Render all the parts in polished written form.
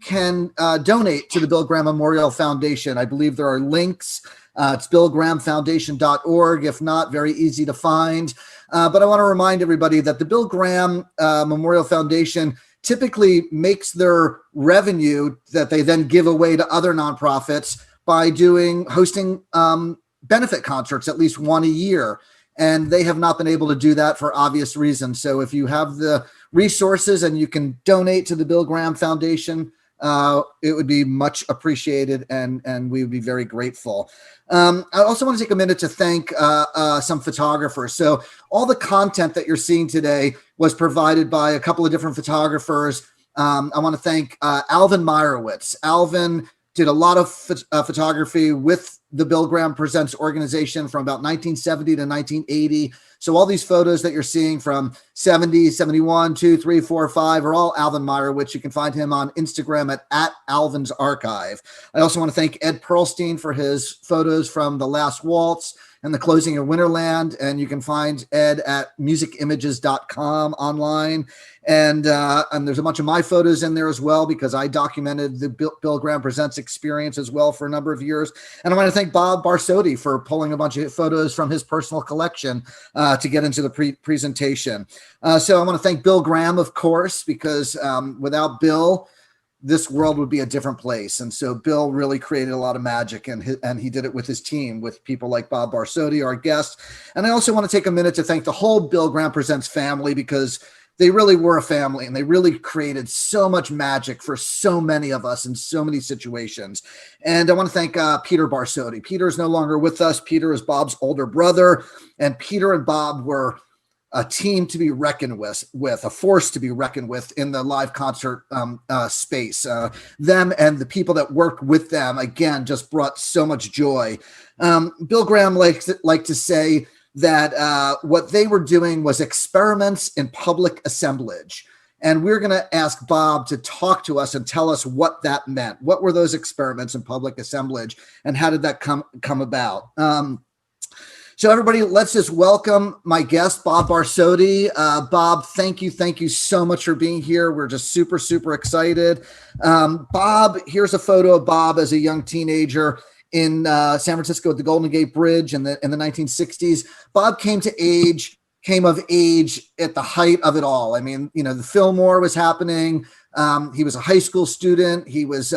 can donate to the Bill Graham Memorial Foundation. I believe there are links. It's billgrahamfoundation.org. If not, very easy to find. But I want to remind everybody that the Bill Graham Memorial Foundation typically makes their revenue that they then give away to other nonprofits by hosting benefit concerts, at least one a year. And they have not been able to do that for obvious reasons. So if you have the resources and you can donate to the Bill Graham Foundation, it would be much appreciated, and we would be very grateful. I also want to take a minute to thank some photographers. So all the content that you're seeing today was provided by a couple of different photographers. I want to thank Alvin Meyerwitz. Alvin did a lot of photography with the Bill Graham Presents organization from about 1970 to 1980. So all these photos that you're seeing from 70, 71, 2, 3, 4, 5 are all Alvin Meyerwitz. You can find him on Instagram at Alvin's Archive. I also want to thank Ed Pearlstein for his photos from The Last Waltz and the closing of Winterland. And you can find Ed at musicimages.com online. And there's a bunch of my photos in there as well, because I documented the Bill Graham Presents experience as well for a number of years. And I want to thank Bob Barsotti for pulling a bunch of photos from his personal collection to get into the presentation. So I want to thank Bill Graham, of course, because without Bill, this world would be a different place. And so Bill really created a lot of magic, and he did it with his team, with people like Bob Barsotti, our guest. And I also want to take a minute to thank the whole Bill Graham Presents family, because they really were a family, and they really created so much magic for so many of us in so many situations. And I want to thank Peter Barsotti. Peter is no longer with us. Peter is Bob's older brother, and Peter and Bob were a team to be reckoned with, a force to be reckoned with in the live concert space. Them and the people that worked with them, again, just brought so much joy. Bill Graham liked to say that what they were doing was experiments in public assemblage. And we're going to ask Bob to talk to us and tell us what that meant. What were those experiments in public assemblage, and how did that come about? So everybody, let's just welcome my guest, Bob Barsotti. Bob, thank you so much for being here. We're just super, super excited. Bob, here's a photo of Bob as a young teenager in San Francisco at the Golden Gate Bridge in the 1960s. Bob came of age at the height of it all. I mean, the Fillmore was happening. He was a high school student. He was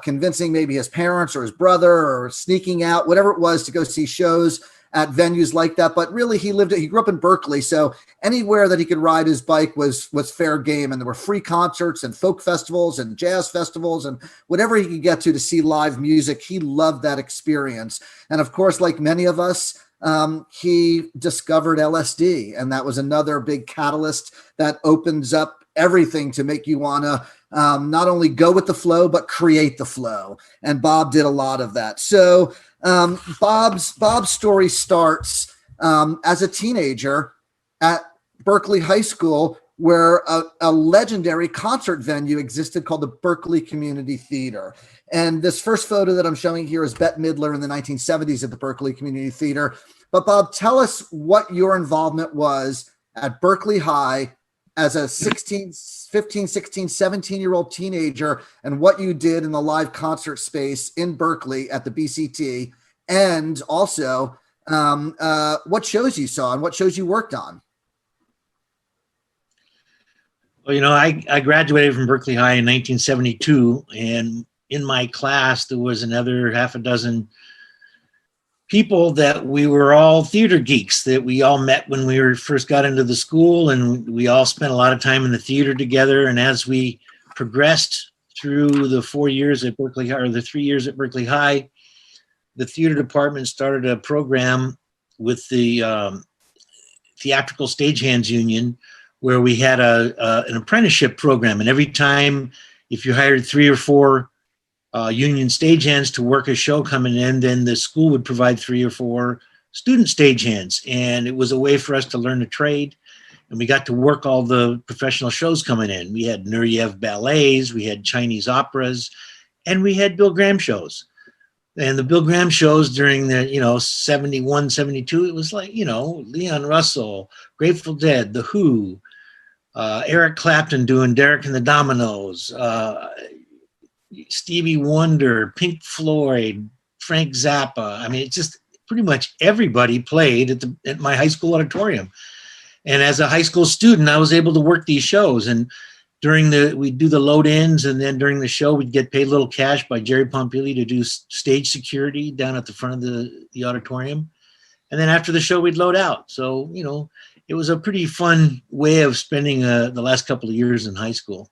convincing maybe his parents or his brother, or sneaking out, whatever it was, to go see shows at venues like that. But really, he grew up in Berkeley. So anywhere that he could ride his bike was fair game. And there were free concerts and folk festivals and jazz festivals and whatever he could get to see live music. He loved that experience. And of course, like many of us, he discovered LSD, and that was another big catalyst that opens up everything to make you want to not only go with the flow, but create the flow. And Bob did a lot of that. So Bob's story starts as a teenager at Berkeley High School, where a legendary concert venue existed called the Berkeley Community Theater. And this first photo that I'm showing here is Bette Midler in the 1970s at the Berkeley Community Theater. But Bob, tell us what your involvement was at Berkeley High as a 15, 16, 17-year-old teenager, and what you did in the live concert space in Berkeley at the BCT, and also what shows you saw and what shows you worked on. Well, I graduated from Berkeley High in 1972, and in my class, there was another half a dozen people that we were all theater geeks, that we all met when we first got into the school, and we all spent a lot of time in the theater together. And as we progressed through the 4 years at Berkeley High, or the 3 years at Berkeley High, the theater department started a program with the Theatrical Stagehands Union, where we had an apprenticeship program. And every time, if you hired 3 or 4 union stagehands to work a show coming in, then the school would provide 3 or 4 student stagehands. And it was a way for us to learn a trade. And we got to work all the professional shows coming in. We had Nureyev ballets, we had Chinese operas, and we had Bill Graham shows. And the Bill Graham shows during the, 71, 72, it was like, Leon Russell, Grateful Dead, The Who, Eric Clapton doing Derek and the Dominoes, Stevie Wonder, Pink Floyd, Frank Zappa. I mean, it's just pretty much everybody played at my high school auditorium. And as a high school student, I was able to work these shows. And we'd do the load-ins, and then during the show, we'd get paid a little cash by Jerry Pompili to do stage security down at the front of the auditorium. And then after the show, we'd load out. So, you know, it was a pretty fun way of spending the last couple of years in high school.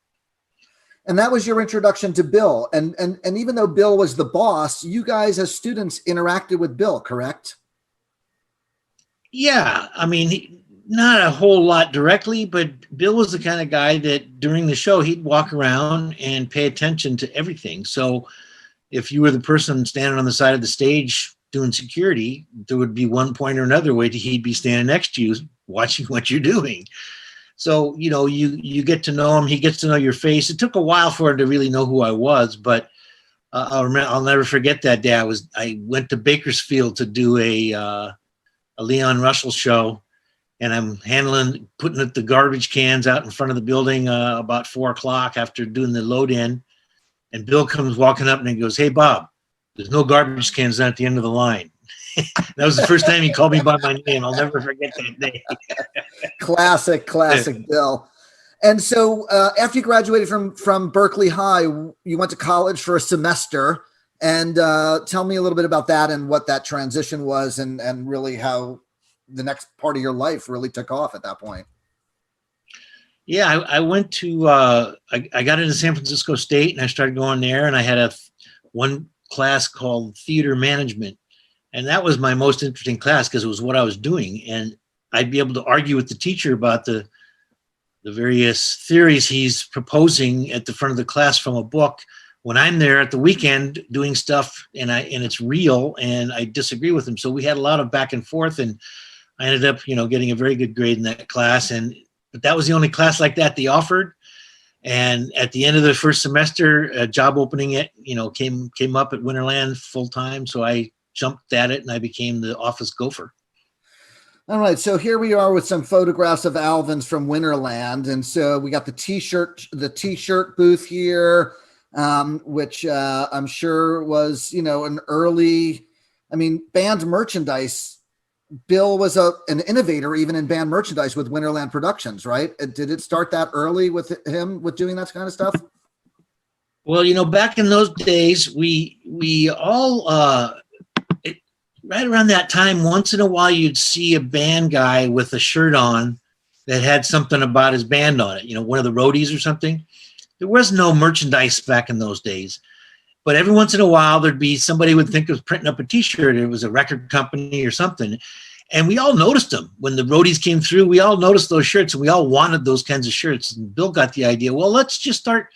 And that was your introduction to Bill. And even though Bill was the boss, you guys as students interacted with Bill, correct? Yeah. I mean, not a whole lot directly, but Bill was the kind of guy that during the show, he'd walk around and pay attention to everything. So if you were the person standing on the side of the stage doing security, there would be one point or another way he'd be standing next to you watching what you're doing. So, you know, you get to know him. He gets to know your face. It took a while for him to really know who I was, but I'll never forget that day. I went to Bakersfield to do a Leon Russell show, and I'm putting the garbage cans out in front of the building about 4 o'clock after doing the load in, and Bill comes walking up and he goes, "Hey, Bob, there's no garbage cans at the end of the line." That was the first time he called me by my name. I'll never forget that day. Classic Bill. And so after you graduated from Berkeley High, you went to college for a semester. And tell me a little bit about that and what that transition was, and really how the next part of your life really took off at that point. Yeah, I went to, I got into San Francisco State, and I started going there, and I had one class called theater management. And that was my most interesting class because it was what I was doing. And I'd be able to argue with the teacher about the various theories he's proposing at the front of the class from a book when I'm there at the weekend doing stuff and it's real, and I disagree with him. So we had a lot of back and forth, and I ended up, you know, getting a very good grade in that class. But that was the only class like that they offered. And at the end of the first semester, a job opening came up at Winterland full time. So I jumped at it and I became the office gopher. All right. So here we are with some photographs of Alvin's from Winterland. And so we got the t-shirt booth here, which I'm sure was, you know, an early, band merchandise. Bill was an innovator even in band merchandise with Winterland Productions, right? Did it start that early with him with doing that kind of stuff? Well, you know, back in those days, we all, right around that time, once in a while, you'd see a band guy with a shirt on that had something about his band on it, you know, one of the roadies or something. There was no merchandise back in those days. But every once in a while, there'd be somebody would think of printing up a T-shirt. It was a record company or something. And we all noticed them. When the roadies came through, we all noticed those shirts, and we all wanted those kinds of shirts. And Bill got the idea, well, let's just start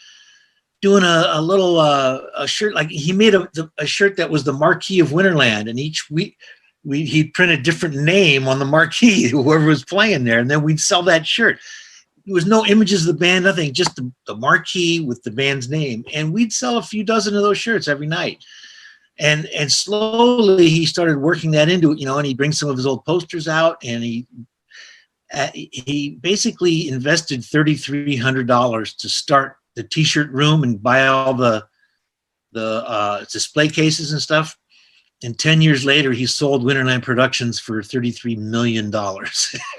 doing a little a shirt. Like he made a shirt that was the marquee of Winterland, and each week he'd print a different name on the marquee, whoever was playing there, and then we'd sell that shirt. There was no images of the band, nothing, just the marquee with the band's name, and we'd sell a few dozen of those shirts every night. And slowly he started working that into it, you know, and he brings some of his old posters out, and he basically invested $3,300 to start the T-shirt room and buy all the display cases and stuff. And 10 years later, he sold Winterland Productions for $33 million,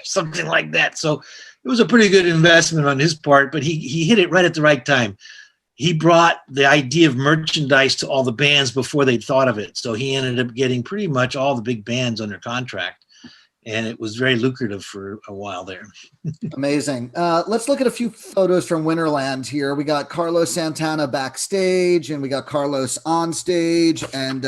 something like that. So it was a pretty good investment on his part, but he hit it right at the right time. He brought the idea of merchandise to all the bands before they'd thought of it. So he ended up getting pretty much all the big bands under contract. And it was very lucrative for a while there. Amazing. Let's look at a few photos from Winterland here. We got Carlos Santana backstage, and we got Carlos on stage. And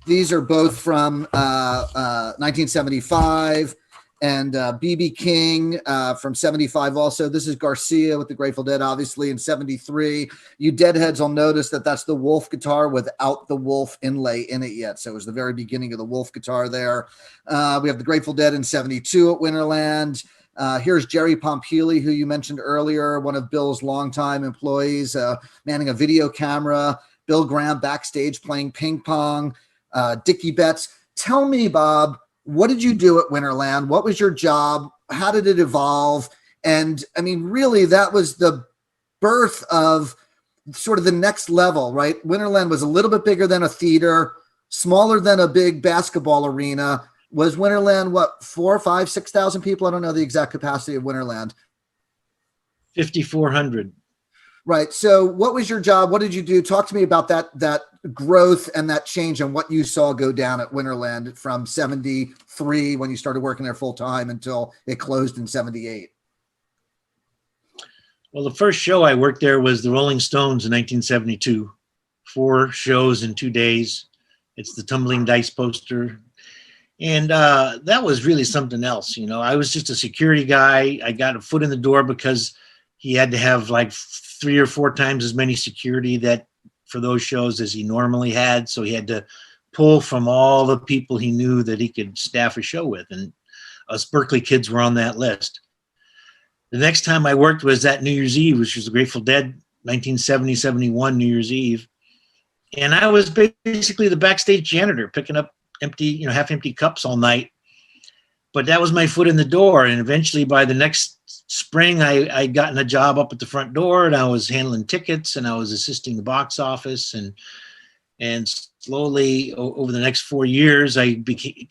these are both from 1975. And B.B. King from 75 also. This is Garcia with the Grateful Dead, obviously, in 73. You Deadheads will notice that that's the Wolf guitar without the Wolf inlay in it yet. So it was the very beginning of the Wolf guitar there. We have the Grateful Dead in 72 at Winterland. Here's Jerry Pompili, who you mentioned earlier, one of Bill's longtime employees, manning a video camera. Bill Graham backstage playing ping pong. Dickie Betts. Tell me, Bob, what did you do at Winterland? What was your job? How did it evolve? And I mean, really, that was the birth of sort of the next level, right? Winterland was a little bit bigger than a theater, smaller than a big basketball arena. Was Winterland, what, 4, 5, 6,000 people? I don't know the exact capacity of Winterland. 5,400. Right. So what was your job? What did you do? Talk to me about that growth and that change and what you saw go down at Winterland from 73 when you started working there full time until it closed in 78. Well, the first show I worked there was the Rolling Stones in 1972. 4 shows in 2 days. It's the Tumbling Dice poster. And that was really something else. You know, I was just a security guy. I got a foot in the door because he had to have like 3 or 4 times as many security that for those shows as he normally had. So he had to pull from all the people he knew that he could staff a show with. And us Berkeley kids were on that list. The next time I worked was at New Year's Eve, which was the Grateful Dead, 1970-71 New Year's Eve. And I was basically the backstage janitor, picking up empty, you know, half-empty cups all night. But that was my foot in the door. And eventually by the next spring, I gotten a job up at the front door, and I was handling tickets, and I was assisting the box office. And slowly over the next 4 years, I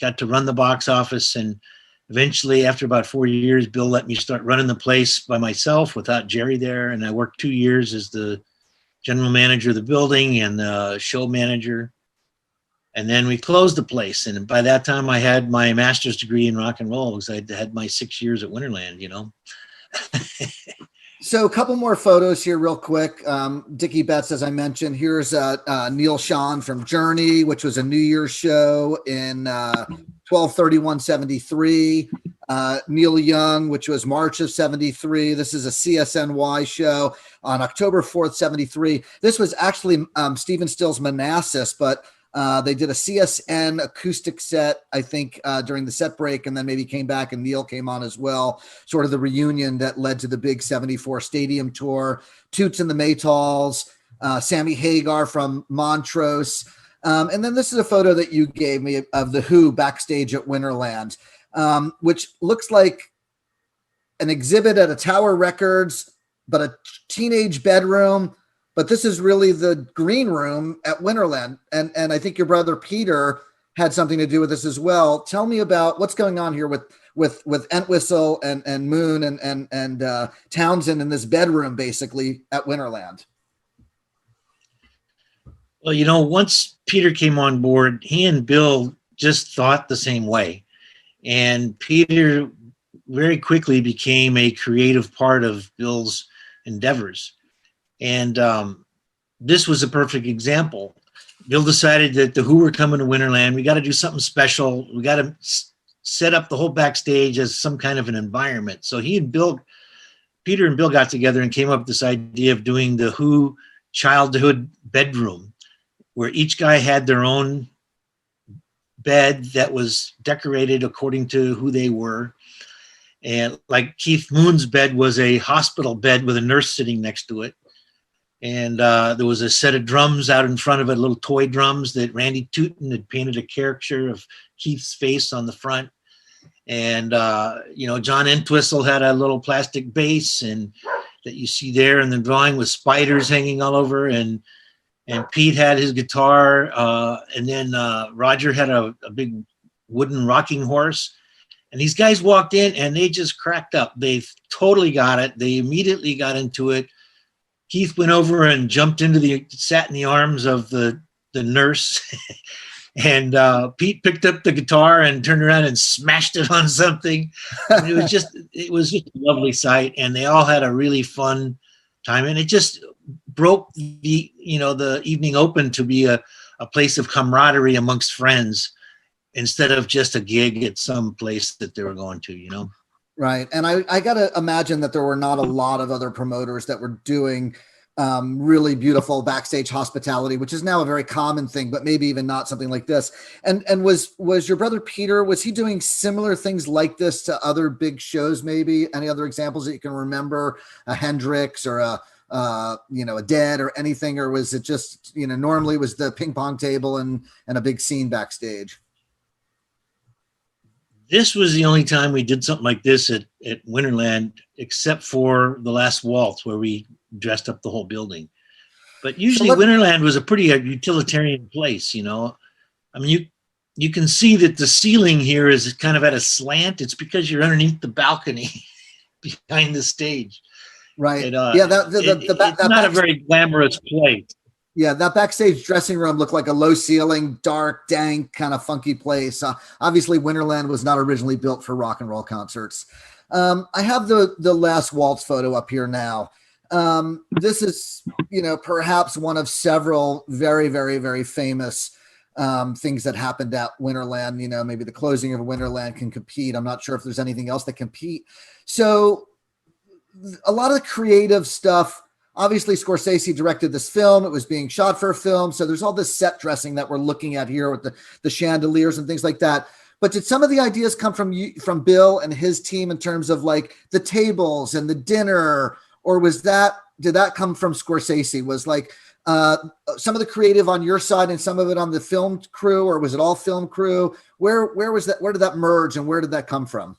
got to run the box office. And eventually, after about 4 years, Bill let me start running the place by myself without Jerry there. And I worked 2 years as the general manager of the building and the show manager. And then we closed the place. And by that time, I had my master's degree in rock and roll because I had my 6 years at Winterland, you know. So a couple more photos here real quick. Dickie Betts, as I mentioned, here's Neil Schon from Journey, which was a New Year's show in 12/31/73. Neil Young, which was March of 73. This is a CSNY show on October 4th, 73. This was actually Stephen Still's Manassas, but they did a CSN acoustic set, I think, during the set break, and then maybe came back and Neil came on as well. Sort of the reunion that led to the big 74 stadium tour. Toots and the Maytals, Sammy Hagar from Montrose. And then this is a photo that you gave me of the Who backstage at Winterland, which looks like an exhibit at a Tower Records, but a teenage bedroom. But this is really the green room at Winterland. And I think your brother Peter had something to do with this as well. Tell me about what's going on here with Entwistle and Moon and Townsend in this bedroom, basically, at Winterland. Well, you know, once Peter came on board, he and Bill just thought the same way. And Peter very quickly became a creative part of Bill's endeavors. And this was a perfect example. Bill decided that the Who were coming to Winterland. We got to do something special. We got to set up the whole backstage as some kind of an environment. So he and Bill, Peter and Bill got together and came up with this idea of doing the Who childhood bedroom, where each guy had their own bed that was decorated according to who they were. And like Keith Moon's bed was a hospital bed with a nurse sitting next to it. And there was a set of drums out in front of it, little toy drums that Randy Tootin had painted a caricature of Keith's face on the front. And, you know, John Entwistle had a little plastic bass and that you see there in the drawing with spiders hanging all over. And Pete had his guitar. And then Roger had a big wooden rocking horse. And these guys walked in and they just cracked up. They totally got it. They immediately got into it. Keith went over and sat in the arms of the nurse. And Pete picked up the guitar and turned around and smashed it on something. And it was just a lovely sight. And they all had a really fun time. And it just broke the evening open to be a place of camaraderie amongst friends instead of just a gig at some place that they were going to, you know? Right. And I got to imagine that there were not a lot of other promoters that were doing really beautiful backstage hospitality, which is now a very common thing, but maybe even not something like this. And was your brother Peter, was he doing similar things like this to other big shows? Maybe any other examples that you can remember, a Hendrix or a Dead or anything? Or was it just, normally it was the ping pong table and a big scene backstage? This was the only time we did something like this at Winterland, except for the last waltz where we dressed up the whole building. But usually Winterland was a pretty utilitarian place, you know. I mean, you can see that the ceiling here is kind of at a slant. It's because you're underneath the balcony behind the stage. Right. And, yeah, it's not a very glamorous place. Yeah, that backstage dressing room looked like a low ceiling, dark, dank, kind of funky place. Obviously, Winterland was not originally built for rock and roll concerts. I have the last waltz photo up here now. This is, you know, perhaps one of several very, very, very famous things that happened at Winterland. You know, maybe the closing of Winterland can compete. I'm not sure if there's anything else that compete. So a lot of the creative stuff. Obviously, Scorsese directed this film. It was being shot for a film. So there's all this set dressing that we're looking at here with the chandeliers and things like that. But did some of the ideas come from Bill and his team in terms of like the tables and the dinner, or did that come from Scorsese? Was like some of the creative on your side and some of it on the film crew, or was it all film crew? Where was that? Where did that merge and where did that come from?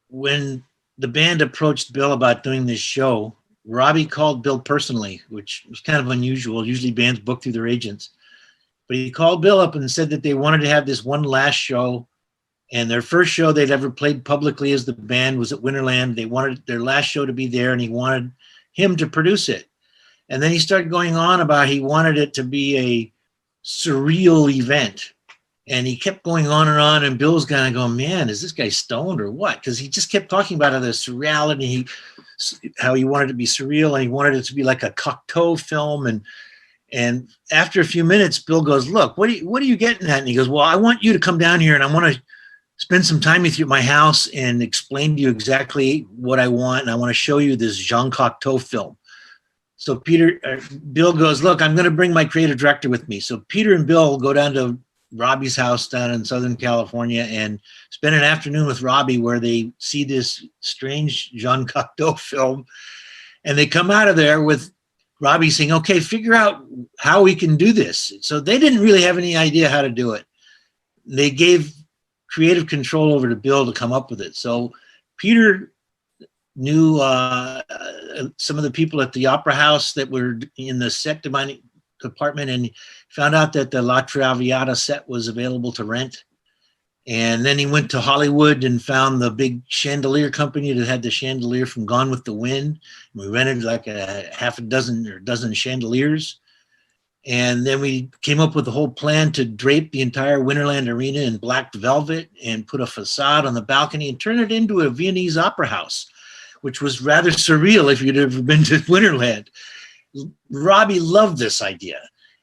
When the band approached Bill about doing this show, Robbie called Bill personally, which was kind of unusual. Usually bands book through their agents. But he called Bill up and said that they wanted to have this one last show. And their first show they'd ever played publicly as the band was at Winterland. They wanted their last show to be there, and he wanted him to produce it. And then he started going on about he wanted it to be a surreal event. And he kept going on, and Bill's kind of going, man, is this guy stoned or what? Because he just kept talking about the surreality, how he wanted it to be surreal, and he wanted it to be like a Cocteau film. And after a few minutes, Bill goes, look, what are you getting at? And he goes, well, I want you to come down here, and I want to spend some time with you at my house and explain to you exactly what I want, and I want to show you this Jean Cocteau film. So Bill goes, look, I'm going to bring my creative director with me. So Peter and Bill go down to Robbie's house down in Southern California and spend an afternoon with Robbie where they see this strange Jean Cocteau film. And they come out of there with Robbie saying, okay, figure out how we can do this. So they didn't really have any idea how to do it. They gave creative control over to Bill to come up with it. So Peter knew some of the people at the Opera House that were in the set department, and found out that the La Traviata set was available to rent. And then he went to Hollywood and found the big chandelier company that had the chandelier from Gone with the Wind. We rented like a half a dozen or dozen chandeliers. And then we came up with the whole plan to drape the entire Winterland arena in black velvet and put a facade on the balcony and turn it into a Viennese opera house, which was rather surreal if you'd ever been to Winterland. Robbie loved this idea.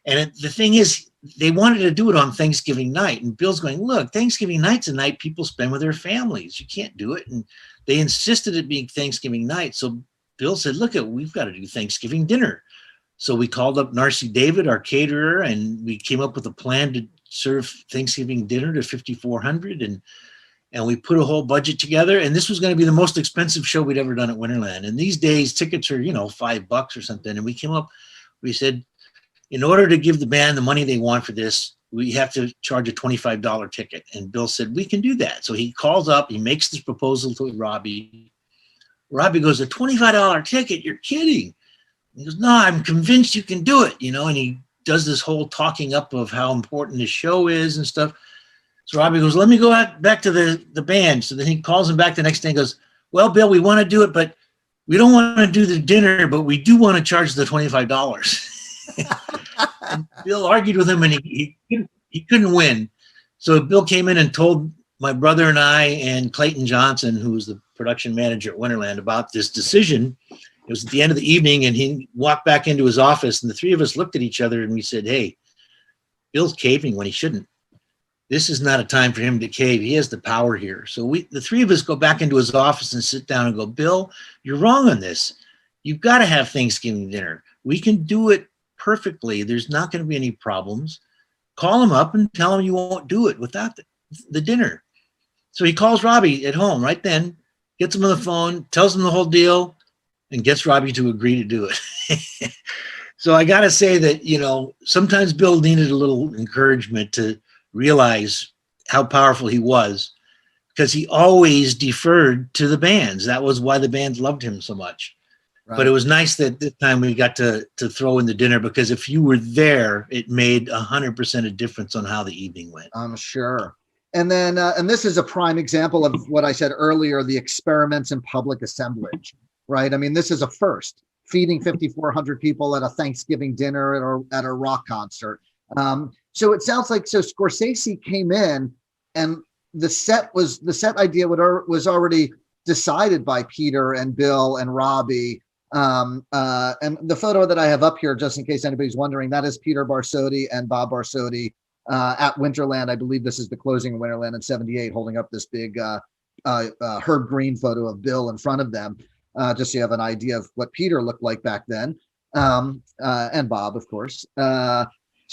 And the thing is, they wanted to do it on Thanksgiving night. And Bill's going, look, Thanksgiving night's a night people spend with their families. You can't do it. And they insisted it being Thanksgiving night. So Bill said, look, we've got to do Thanksgiving dinner. So we called up Narcy David, our caterer, and we came up with a plan to serve Thanksgiving dinner to 5,400. And we put a whole budget together. And this was going to be the most expensive show we'd ever done at Winterland. And these days, tickets are, $5 or something. And we said, in order to give the band the money they want for this, we have to charge a $25 ticket. And Bill said, we can do that. So he calls up, he makes this proposal to Robbie. Robbie goes, a $25 ticket? You're kidding. He goes, no, I'm convinced you can do it, and he does this whole talking up of how important the show is and stuff. So Robbie goes, let me go back to the band. So then he calls him back the next day and goes, well, Bill, we want to do it, but we don't want to do the dinner, but we do want to charge the $25. And Bill argued with him, and he couldn't win. So Bill came in and told my brother and I and Clayton Johnson, who was the production manager at Winterland, about this decision. It was at the end of the evening, and he walked back into his office, and the three of us looked at each other, and we said, hey, Bill's caving when he shouldn't. This is not a time for him to cave. He has the power here. So the three of us go back into his office and sit down and go, Bill, you're wrong on this. You've got to have Thanksgiving dinner. We can do it perfectly. There's not going to be any problems. Call him up and tell him you won't do it without the dinner. So he calls Robbie at home right then, gets him on the phone, tells him the whole deal, and gets Robbie to agree to do it. So I got to say that, sometimes Bill needed a little encouragement to realize how powerful he was, because he always deferred to the bands. That was why the bands loved him so much. Right. But it was nice that this time we got to throw in the dinner, because if you were there, it made 100% a difference on how the evening went. I'm sure. And then, and this is a prime example of what I said earlier, the experiments in public assemblage, right? I mean, this is a first, feeding 5,400 people at a Thanksgiving dinner at a rock concert. So it sounds like, so Scorsese came in and the set idea was already decided by Peter and Bill and Robbie. And the photo that I have up here, just in case anybody's wondering, that is Peter Barsotti and Bob Barsotti at Winterland. I believe this is the closing of Winterland in '78, holding up this big Herb Green photo of Bill in front of them, just so you have an idea of what Peter looked like back then, and Bob, of course.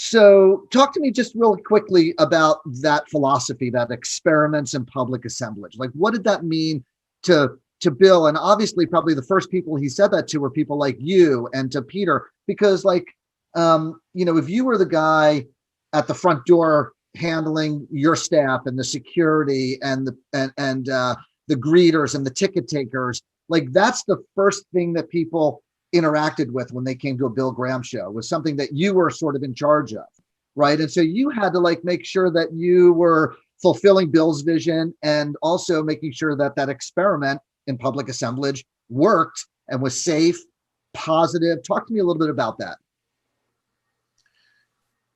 So talk to me just real quickly about that philosophy, that experiments in public assemblage. Like, what did that mean to Bill? And obviously probably the first people he said that to were people like you and to Peter, because like, if you were the guy at the front door handling your staff and the security and the greeters and the ticket takers, like that's the first thing that people interacted with when they came to a Bill Graham show, was something that you were sort of in charge of, right? And so you had to like make sure that you were fulfilling Bill's vision and also making sure that that experiment in public assemblage worked and was safe, positive. Talk to me a little bit about that.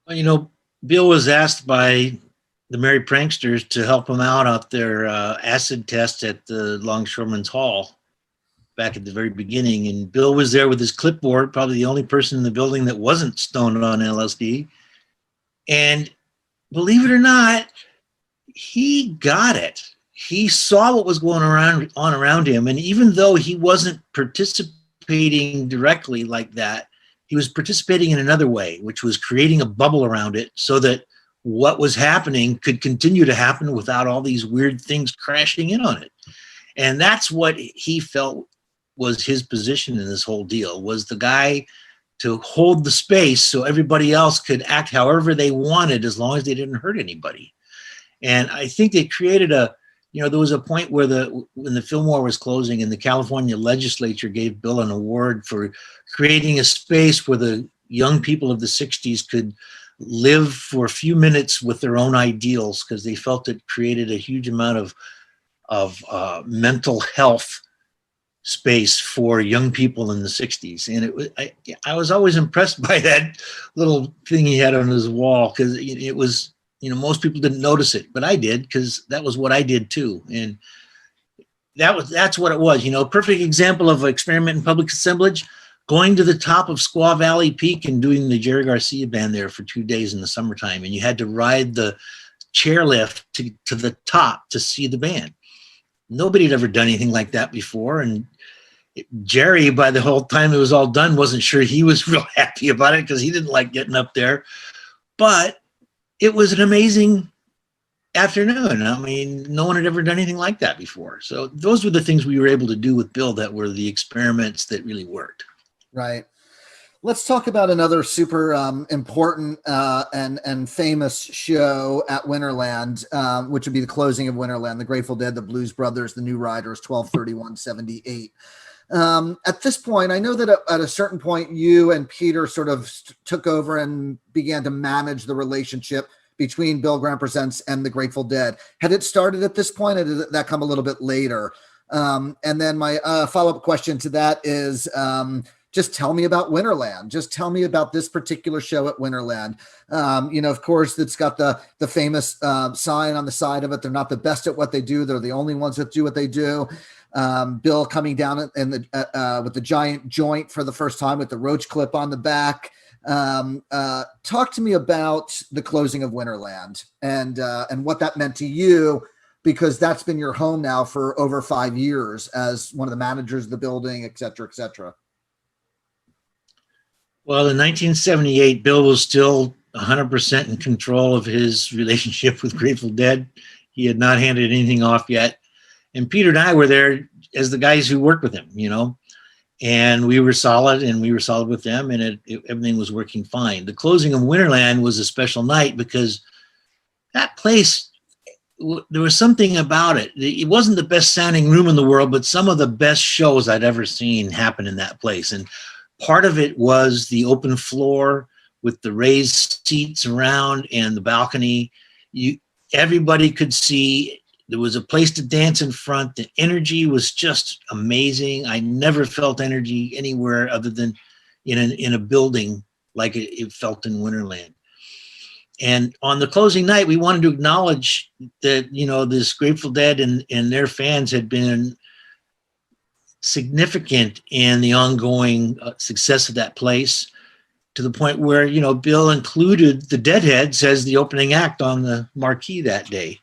Well, Bill was asked by the Merry Pranksters to help him out their acid test at the Longshoremen's Hall back at the very beginning. And Bill was there with his clipboard, probably the only person in the building that wasn't stoned on LSD. And believe it or not, he got it. He saw what was going on around him. And even though he wasn't participating directly like that, he was participating in another way, which was creating a bubble around it so that what was happening could continue to happen without all these weird things crashing in on it. And that's what he felt was his position in this whole deal, was the guy to hold the space so everybody else could act however they wanted as long as they didn't hurt anybody. And I think they created there was a point where when the Fillmore was closing and the California legislature gave Bill an award for creating a space where the young people of the 60s could live for a few minutes with their own ideals, because they felt it created a huge amount of mental health space for young people in the 60s. And I was always impressed by that little thing he had on his wall, because it was, most people didn't notice it, but I did, because that was what I did too. And that's what it was. Perfect example of an experiment in public assemblage, going to the top of Squaw Valley Peak and doing the Jerry Garcia band there for 2 days in the summertime. And you had to ride the chairlift to the top to see the band. Nobody had ever done anything like that before. And Jerry, by the whole time it was all done, wasn't sure he was real happy about it, because he didn't like getting up there. But it was an amazing afternoon. I mean, no one had ever done anything like that before. So those were the things we were able to do with Bill that were the experiments that really worked. Right. Let's talk about another super important and famous show at Winterland, which would be the closing of Winterland, the Grateful Dead, the Blues Brothers, the New Riders, 12/31/78. At this point, I know that at a certain point, you and Peter sort of took over and began to manage the relationship between Bill Graham Presents and the Grateful Dead. Had it started at this point, or did that come a little bit later? And then my follow-up question to that is, just tell me about Winterland. Just tell me about this particular show at Winterland. Of course, it's got the famous sign on the side of it. They're not the best at what they do. They're the only ones that do what they do. Bill coming down with the giant joint for the first time with the roach clip on the back. Talk to me about the closing of Winterland and what that meant to you, because that's been your home now for over 5 years as one of the managers of the building, et cetera, et cetera. Well, in 1978, Bill was still 100% in control of his relationship with Grateful Dead. He had not handed anything off yet. And Peter and I were there as the guys who worked with him, and we were solid, and we were solid with them, and everything was working fine. The closing of Winterland was a special night because that place, there was something about it. It wasn't the best sounding room in the world, but some of the best shows I'd ever seen happen in that place. And part of it was the open floor with the raised seats around and the balcony. Everybody could see. There was a place to dance in front. The energy was just amazing. I never felt energy anywhere other than in a building like it felt in Winterland. And on the closing night, we wanted to acknowledge that, this Grateful Dead and their fans had been significant in the ongoing success of that place, to the point where, Bill included the Deadheads as the opening act on the marquee that day.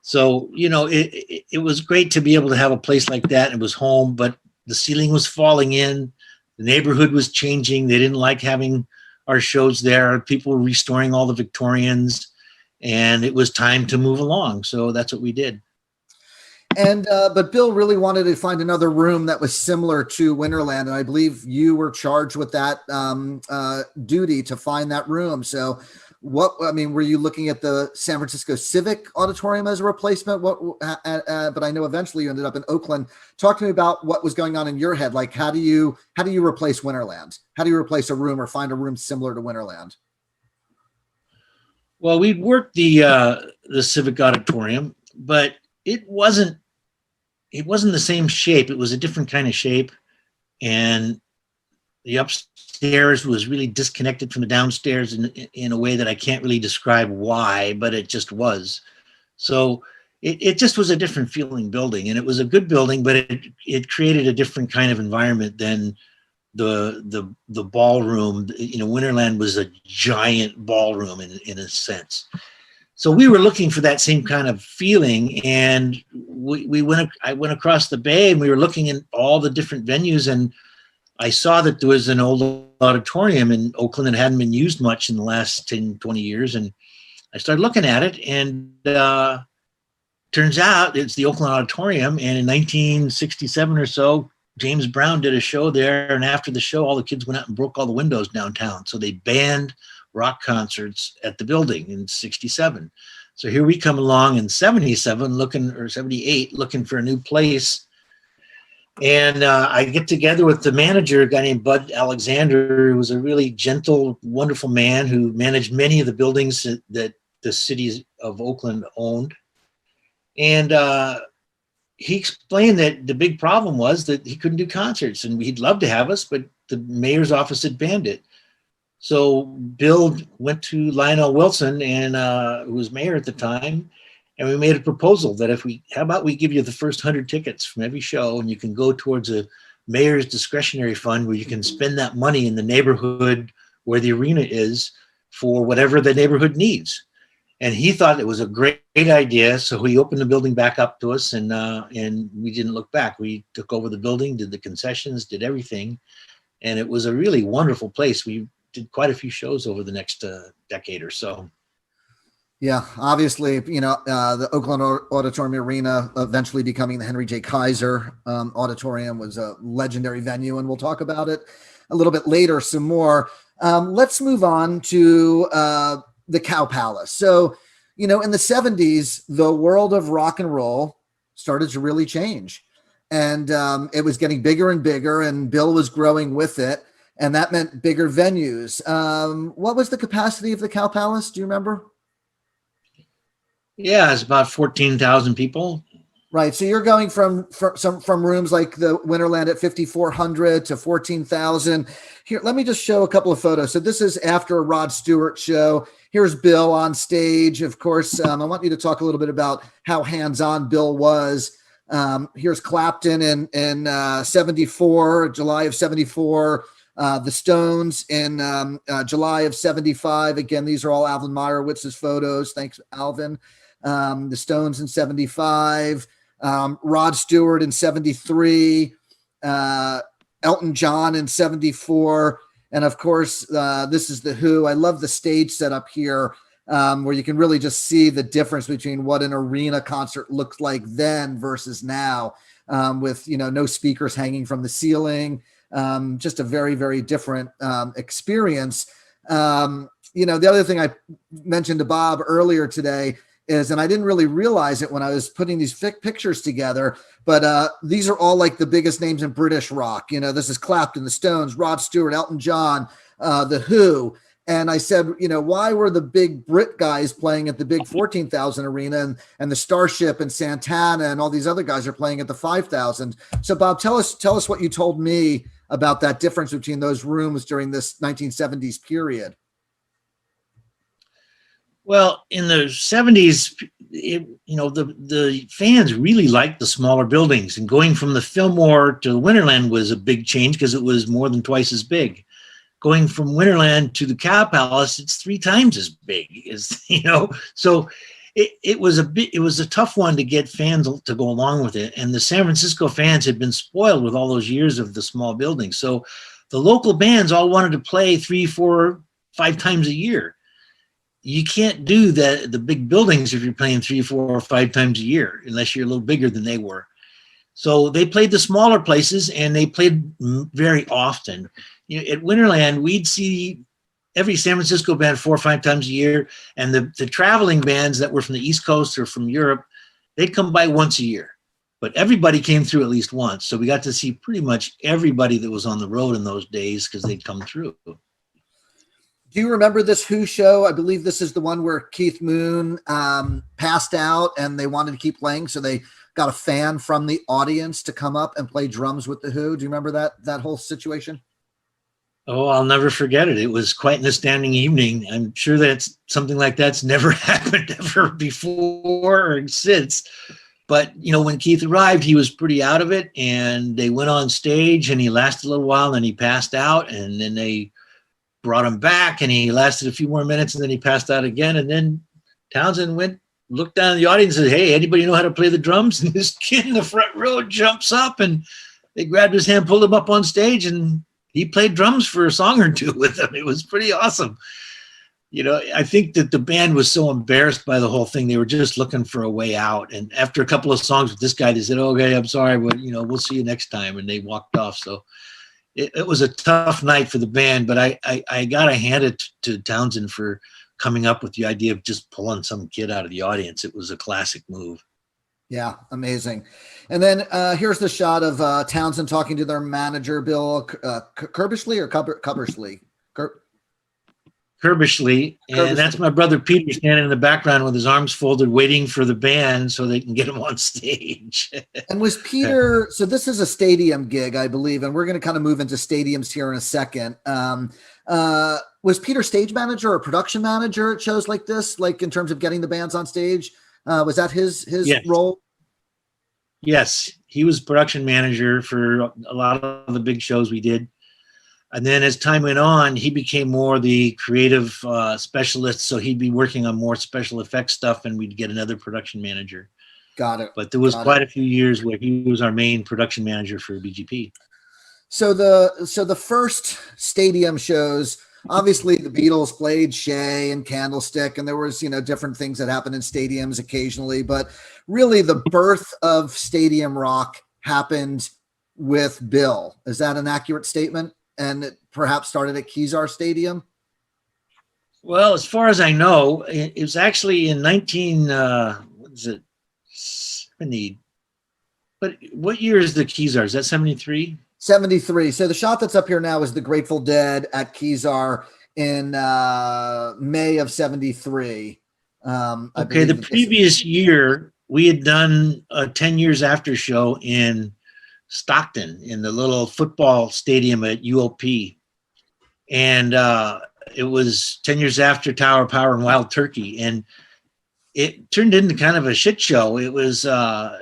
So, it was great to be able to have a place like that. It was home, but the ceiling was falling in. The neighborhood was changing. They didn't like having our shows there. People were restoring all the Victorians, and it was time to move along. So that's what we did. And but Bill really wanted to find another room that was similar to Winterland, and I believe you were charged with that duty to find that room. So were you looking at the San Francisco Civic Auditorium as a replacement? But I know eventually you ended up in Oakland. Talk to me about what was going on in your head. Like, how do you replace Winterland? How do you replace a room or find a room similar to Winterland? Well, we'd worked the Civic Auditorium, but it wasn't the same shape. It was a different kind of shape, and the upstairs was really disconnected from the downstairs in a way that I can't really describe why, but it just was. So it just was a different feeling building, and it was a good building, but it created a different kind of environment than the ballroom. Winterland was a giant ballroom in a sense. So we were looking for that same kind of feeling, and I went across the bay, and we were looking at all the different venues, and I saw that there was an old auditorium in Oakland that hadn't been used much in the last 10, 20 years. And I started looking at it, and turns out it's the Oakland Auditorium. And in 1967 or so, James Brown did a show there. And after the show, all the kids went out and broke all the windows downtown. So they banned rock concerts at the building in 67. So here we come along in 77 or 78 looking for a new place. And I get together with the manager, a guy named Bud Alexander, who was a really gentle, wonderful man who managed many of the buildings that the city of Oakland owned. And he explained that the big problem was that he couldn't do concerts, and he'd love to have us, but the mayor's office had banned it. So Bill went to Lionel Wilson, and who was mayor at the time, and we made a proposal that how about we give you the first 100 tickets from every show, and you can go towards a mayor's discretionary fund where you can spend that money in the neighborhood where the arena is for whatever the neighborhood needs. And he thought it was a great idea. So he opened the building back up to us, and we didn't look back. We took over the building, did the concessions, did everything. And it was a really wonderful place. We did quite a few shows over the next decade or so. Yeah, obviously, the Oakland Auditorium Arena, eventually becoming the Henry J. Kaiser Auditorium, was a legendary venue, and we'll talk about it a little bit later some more. Let's move on to the Cow Palace. So, in the 70s, the world of rock and roll started to really change, and it was getting bigger and bigger, and Bill was growing with it, and that meant bigger venues. What was the capacity of the Cow Palace? Do you remember? Yeah, it's about 14,000 people. Right. So you're going from rooms like the Winterland at 5,400 to 14,000. Here, let me just show a couple of photos. So this is after a Rod Stewart show. Here's Bill on stage. Of course, I want you to talk a little bit about how hands-on Bill was. Here's Clapton in 74, July of 74. The Stones in July of 75. Again, these are all Alvin Meyerowitz's photos. Thanks, Alvin. The Stones in 75, Rod Stewart in 73, Elton John in 74. And of course, this is the Who. I love the stage setup here, where you can really just see the difference between what an arena concert looked like then versus now, with, no speakers hanging from the ceiling. Just a very, very different experience. the other thing I mentioned to Bob earlier today is, and I didn't really realize it when I was putting these pictures together, but these are all like the biggest names in British rock. This is Clapton, the Stones, Rod Stewart, Elton John, The Who. And I said, why were the big Brit guys playing at the big 14,000 arena and the Starship and Santana and all these other guys are playing at the 5,000? So Bob, tell us what you told me about that difference between those rooms during this 1970s period. Well, in the 70s, the fans really liked the smaller buildings, and going from the Fillmore to the Winterland was a big change because it was more than twice as big. Going from Winterland to the Cow Palace, it's 3 times as big, so it was a tough one to get fans to go along with it. And the San Francisco fans had been spoiled with all those years of the small buildings. So the local bands all wanted to play 3, 4, 5 times a year. You can't do that the big buildings if you're playing 3, 4, or 5 times a year, unless you're a little bigger than they were. So they played the smaller places, and they played very often. At Winterland, we'd see every San Francisco band 4 or 5 times a year, and the traveling bands that were from the East Coast or from Europe, they'd come by once a year. But everybody came through at least once, so we got to see pretty much everybody that was on the road in those days because they'd come through. Do you remember this Who show? I believe this is the one where Keith Moon passed out and they wanted to keep playing, so they got a fan from the audience to come up and play drums with the Who. Do you remember that whole situation? Oh, I'll never forget it. It was quite an astounding evening. I'm sure that something like that's never happened ever before or since. But, when Keith arrived, he was pretty out of it, and they went on stage, and he lasted a little while, and then he passed out, and then they brought him back, and he lasted a few more minutes, and then he passed out again. And then Townsend looked down at the audience and said, "Hey, anybody know how to play the drums?" And this kid in the front row jumps up, and they grabbed his hand, pulled him up on stage, and he played drums for a song or two with them. It was pretty awesome. I think that the band was so embarrassed by the whole thing. They were just looking for a way out. And after a couple of songs with this guy, they said, "Okay, I'm sorry, but, we'll see you next time." And they walked off. So it was a tough night for the band, but I got to hand it to Townsend for coming up with the idea of just pulling some kid out of the audience. It was a classic move. Yeah, amazing. And then here's the shot of Townsend talking to their manager, Bill Curbishley or Cubbersley? Curbishley. And that's my brother Peter standing in the background with his arms folded, waiting for the band so they can get him on stage. And was Peter, so this is a stadium gig, I believe, and we're going to kind of move into stadiums here in a second. Was Peter stage manager or production manager at shows like this, like in terms of getting the bands on stage? Was that his Yes. role? Yes, he was production manager for a lot of the big shows we did. And then as time went on, he became more the creative specialist. So he'd be working on more special effects stuff, and we'd get another production manager. Got it. But there was quite a few years where he was our main production manager for BGP. So the first stadium shows, obviously the Beatles played Shea and Candlestick, and there was, different things that happened in stadiums occasionally, but really the birth of stadium rock happened with Bill. Is that an accurate statement? And it perhaps started at Kezar Stadium? Well, as far as I know, it was actually in 70. But what year is the Kezar? Is that 73? 73. So the shot that's up here now is the Grateful Dead at Kezar in May of 73. Okay, the previous year, we had done a 10 years after show in Stockton in the little football stadium at UOP. And it was 10 years after Tower of Power and Wild Turkey. And it turned into kind of a shit show. It was a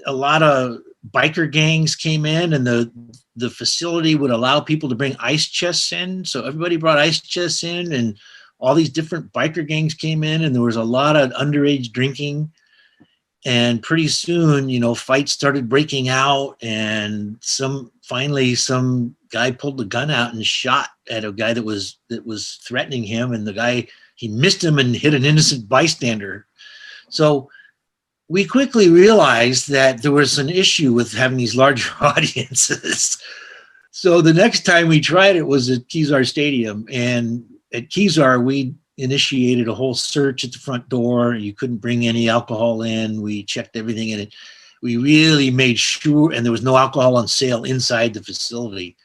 lot of biker gangs came in, and the facility would allow people to bring ice chests in. So everybody brought ice chests in, and all these different biker gangs came in, and there was a lot of underage drinking. And pretty soon, fights started breaking out, and finally some guy pulled the gun out and shot at a guy that was threatening him, and the guy, he missed him and hit an innocent bystander. So we quickly realized that there was an issue with having these larger audiences. So the next time we tried it was at Kezar Stadium, and at Kezar we initiated a whole search at the front door. You couldn't bring any alcohol in. We checked everything in it. We really made sure, and there was no alcohol on sale inside the facility,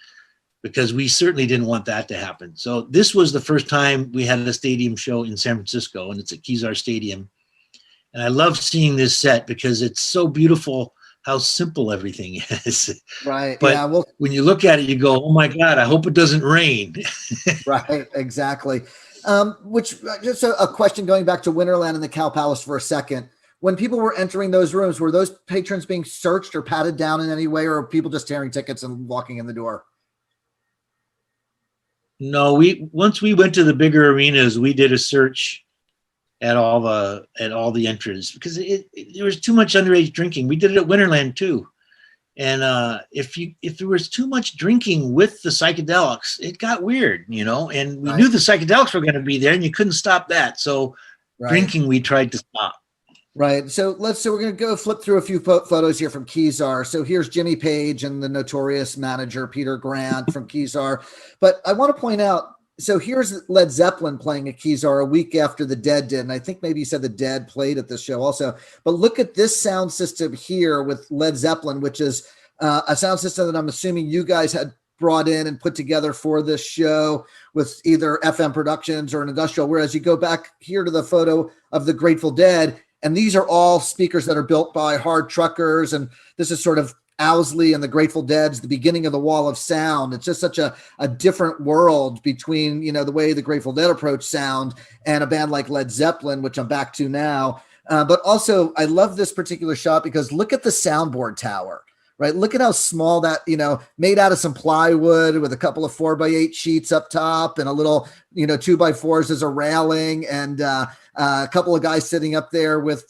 because we certainly didn't want that to happen. So this was the first time we had a stadium show in San Francisco, and it's at Kezar Stadium. And I love seeing this set because it's so beautiful how simple everything is. Right. But yeah, well, when you look at it, you go, oh my God, I hope it doesn't rain. right. Exactly. Which just a question going back to Winterland and the Cow Palace for a second. When people were entering those rooms, were those patrons being searched or patted down in any way, or are people just tearing tickets and walking in the door? No, once we went to the bigger arenas, we did a search at all the entrances, because there was too much underage drinking. We did it at Winterland too. And if there was too much drinking with the psychedelics, it got weird, and we knew the psychedelics were going to be there and you couldn't stop that. So drinking, we tried to stop. Right. So we're going to go flip through a few photos here from Kezar. So here's Jimmy Page and the notorious manager, Peter Grant from Kezar. But I want to point out, so here's Led Zeppelin playing at Kezar a week after the Dead did. And I think maybe you said the Dead played at this show also. But look at this sound system here with Led Zeppelin, which is a sound system that I'm assuming you guys had brought in and put together for this show with either FM Productions or an industrial. Whereas you go back here to the photo of the Grateful Dead, and these are all speakers that are built by Hard Truckers. And this is sort of Owsley and the Grateful Dead's the beginning of the wall of sound. It's just such a different world between, the way the Grateful Dead approach sound and a band like Led Zeppelin, which I'm back to now. But also I love this particular shot because look at the soundboard tower, right? Look at how small that, made out of some plywood with a couple of 4x8 sheets up top and a little, 2x4s as a railing, and a couple of guys sitting up there with,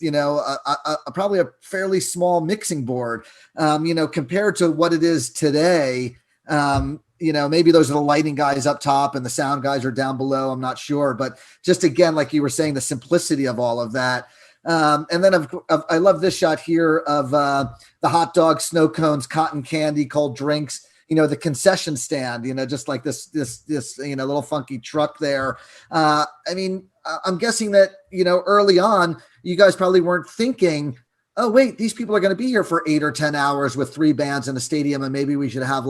probably a fairly small mixing board, compared to what it is today. Maybe those are the lighting guys up top and the sound guys are down below. I'm not sure, but just again, like you were saying, the simplicity of all of that. And then I love this shot here of the hot dogs, snow cones, cotton candy, cold drinks, the concession stand, just like this, little funky truck there. I'm guessing that, early on, you guys probably weren't thinking, oh, wait, these people are going to be here for 8 or 10 hours with 3 bands in a stadium, and maybe we should have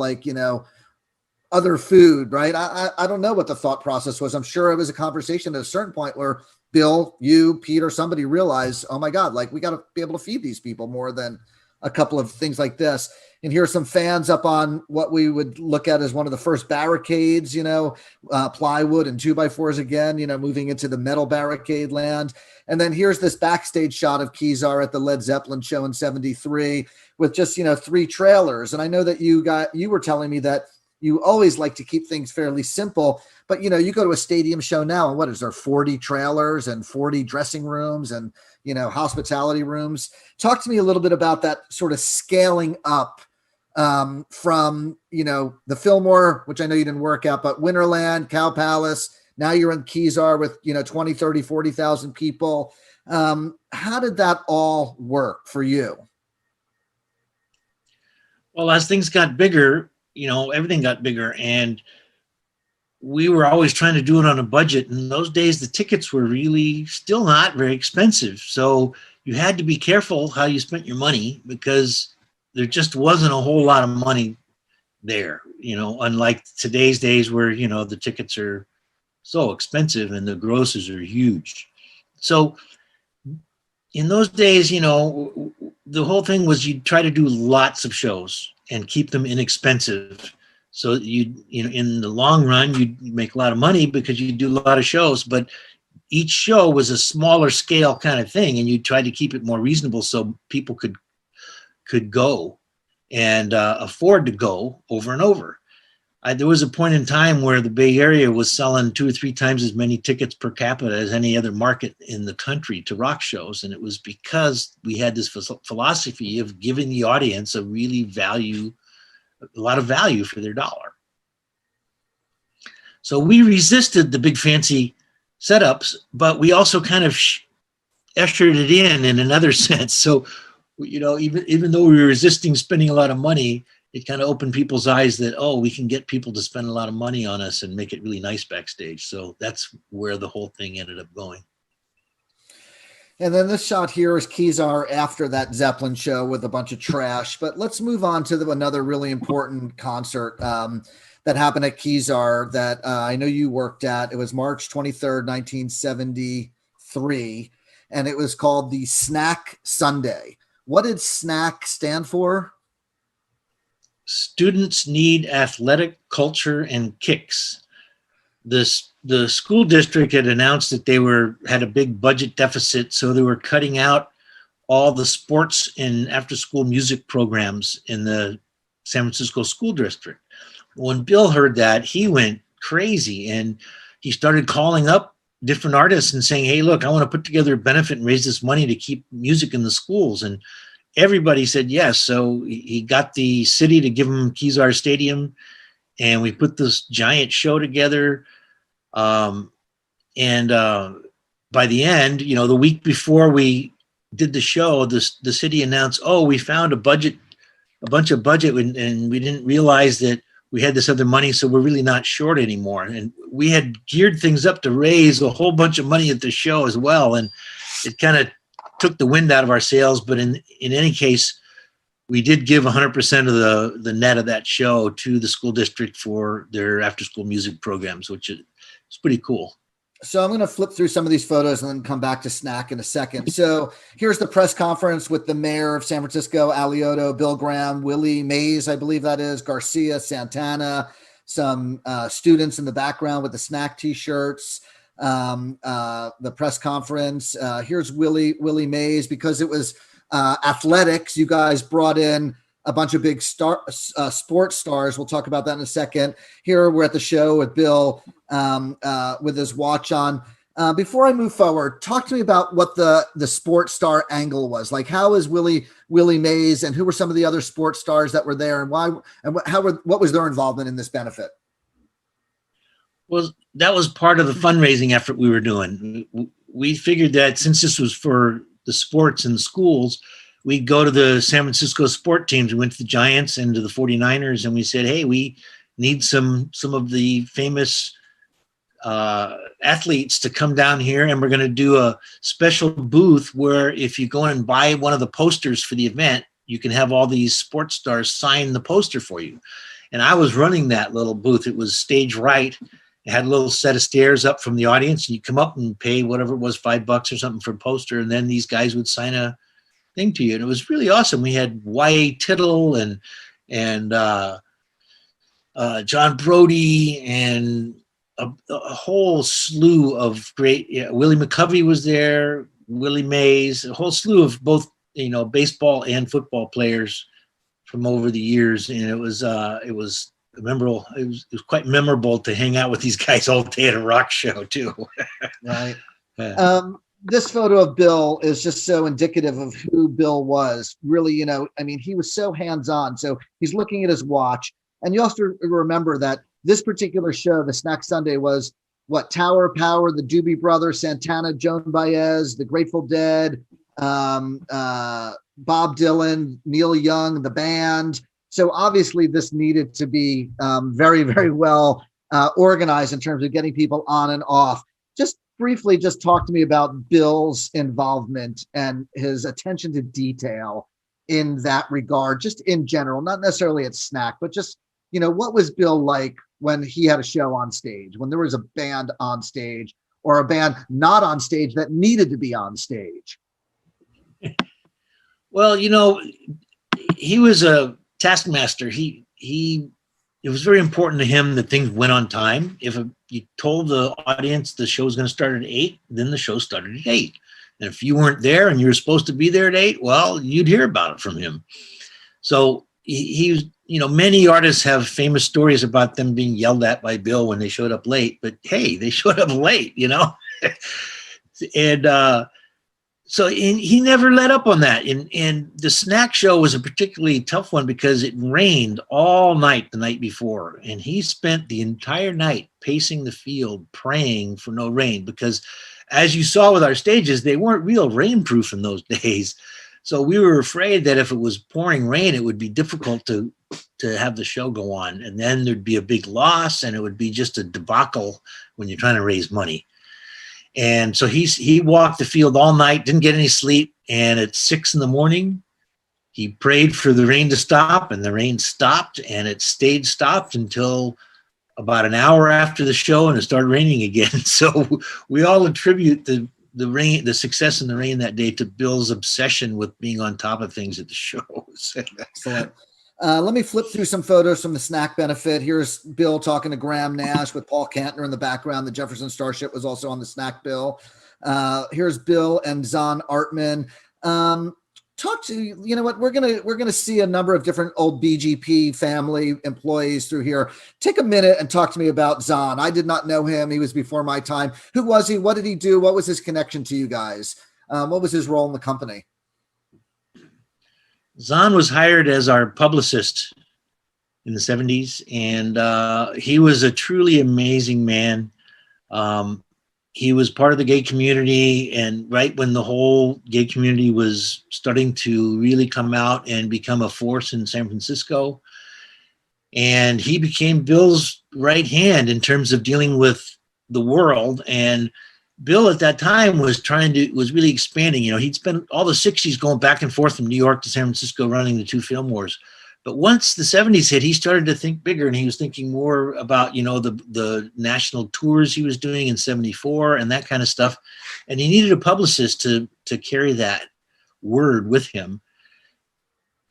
other food, right? I don't know what the thought process was. I'm sure it was a conversation at a certain point where Bill, you, Peter, somebody realized, oh my God, we got to be able to feed these people more than a couple of things like this. And here's some fans up on what we would look at as one of the first barricades, plywood and 2x4s again, moving into the metal barricade land. And then here's this backstage shot of Kezar at the Led Zeppelin show in 73 with just, 3 trailers. And I know that you were telling me that you always like to keep things fairly simple, but you go to a stadium show now and what is there, 40 trailers and 40 dressing rooms and, hospitality rooms. Talk to me a little bit about that sort of scaling up from, the Fillmore, which I know you didn't work out, but Winterland, Cow Palace, now you're in Kezar with, 20, 30, 40,000 people. How did that all work for you? Well, as things got bigger, everything got bigger, and we were always trying to do it on a budget. In those days, the tickets were really still not very expensive. So you had to be careful how you spent your money because there just wasn't a whole lot of money there, unlike today's days where, the tickets are so expensive and the grosses are huge. So in those days, the whole thing was you'd try to do lots of shows and keep them inexpensive. So in the long run, you'd make a lot of money because you do a lot of shows, but each show was a smaller scale kind of thing. And you try to keep it more reasonable so people could go and afford to go over and over. There was a point in time where the Bay Area was selling 2 or 3 times as many tickets per capita as any other market in the country to rock shows. And it was because we had this philosophy of giving the audience a lot of value for their dollar. So we resisted the big fancy setups, but we also kind of ushered it in another sense. So, even though we were resisting spending a lot of money, it kind of opened people's eyes that, oh, we can get people to spend a lot of money on us and make it really nice backstage. So that's where the whole thing ended up going. And then this shot here is Kezar after that Zeppelin show with a bunch of trash. But let's move on to another really important concert that happened at Kezar that I know you worked at. It was March 23rd, 1973, and it was called the Snack Sundae. What did SNAC stand for? Students need athletic culture and kicks. The school district had announced that they had a big budget deficit, so they were cutting out all the sports and after-school music programs in the San Francisco school district. When Bill heard that, he went crazy, and he started calling up different artists and saying, hey, look, I want to put together a benefit and raise this money to keep music in the schools. And everybody said yes. So he got the city to give him Kezar Stadium, and we put this giant show together. By the end, the week before we did the show, the city announced, oh, we found a bunch of budget, and we didn't realize that we had this other money, so we're really not short anymore. And we had geared things up to raise a whole bunch of money at the show as well. And it kind of took the wind out of our sails. But in any case, we did give 100% of the net of that show to the school district for their after-school music programs, which is pretty cool. So I'm going to flip through some of these photos and then come back to Snack in a second. So here's the press conference with the mayor of San Francisco, Alioto, Bill Graham, Willie Mays, I believe that is, Garcia, Santana, some students in the background with the Snack t-shirts, the press conference. Here's Willie Mays. Because it was athletics, you guys brought in a bunch of big sports stars. We'll talk about that in a second. Here we're at the show with Bill with his watch on. Before I move forward, talk to me about what the sports star angle was. Like, how is Willie Mays, and who were some of the other sports stars that were there, and why, and what was their involvement in this benefit? Well, that was part of the fundraising effort we were doing. We figured that since this was for the sports in the schools, we'd go to the San Francisco sport teams. We went to the Giants and to the 49ers, and we said, hey, we need some of the famous athletes to come down here, and we're going to do a special booth where if you go in and buy one of the posters for the event, you can have all these sports stars sign the poster for you. And I was running that little booth. It was stage right. It had a little set of stairs up from the audience, and you come up and pay whatever it was, $5 or something for a poster, and then these guys would sign a thing to you. And it was really awesome. We had Y.A. Tittle and John Brody and a whole slew of great, Willie McCovey was there, Willie Mays, a whole slew of both, baseball and football players from over the years. And it was memorable. It was quite memorable to hang out with these guys all day at a rock show too. Right. This photo of Bill is just so indicative of who Bill was. Really, he was so hands-on. So he's looking at his watch. And you also remember that this particular show, the Snack Sundae, was what? Tower of Power, the Doobie Brothers, Santana, Joan Baez, the Grateful Dead, Bob Dylan, Neil Young, the band. So obviously this needed to be very, very well organized in terms of getting people on and off. Just briefly, just talk to me about Bill's involvement and his attention to detail in that regard, just in general, not necessarily at Snack, but just, what was Bill like when he had a show on stage, when there was a band on stage or a band not on stage that needed to be on stage? Well, he was a taskmaster. It was very important to him that things went on time. If you told the audience the show was going to start at 8, then the show started at 8. And if you weren't there and you were supposed to be there at 8, well, you'd hear about it from him. So he was, many artists have famous stories about them being yelled at by Bill when they showed up late, but hey, they showed up late, and so he never let up on that. And the Snack show was a particularly tough one because it rained all night the night before. And he spent the entire night pacing the field, praying for no rain, because as you saw with our stages, they weren't real rainproof in those days. So we were afraid that if it was pouring rain, it would be difficult to to have the show go on. And then there'd be a big loss, and it would be just a debacle when you're trying to raise money. And so he walked the field all night, didn't get any sleep. And at 6 a.m, he prayed for the rain to stop, and the rain stopped, and it stayed stopped until about an hour after the show, and it started raining again. So we all attribute the success in the rain that day to Bill's obsession with being on top of things at the shows. Excellent. Let me flip through some photos from the snack benefit. Here's Bill talking to Graham Nash with Paul Kantner in the background. The Jefferson Starship was also on the snack bill. Here's Bill and Zahn Artman. Talk to, you know what, we're gonna see a number of different old BGP family employees through here. Take a minute and talk to me about Zahn. I did not know him. He was before my time. Who was he? What did he do? What was his connection to you guys? What was his role in the company? Zahn was hired as our publicist in the 70s, and he was a truly amazing man. He was part of the gay community, and right when the whole gay community was starting to really come out and become a force in San Francisco. And he became Bill's right hand in terms of dealing with the world. And Bill at that time was really expanding. You know, he'd spent all the 60s going back and forth from New York to San Francisco running the two film wars. But once the 70s hit, he started to think bigger, and he was thinking more about, you know, the national tours he was doing in 74 and that kind of stuff. And he needed a publicist to carry that word with him,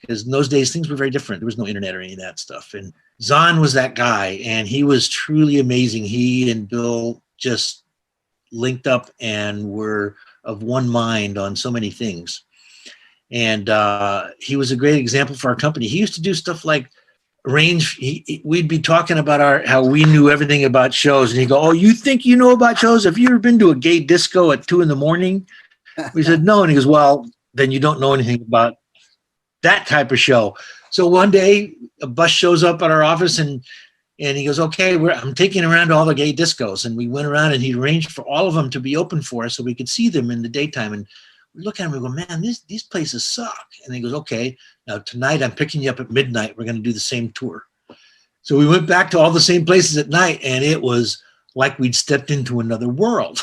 because in those days things were very different. There was no internet or any of that stuff. And Zahn was that guy, and he was truly amazing. He and Bill just linked up and were of one mind on so many things. And he was a great example for our company. He used to do stuff like arrange. We'd be talking about how we knew everything about shows, and he'd go, "Oh, you think you know about shows? Have you ever been to a gay disco at 2 a.m?" We said, "No," and he goes, "Well, then you don't know anything about that type of show." So one day, a bus shows up at our office, and he goes, "Okay, I'm taking him around to all the gay discos," and we went around, and he arranged for all of them to be open for us so we could see them in the daytime. And we look at him and we go, "Man, these places suck." And he goes, "Okay, now tonight I'm picking you up at midnight. We're going to do the same tour." So we went back to all the same places at night, and it was like we'd stepped into another world.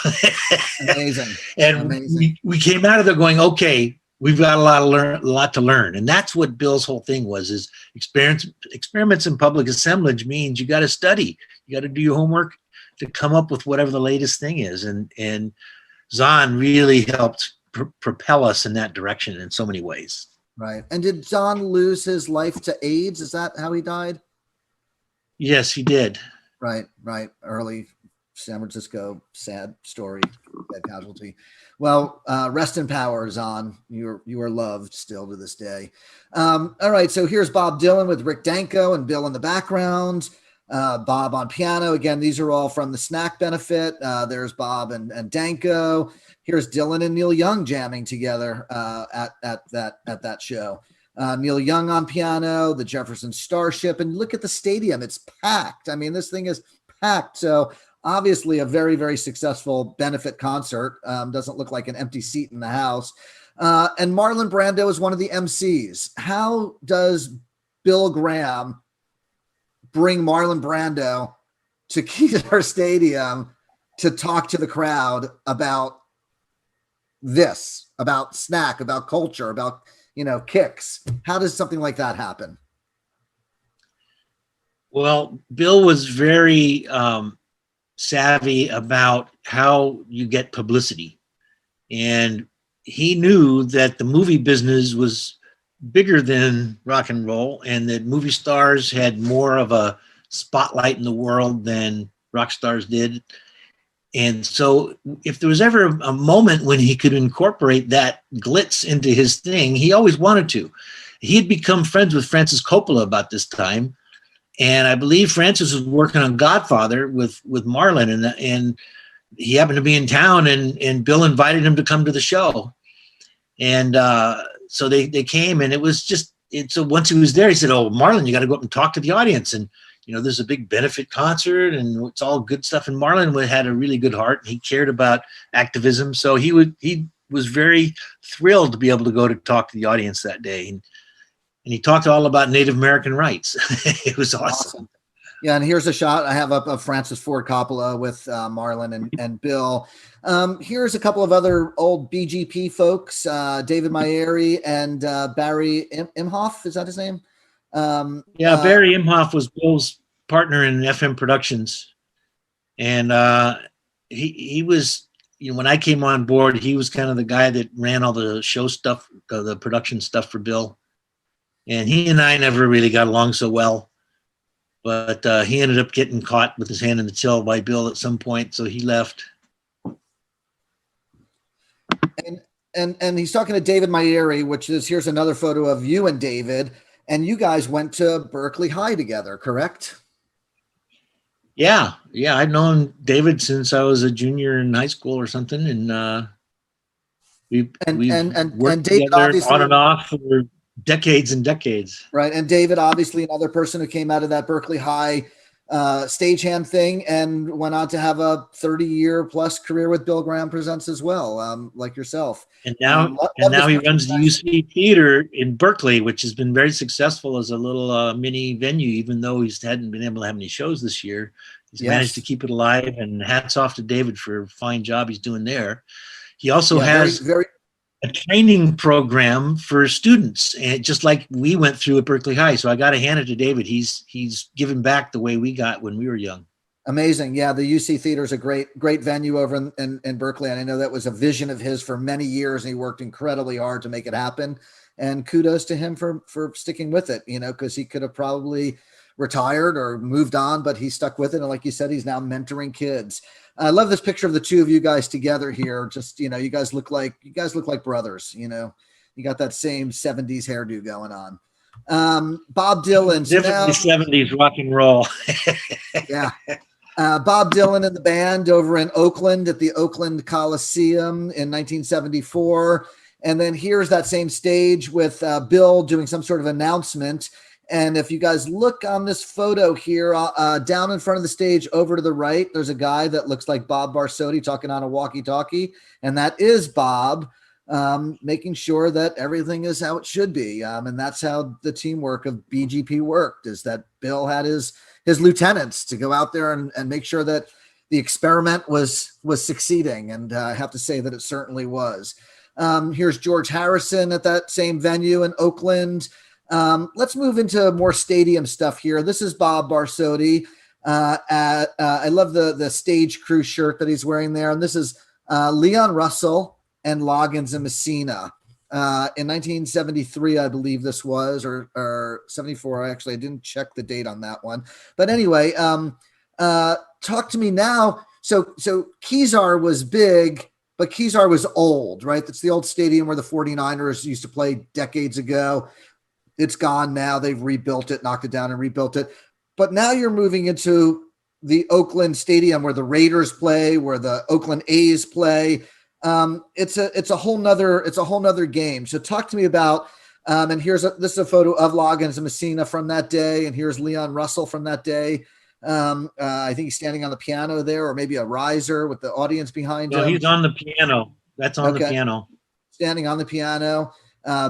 Amazing. And Amazing. We came out of there going, okay, we've got a lot to learn. And that's what Bill's whole thing was, is experiments in public assemblage means you got to study. You got to do your homework to come up with whatever the latest thing is. And Zahn really helped propel us in that direction in so many ways. Right. And did Zahn lose his life to AIDS? Is that how he died? Yes, he did. Right. Early San Francisco, sad story, dead casualty. Well, rest in power, Zahn. You are loved still to this day. All right. So here's Bob Dylan with Rick Danko and Bill in the background. Bob on piano. Again, these are all from the snack benefit. There's Bob and Danko. Here's Dylan and Neil Young jamming together at that show. Neil Young on piano, the Jefferson Starship, and look at the stadium. It's packed. I mean, this thing is packed. So obviously a very, very successful benefit concert. Doesn't look like an empty seat in the house. And Marlon Brando is one of the MCs. How does Bill Graham bring Marlon Brando to Keyser Stadium to talk to the crowd about this, about snack, about culture, about, kicks? How does something like that happen? Well, Bill was very savvy about how you get publicity. And he knew that the movie business was bigger than rock and roll, and that movie stars had more of a spotlight in the world than rock stars did. And so if there was ever a moment when he could incorporate that glitz into his thing, he always wanted to. He had become friends with Francis Coppola about this time. And I believe Francis was working on Godfather with Marlon, and he happened to be in town, and Bill invited him to come to the show. And so they came, and it was just, so once he was there, he said, "Oh, Marlon, you got to go up and talk to the audience. And, there's a big benefit concert, and it's all good stuff." And Marlon had a really good heart. He cared about activism. So he was very thrilled to be able to go to talk to the audience that day. And and he talked all about Native American rights. It was awesome. Yeah, and here's a shot I have up of Francis Ford Coppola with Marlon and Bill. Here's a couple of other old BGP folks, David Meyerwitz and Barry Imhoff. Is that his name? Yeah, Barry Imhoff was Bill's partner in FM Productions. And he was, when I came on board, he was kind of the guy that ran all the show stuff, the production stuff for Bill. And he and I never really got along so well. But he ended up getting caught with his hand in the till by Bill at some point, so he left. And he's talking to David Meyerwitz, which is, here's another photo of you and David, and you guys went to Berkeley High together, correct? Yeah, I've known David since I was a junior in high school or something, and we've worked together on and off for decades and decades. Right. And David, obviously another person who came out of that Berkeley High stagehand thing and went on to have a 30-year plus career with Bill Graham Presents as well, like yourself. And now, he runs the UC Theater in Berkeley, which has been very successful as a little mini venue, even though he hadn't been able to have any shows this year. He's managed to keep it alive, and hats off to David for a fine job he's doing there. He also has a training program for students, and just like we went through at Berkeley High. So I got to hand it to David. He's given back the way we got when we were young. Amazing. Yeah, the UC Theater is a great venue over in Berkeley. And I know that was a vision of his for many years, and he worked incredibly hard to make it happen. And kudos to him for sticking with it, because he could have probably retired or moved on, but he stuck with it. And like you said, he's now mentoring kids. I love this picture of the two of you guys together here. Just, you guys look like brothers, you got that same 70s hairdo going on. Bob Dylan. Definitely 70s rock and roll. Yeah. Bob Dylan and the band over in Oakland at the Oakland Coliseum in 1974. And then here's that same stage with Bill doing some sort of announcement. And if you guys look on this photo here, down in front of the stage over to the right, there's a guy that looks like Bob Barsotti talking on a walkie-talkie. And that is Bob, making sure that everything is how it should be. And that's how the teamwork of BGP worked, is that Bill had his lieutenants to go out there and make sure that the experiment was succeeding. And I have to say that it certainly was. Here's George Harrison at that same venue in Oakland. Let's move into more stadium stuff here. This is Bob Barsotti. I love the stage crew shirt that he's wearing there. And this is Leon Russell and Loggins and Messina. In 1973, I believe this was, or 74. Actually, I didn't check the date on that one. But anyway, talk to me now. So Kezar was big, but Kezar was old, right? That's the old stadium where the 49ers used to play decades ago. It's gone now. They've rebuilt it, knocked it down and rebuilt it. But now you're moving into the Oakland Stadium where the Raiders play, where the Oakland A's play. It's a whole nother game. So talk to me about, and this is a photo of Loggins and Messina from that day. And here's Leon Russell from that day. I think he's standing on the piano there, or maybe a riser with the audience behind him. No, he's on the piano. That's on the piano. Standing on the piano.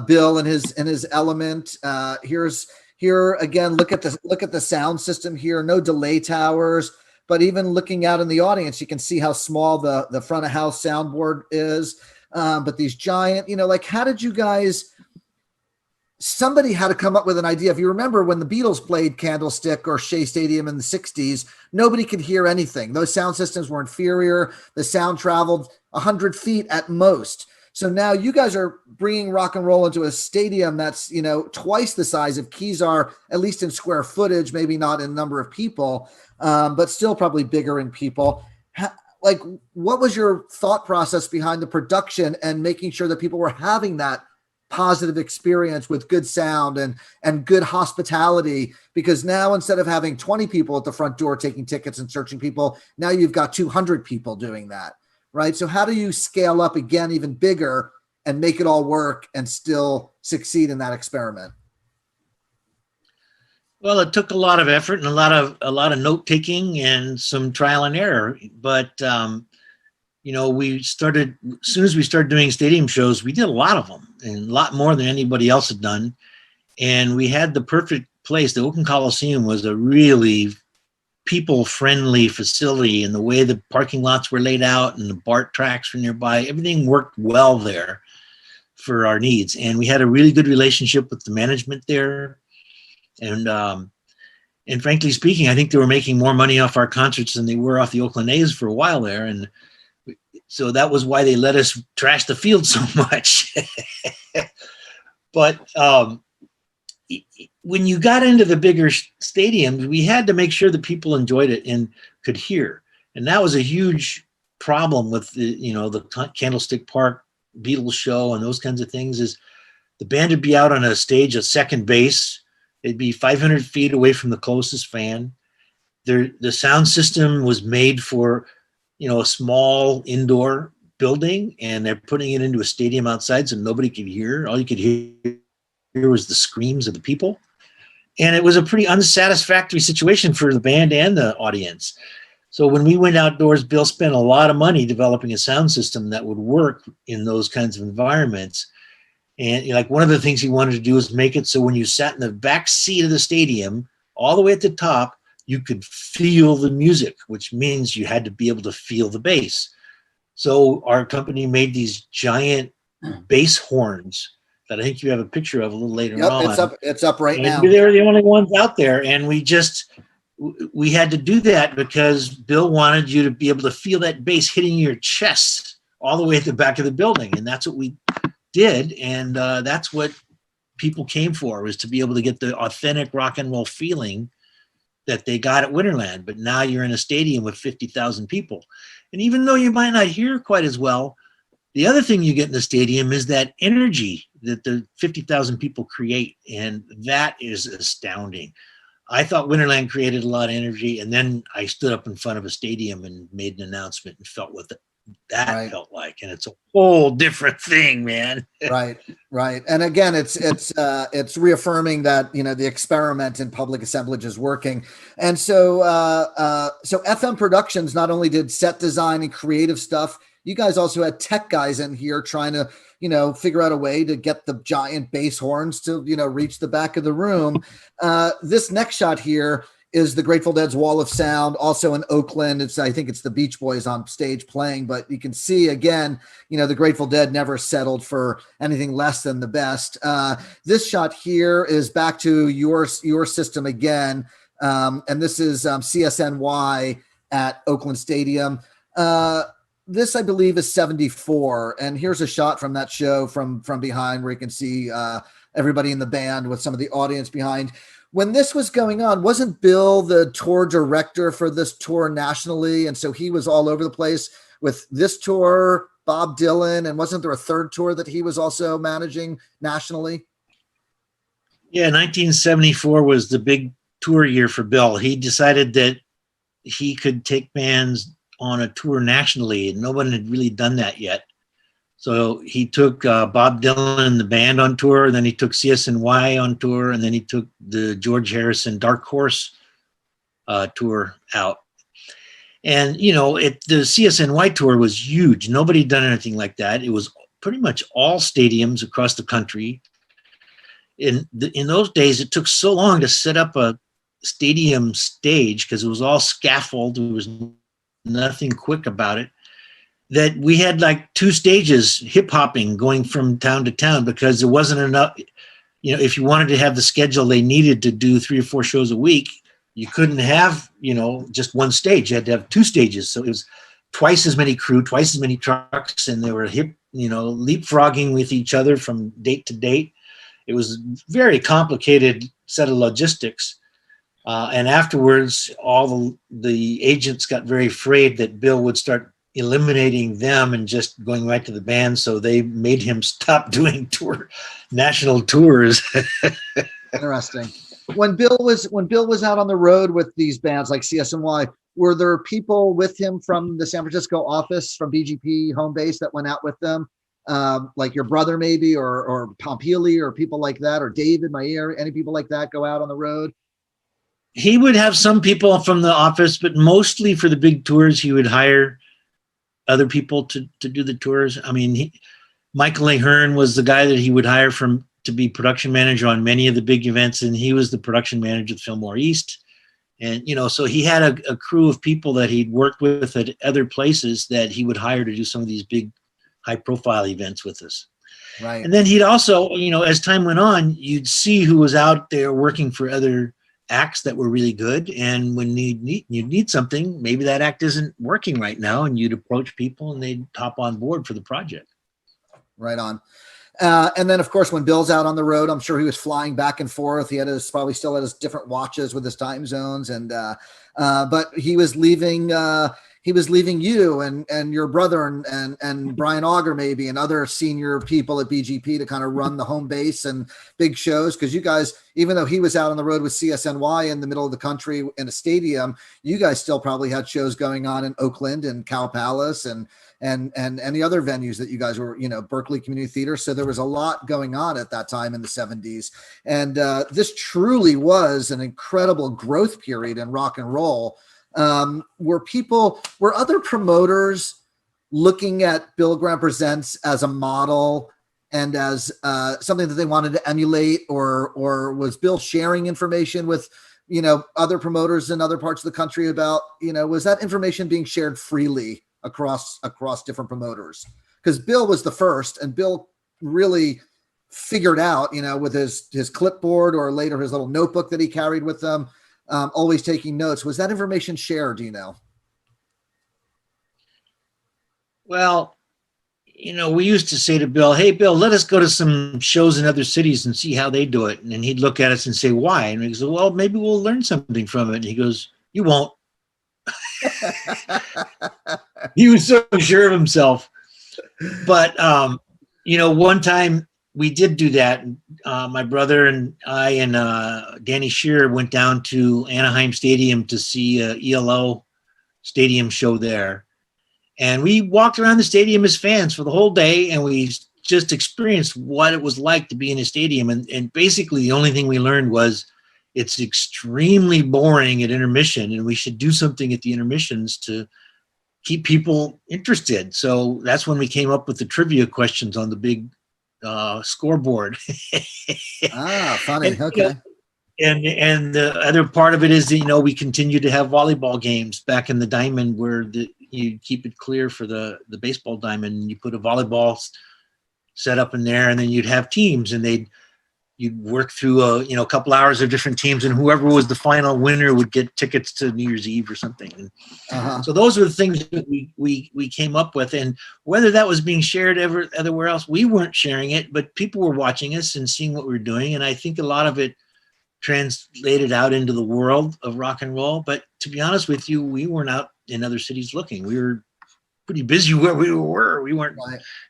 Bill and his element. Here again, look at the sound system here. No delay towers, but even looking out in the audience, you can see how small the front of house soundboard is. But these giant, how did you guys? Somebody had to come up with an idea. If you remember when the Beatles played Candlestick or Shea Stadium in the 60s, nobody could hear anything. Those sound systems were inferior. The sound traveled 100 feet at most. So now you guys are bringing rock and roll into a stadium that's, twice the size of Kezar, at least in square footage, maybe not in number of people, but still probably bigger in people. What was your thought process behind the production and making sure that people were having that positive experience with good sound and good hospitality? Because now instead of having 20 people at the front door taking tickets and searching people, now you've got 200 people doing that. Right. So how do you scale up again, even bigger, and make it all work and still succeed in that experiment? Well, it took a lot of effort and a lot of note taking and some trial and error. But, we started, as soon as we started doing stadium shows, we did a lot of them and a lot more than anybody else had done. And we had the perfect place. The Oakland Coliseum was a really people-friendly facility, and the way the parking lots were laid out and the BART tracks were nearby, everything worked well there for our needs. And we had a really good relationship with the management there. And frankly speaking, I think they were making more money off our concerts than they were off the Oakland A's for a while there. And so that was why they let us trash the field so much. But when you got into the bigger stadiums, we had to make sure that people enjoyed it and could hear. And that was a huge problem with the Candlestick Park Beatles show and those kinds of things, is the band would be out on a stage at second base. They'd be 500 feet away from the closest fan. The sound system was made for, a small indoor building, and they're putting it into a stadium outside so nobody could hear. All you could hear was the screams of the people. And it was a pretty unsatisfactory situation for the band and the audience. So when we went outdoors, Bill spent a lot of money developing a sound system that would work in those kinds of environments. And like one of the things he wanted to do is make it so when you sat in the back seat of the stadium, all the way at the top, you could feel the music, which means you had to be able to feel the bass. So our company made these giant bass horns that I think you have a picture of a little later on. It's up right now. They were the only ones out there. And we had to do that because Bill wanted you to be able to feel that bass hitting your chest all the way at the back of the building. And that's what we did. And that's what people came for, was to be able to get the authentic rock and roll feeling that they got at Winterland. But now you're in a stadium with 50,000 people. And even though you might not hear quite as well, the other thing you get in the stadium is that energy that the 50,000 people create. And that is astounding. I thought Winterland created a lot of energy. And then I stood up in front of a stadium and made an announcement and felt what that felt like. And it's a whole different thing, man. Right. And again, it's reaffirming that, the experiment in public assemblage is working. And so FM Productions not only did set design and creative stuff, you guys also had tech guys in here trying to, figure out a way to get the giant bass horns to, reach the back of the room. This next shot here is the Grateful Dead's Wall of Sound, also in Oakland. I think it's the Beach Boys on stage playing, but you can see again, the Grateful Dead never settled for anything less than the best. This shot here is back to your system again. And this is CSNY at Oakland Stadium. This, I believe, is 74. And here's a shot from that show from behind where you can see everybody in the band with some of the audience behind. When this was going on, wasn't Bill the tour director for this tour nationally? And so he was all over the place with this tour, Bob Dylan, and wasn't there a third tour that he was also managing nationally? Yeah, 1974 was the big tour year for Bill. He decided that he could take bands on a tour nationally, and no one had really done that yet. So he took Bob Dylan and the band on tour, and then he took CSNY on tour, and then he took the George Harrison Dark Horse tour out. And, the CSNY tour was huge. Nobody had done anything like that. It was pretty much all stadiums across the country. In those days, it took so long to set up a stadium stage because it was all scaffold. There was nothing quick about it, that we had like 2 stages hip hopping going from town to town because there wasn't enough. If you wanted to have the schedule they needed to do 3 or 4 shows a week, you couldn't have, just one stage. You had to have 2 stages. So it was twice as many crew, twice as many trucks, and they were leapfrogging with each other from date to date. It was a very complicated set of logistics. And afterwards, all the agents got very afraid that Bill would start eliminating them and just going right to the band. So they made him stop doing national tours. Interesting. When Bill was out on the road with these bands like CSNY, were there people with him from the San Francisco office, from BGP home base, that went out with them? Like your brother maybe, or Pompili, or people like that, or David Mayer, any people like that go out on the road? He would have some people from the office, but mostly for the big tours, he would hire other people to do the tours. I mean, Michael Ahern was the guy that he would hire from to be production manager on many of the big events, and he was the production manager of Fillmore East. And, you know, so he had a crew of people that he'd worked with at other places that he would hire to do some of these big high profile events with us. Right. And then he'd also, you know, as time went on, you'd see who was out there working for other acts that were really good. And when you'd need something, maybe that act isn't working right now, and you'd approach people and they'd hop on board for the project. Right on. And then, of course, when Bill's out on the road, I'm sure he was flying back and forth. He had probably still had his different watches with his time zones, and but he was leaving you and your brother and Brian Auger maybe and other senior people at BGP to kind of run the home base and big shows, because you guys, even though he was out on the road with CSNY in the middle of the country in a stadium, you guys still probably had shows going on in Oakland and Cow Palace and any other venues that you guys were, you know, Berkeley Community Theater. So there was a lot going on at that time in the 70s. And this truly was an incredible growth period in rock and roll. Were other promoters looking at Bill Graham Presents as a model and as something that they wanted to emulate, or was Bill sharing information with, you know, other promoters in other parts of the country about, you know, was that information being shared freely across different promoters? Because Bill was the first, and Bill really figured out, you know, with his clipboard or later his little notebook that he carried with him, always taking notes. Was that information shared, do you know? Well, You know, we used to say to Bill, "Hey, Bill, let us go to some shows in other cities and see how they do it." And then he'd look at us and say, "Why?" And he goes, "Well, maybe we'll learn something from it." And he goes, "You won't." He was so sure of himself. But, you know, one time we did do that. My brother and I and Danny Shearer went down to Anaheim Stadium to see a ELO stadium show there. And we walked around the stadium as fans for the whole day, and we just experienced what it was like to be in a stadium. And basically the only thing we learned was it's extremely boring at intermission, and we should do something at the intermissions to keep people interested. So that's when we came up with the trivia questions on the big scoreboard. Funny. And, okay. And the other part of it is that, you know, we continued to have volleyball games back in the diamond where you keep it clear for the baseball diamond, and you put a volleyball set up in there, and then you'd have teams, and you'd work through a couple hours of different teams, and whoever was the final winner would get tickets to New Year's Eve or something. So those were the things that we came up with, and whether that was being shared everywhere else, we weren't sharing it, but people were watching us and seeing what we were doing, and I think a lot of it translated out into the world of rock and roll. But to be honest with you, we weren't out in other cities looking. We were pretty busy where we were. We weren't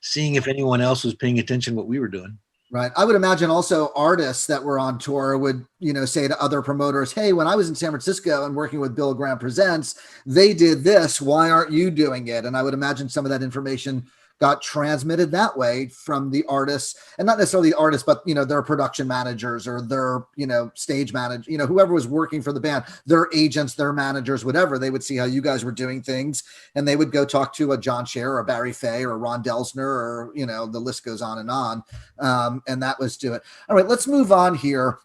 seeing if anyone else was paying attention to what we were doing. Right. I would imagine also artists that were on tour would, you know, say to other promoters, "Hey, when I was in San Francisco and working with Bill Graham Presents, they did this. Why aren't you doing it?" And I would imagine some of that information got transmitted that way from the artists, and not necessarily the artists, but, you know, their production managers or their, you know, stage manager, you know, whoever was working for the band, their agents, their managers, whatever. They would see how you guys were doing things, and they would go talk to a John Scher or a Barry Fay or a Ron Delsner, or, you know, the list goes on. And that was do it. All right, let's move on here.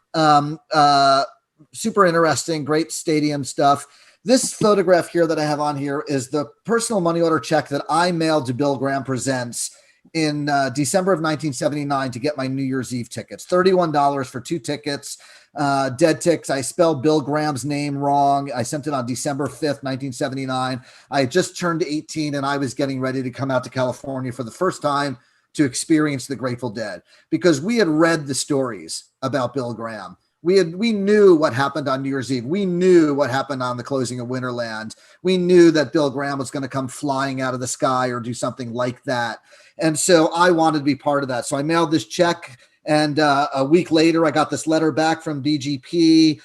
Super interesting, great stadium stuff. This photograph here that I have on here is the personal money order check that I mailed to Bill Graham Presents in December of 1979 to get my New Year's Eve tickets. $31 for 2 tickets, dead ticks. I spelled Bill Graham's name wrong. I sent it on December 5th, 1979. I had just turned 18, and I was getting ready to come out to California for the first time to experience the Grateful Dead, because we had read the stories about Bill Graham. We knew what happened on New Year's Eve. We knew what happened on the closing of Winterland. We knew that Bill Graham was going to come flying out of the sky or do something like that. And so I wanted to be part of that. So I mailed this check, and a week later, I got this letter back from BGP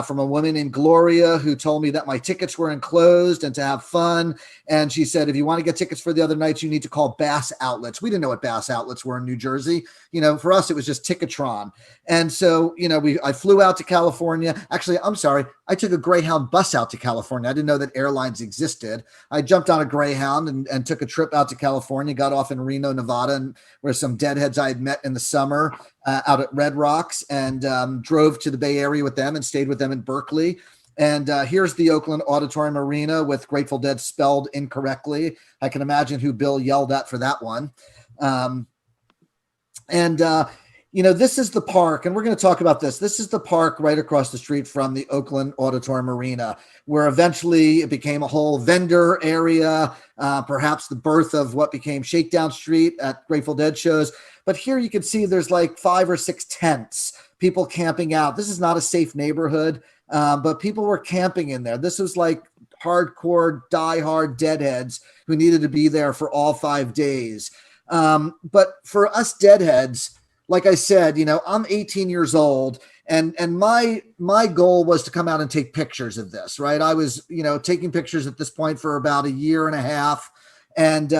from a woman named Gloria, who told me that my tickets were enclosed and to have fun. And she said, if you want to get tickets for the other nights, you need to call Bass Outlets. We didn't know what Bass Outlets were in New Jersey. You know, for us, it was just Ticketron. And so, you know, I flew out to California. Actually, I'm sorry. I took a Greyhound bus out to California. I didn't know that airlines existed. I jumped on a Greyhound and took a trip out to California, got off in Reno, Nevada, and where some deadheads I had met in the summer. out at Red Rocks, and drove to the Bay Area with them and stayed with them in Berkeley. And here's the Oakland Auditorium Arena with Grateful Dead spelled incorrectly. I can imagine who Bill yelled at for that one. This is the park, and we're going to talk about this. This is the park right across the street from the Oakland Auditorium Arena, where eventually it became a whole vendor area, perhaps the birth of what became Shakedown Street at Grateful Dead shows. But here you can see there's like 5 or 6 tents, people camping out. This is not a safe neighborhood, but people were camping in there. This was like hardcore, diehard Deadheads who needed to be there for all 5 days. But for us Deadheads, like I said, I'm 18 years old, and my goal was to come out and take pictures of this, right? I was, taking pictures at this point for about a year and a half, and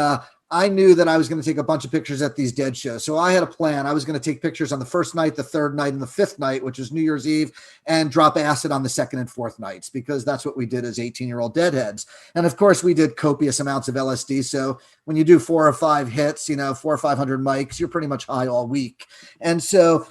I knew that I was going to take a bunch of pictures at these Dead shows. So I had a plan. I was going to take pictures on the first night, the third night, and the fifth night, which is New Year's Eve, and drop acid on the second and fourth nights, because that's what we did as 18-year-old Deadheads. And of course, we did copious amounts of LSD. So when you do 4 or 5 hits, 400 or 500 mics, you're pretty much high all week. And so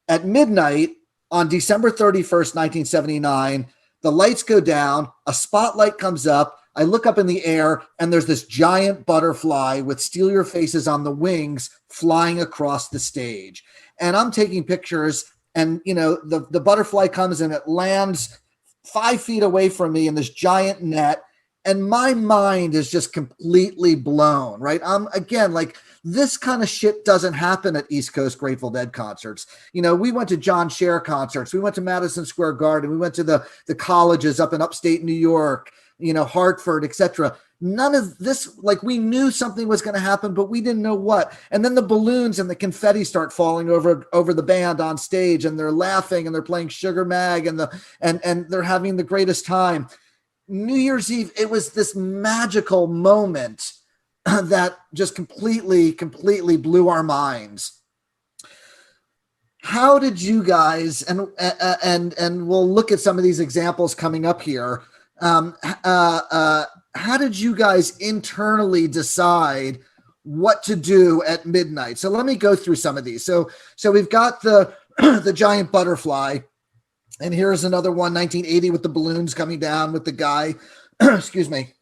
at midnight on December 31st, 1979, the lights go down, a spotlight comes up, I look up in the air, and there's this giant butterfly with Steal Your Faces on the wings flying across the stage. And I'm taking pictures, and, the butterfly comes and it lands 5 feet away from me in this giant net. And my mind is just completely blown, right? Again, like, this kind of shit doesn't happen at East Coast Grateful Dead concerts. We went to John Scher concerts. We went to Madison Square Garden. We went to the colleges up in upstate New York, Hartford, etc. None of this, like, we knew something was going to happen, but we didn't know what. And then the balloons and the confetti start falling over the band on stage, and they're laughing and they're playing Sugar Mag, and they're having the greatest time. New Year's Eve, it was this magical moment that just completely blew our minds. How did you guys, and we'll look at some of these examples coming up here. How did you guys internally decide what to do at midnight? So let me go through some of these. So we've got the the giant butterfly, and here's another one, 1980, with the balloons coming down with the guy, excuse me,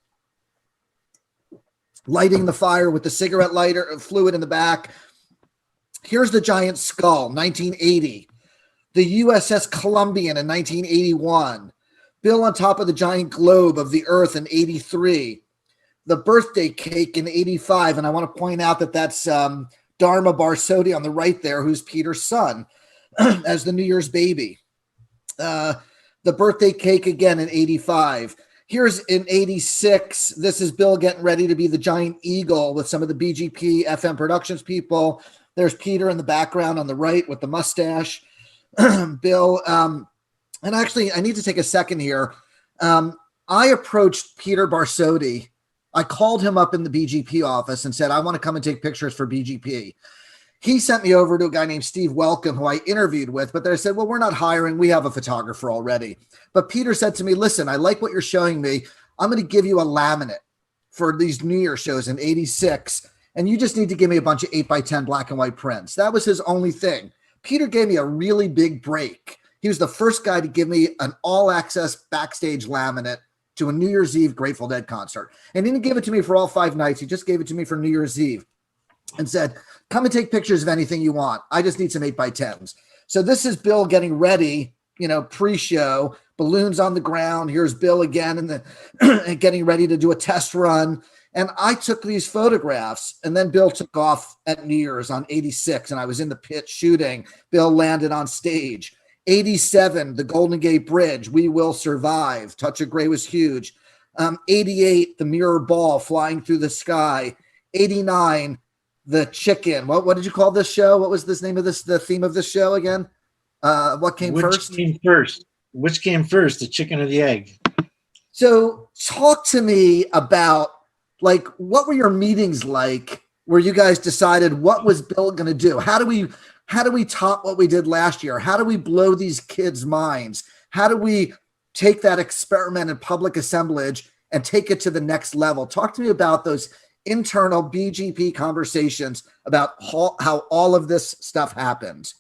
lighting the fire with the cigarette lighter fluid in the back. Here's the giant skull, 1980. The USS Columbian in 1981. Bill on top of the giant globe of the Earth in 83. The birthday cake in 85. And I want to point out that that's Dharma Barsodi on the right there, who's Peter's son, as the New Year's baby. The birthday cake again in 85. Here's in 86. This is Bill getting ready to be the giant eagle with some of the BGP FM Productions people. There's Peter in the background on the right with the mustache. Bill, and actually, I need to take a second here. I approached Peter Barsodi. I called him up in the BGP office and said, I want to come and take pictures for BGP. He sent me over to a guy named Steve Welcome, who I interviewed with, but they said, well, we're not hiring. We have a photographer already. But Peter said to me, listen, I like what you're showing me. I'm going to give you a laminate for these New Year shows in 86, and you just need to give me a bunch of 8x10 black and white prints. That was his only thing. Peter gave me a really big break. He was the first guy to give me an all-access backstage laminate to a New Year's Eve Grateful Dead concert. And he didn't give it to me for all 5 nights. He just gave it to me for New Year's Eve and said, come and take pictures of anything you want. I just need some 8x10s. So this is Bill getting ready, pre-show, balloons on the ground. Here's Bill again and getting ready to do a test run. And I took these photographs, and then Bill took off at New Year's on 86, and I was in the pit shooting. Bill landed on stage. 87, the Golden Gate Bridge, We Will Survive. Touch of Grey was huge. 88, the mirror ball flying through the sky. 89, the chicken. What did you call this show? What was the name of the theme of this show again? What came first? Which came first, the chicken or the egg? So talk to me about, like, what were your meetings like where you guys decided what was Bill going to do? How do we top what we did last year? How do we blow these kids' minds? How do we take that experiment in public assemblage and take it to the next level? Talk to me about those internal BGP conversations about how all of this stuff happened.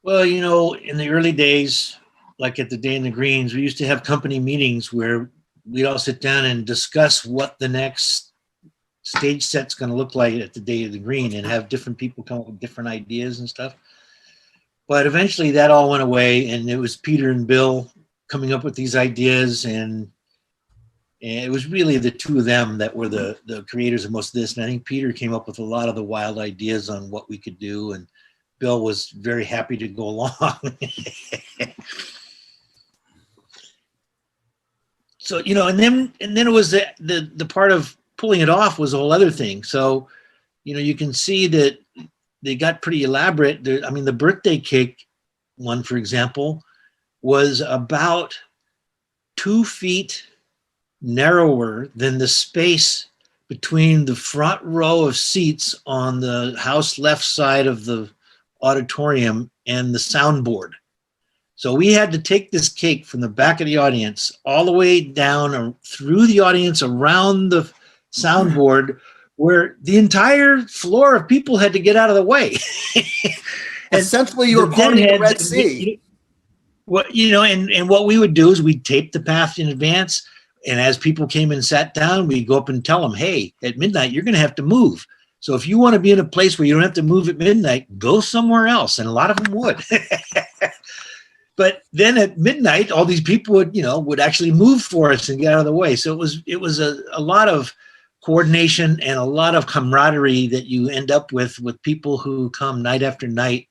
Well, you know, in the early days, like at the Day in the Greens, we used to have company meetings where we'd all sit down and discuss what the next stage set's going to look like at the Day of the Green, and have different people come up with different ideas and stuff. But eventually that all went away, and it was Peter and Bill coming up with these ideas, and it was really the two of them that were the creators of most of this. And I think Peter came up with a lot of the wild ideas on what we could do, and Bill was very happy to go along. So, you know, and then it was the part of pulling it off was a whole other thing. So, you know, you can see that they got pretty elaborate. I mean, the birthday cake one, for example, was about 2 feet narrower than the space between the front row of seats on the house left side of the auditorium and the soundboard. So we had to take this cake from the back of the audience all the way down through the audience around the soundboard, where the entire floor of people had to get out of the way. Essentially, you were parting the Red Sea. What, you know, and what we would do is we'd tape the path in advance, and as people came and sat down, we'd go up and tell them, hey, at midnight, you're going to have to move. So if you want to be in a place where you don't have to move at midnight, go somewhere else. And a lot of them would. But then at midnight, all these people would actually move for us and get out of the way. So it was a lot of coordination and a lot of camaraderie that you end up with people who come night after night.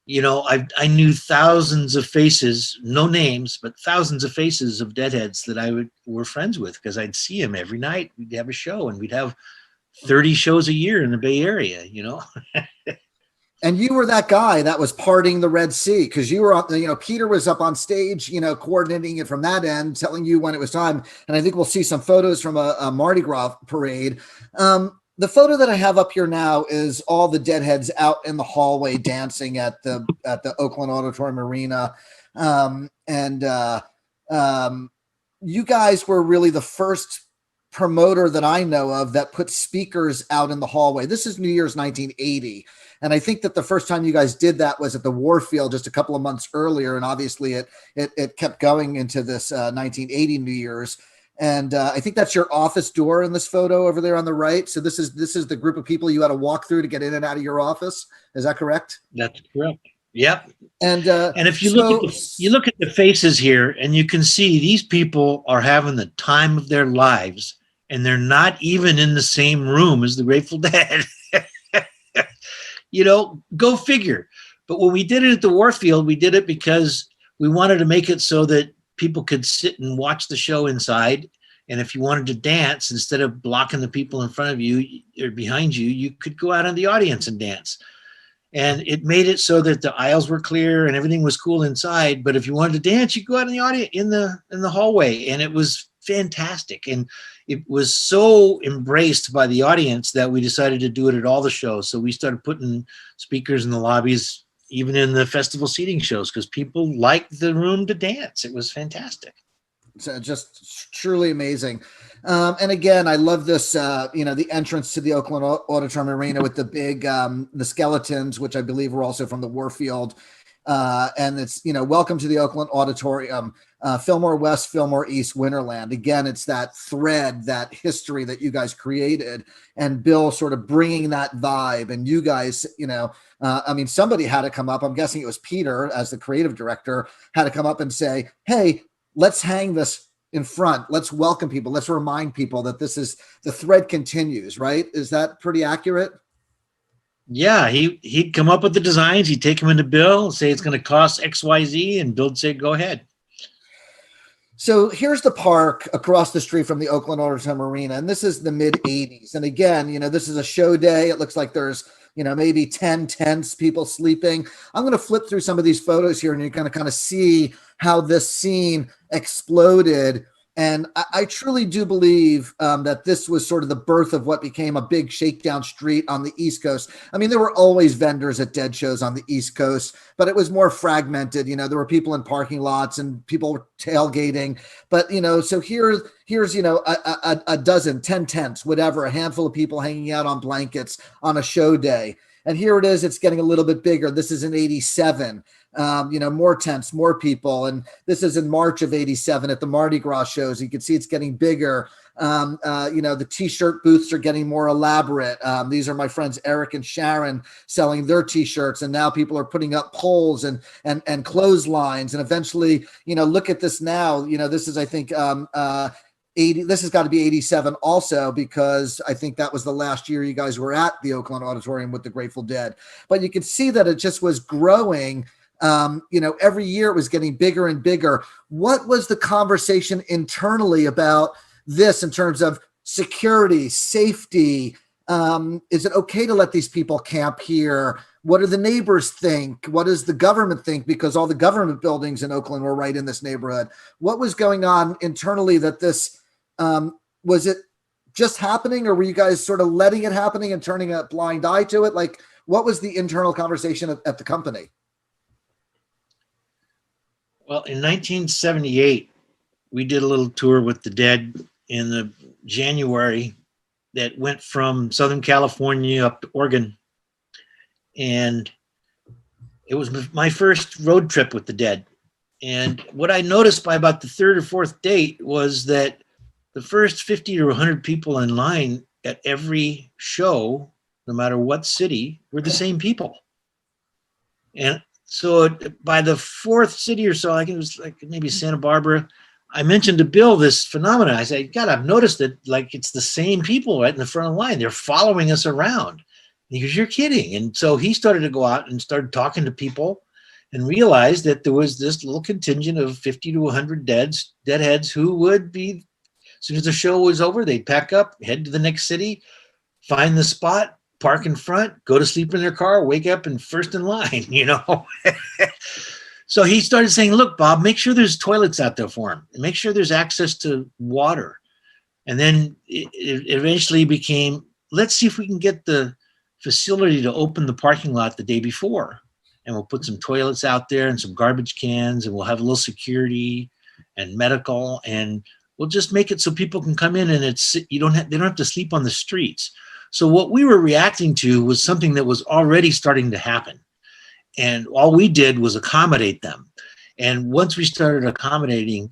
You know, I knew thousands of faces, no names, but thousands of faces of Deadheads that were friends with, because I'd see them every night. We'd have a show, and we'd have 30 shows a year in the Bay Area, you know. And you were that guy that was parting the Red Sea, because you were, Peter was up on stage, coordinating it from that end, telling you when it was time. And I think we'll see some photos from a Mardi Gras parade. The photo that I have up here now is all the Deadheads out in the hallway dancing at the Oakland Auditorium Arena. You guys were really the first promoter that I know of that put speakers out in the hallway. This is New Year's 1980. And I think that the first time you guys did that was at the Warfield just a couple of months earlier. And obviously it kept going into this 1980 New Year's. And I think that's your office door in this photo over there on the right. So this is the group of people you had to walk through to get in and out of your office. Is that correct? That's correct. Yep. And if you look at the faces here, and you can see these people are having the time of their lives, and they're not even in the same room as the Grateful Dead. Go figure. But when we did it at the Warfield, we did it because we wanted to make it so that people could sit and watch the show inside. And if you wanted to dance, instead of blocking the people in front of you or behind you, you could go out in the audience and dance. And it made it so that the aisles were clear and everything was cool inside. But if you wanted to dance, you go out in the audience in the hallway, and it was fantastic. And it was so embraced by the audience that we decided to do it at all the shows. So we started putting speakers in the lobbies, even in the festival seating shows, because people liked the room to dance. It was fantastic. It's just truly amazing. And again, I love this, the entrance to the Oakland Auditorium Arena with the big, the skeletons, which I believe were also from the Warfield. And it's, welcome to the Oakland Auditorium, Fillmore West, Fillmore East, Winterland. Again, it's that thread, that history that you guys created, and Bill sort of bringing that vibe. And you guys, somebody had to come up. I'm guessing it was Peter, as the creative director, had to come up and say, hey, let's hang this in front. Let's welcome people. Let's remind people that this is the thread continues, right? Is that pretty accurate? Yeah, he'd come up with the designs. He'd take them into Bill, say it's going to cost XYZ, and Bill'd say, go ahead. So here's the park across the street from the Oakland Auditorium Arena, and this is the mid 80s. And again, this is a show day. It looks like there's, maybe 10 tents, people sleeping. I'm going to flip through some of these photos here, and you're going to kind of see how this scene exploded. And I truly do believe that this was sort of the birth of what became a big shakedown street on the East Coast. I mean, there were always vendors at Dead shows on the East Coast, but it was more fragmented. There were people in parking lots and people were tailgating. But, so here's a dozen, 10 tents, whatever, a handful of people hanging out on blankets on a show day. And here it is, it's getting a little bit bigger. This is in 87. More tents, more people. And this is in March of 87 at the Mardi Gras shows. You can see it's getting bigger. The t-shirt booths are getting more elaborate. These are my friends Eric and Sharon selling their t-shirts, and now people are putting up poles and clotheslines, and eventually, look at this now. This is, I think, 80. This has got to be 87 also, because I think that was the last year you guys were at the Oakland Auditorium with the Grateful Dead. But you can see that it just was growing. Every year it was getting bigger and bigger. What was the conversation internally about this in terms of security, safety? Is it okay to let these people camp here? What do the neighbors think? What does the government think? Because all the government buildings in Oakland were right in this neighborhood. What was going on internally that this, was it just happening, or were you guys sort of letting it happening and turning a blind eye to it? Like, what was the internal conversation at the company? Well, in 1978, we did a little tour with the Dead in the January that went from Southern California up to Oregon. And it was my first road trip with the Dead. And what I noticed by about the third or fourth date was that the first 50 or 100 people in line at every show, no matter what city, were the same people. And so by the fourth city or so, I think it was like maybe Santa Barbara, I mentioned to Bill this phenomenon. I said, God, I've noticed that like it's the same people right in the front of the line. They're following us around. He goes, you're kidding. And so he started to go out and started talking to people and realized that there was this little contingent of 50 to 100 deadheads who would be, as soon as the show was over, they'd pack up, head to the next city, find the spot, park in front, go to sleep in their car, wake up and first in line, So he started saying, look, Bob, make sure there's toilets out there for him, and make sure there's access to water. And then it eventually became, let's see if we can get the facility to open the parking lot the day before. And we'll put some toilets out there and some garbage cans, and we'll have a little security and medical, and we'll just make it so people can come in and they don't have to sleep on the streets. So what we were reacting to was something that was already starting to happen. And all we did was accommodate them. And once we started accommodating,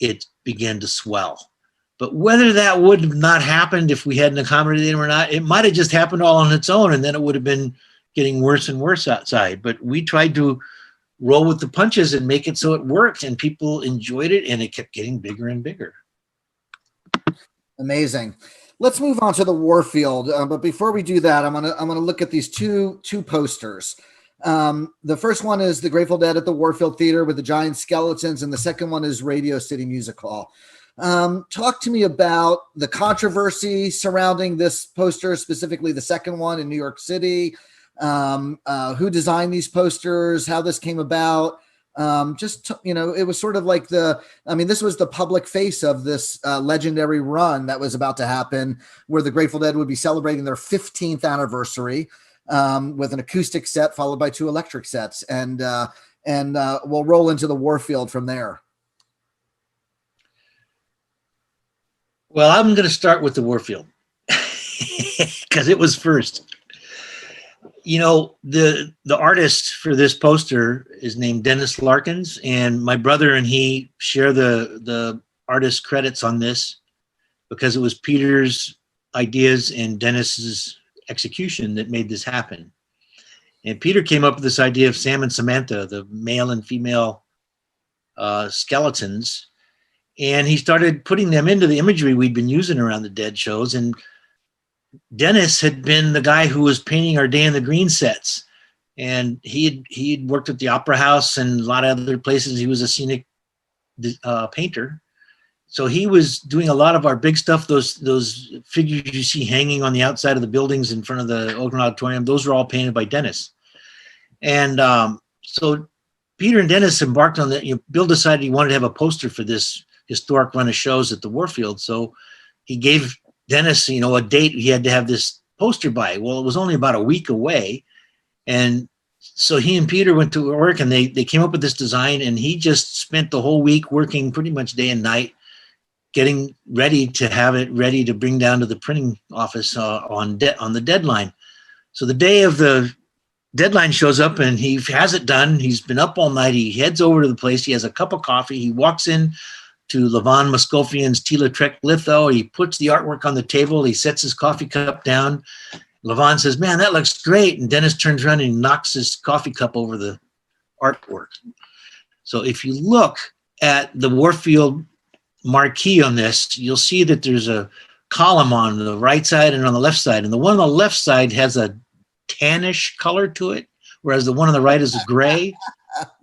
it began to swell. But whether that would have not happened if we hadn't accommodated them or not, it might have just happened all on its own, and then it would have been getting worse and worse outside. But we tried to roll with the punches and make it so it worked, and people enjoyed it, and it kept getting bigger and bigger. Amazing. Let's move on to the Warfield. But before we do that, I'm gonna look at these two posters. The first one is the Grateful Dead at the Warfield Theater with the giant skeletons, and the second one is Radio City Music Hall. Talk to me about the controversy surrounding this poster, specifically the second one in New York City. Who designed these posters, how this came about. It was sort of like this was the public face of this legendary run that was about to happen, where the Grateful Dead would be celebrating their 15th anniversary with an acoustic set followed by 2 electric sets. And we'll roll into the Warfield from there. Well, I'm going to start with the Warfield because it was first. The artist for this poster is named Dennis Larkins, and my brother and he share the artist credits on this because it was Peter's ideas and Dennis's execution that made this happen. And Peter came up with this idea of Sam and Samantha, the male and female skeletons, and he started putting them into the imagery we'd been using around the Dead shows. And Dennis had been the guy who was painting our Day in the Green sets, and he'd worked at the Opera House and a lot of other places. He was a scenic painter, so he was doing a lot of our big stuff. Those figures you see hanging on the outside of the buildings in front of the Oakland Auditorium, those were all painted by Dennis. And so Peter and Dennis embarked on that. Bill decided he wanted to have a poster for this historic run of shows at the Warfield, so he gave Dennis, a date he had to have this poster by. Well, it was only about a week away. And so he and Peter went to work, and they came up with this design, and he just spent the whole week working pretty much day and night, getting ready to have it ready to bring down to the printing office on the deadline. So the day of the deadline shows up and he has it done. He's been up all night. He heads over to the place. He has a cup of coffee. He walks in to Levon Moscofian's Tila-Trek litho. He puts the artwork on the table. He sets his coffee cup down. Levon says, man, that looks great. And Dennis turns around and knocks his coffee cup over the artwork. So if you look at the Warfield marquee on this, you'll see that there's a column on the right side and on the left side. And the one on the left side has a tannish color to it, whereas the one on the right is a gray.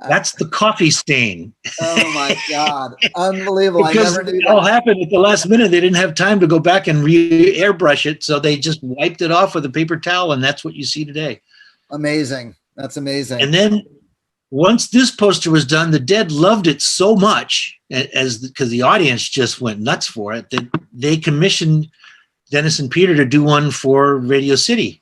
That's the coffee stain. Oh my God. Unbelievable. Because it all happened at the last minute. They didn't have time to go back and airbrush it. So they just wiped it off with a paper towel. And that's what you see today. Amazing. That's amazing. And then once this poster was done, the Dead loved it so much because the audience just went nuts for it that they commissioned Dennis and Peter to do one for Radio City.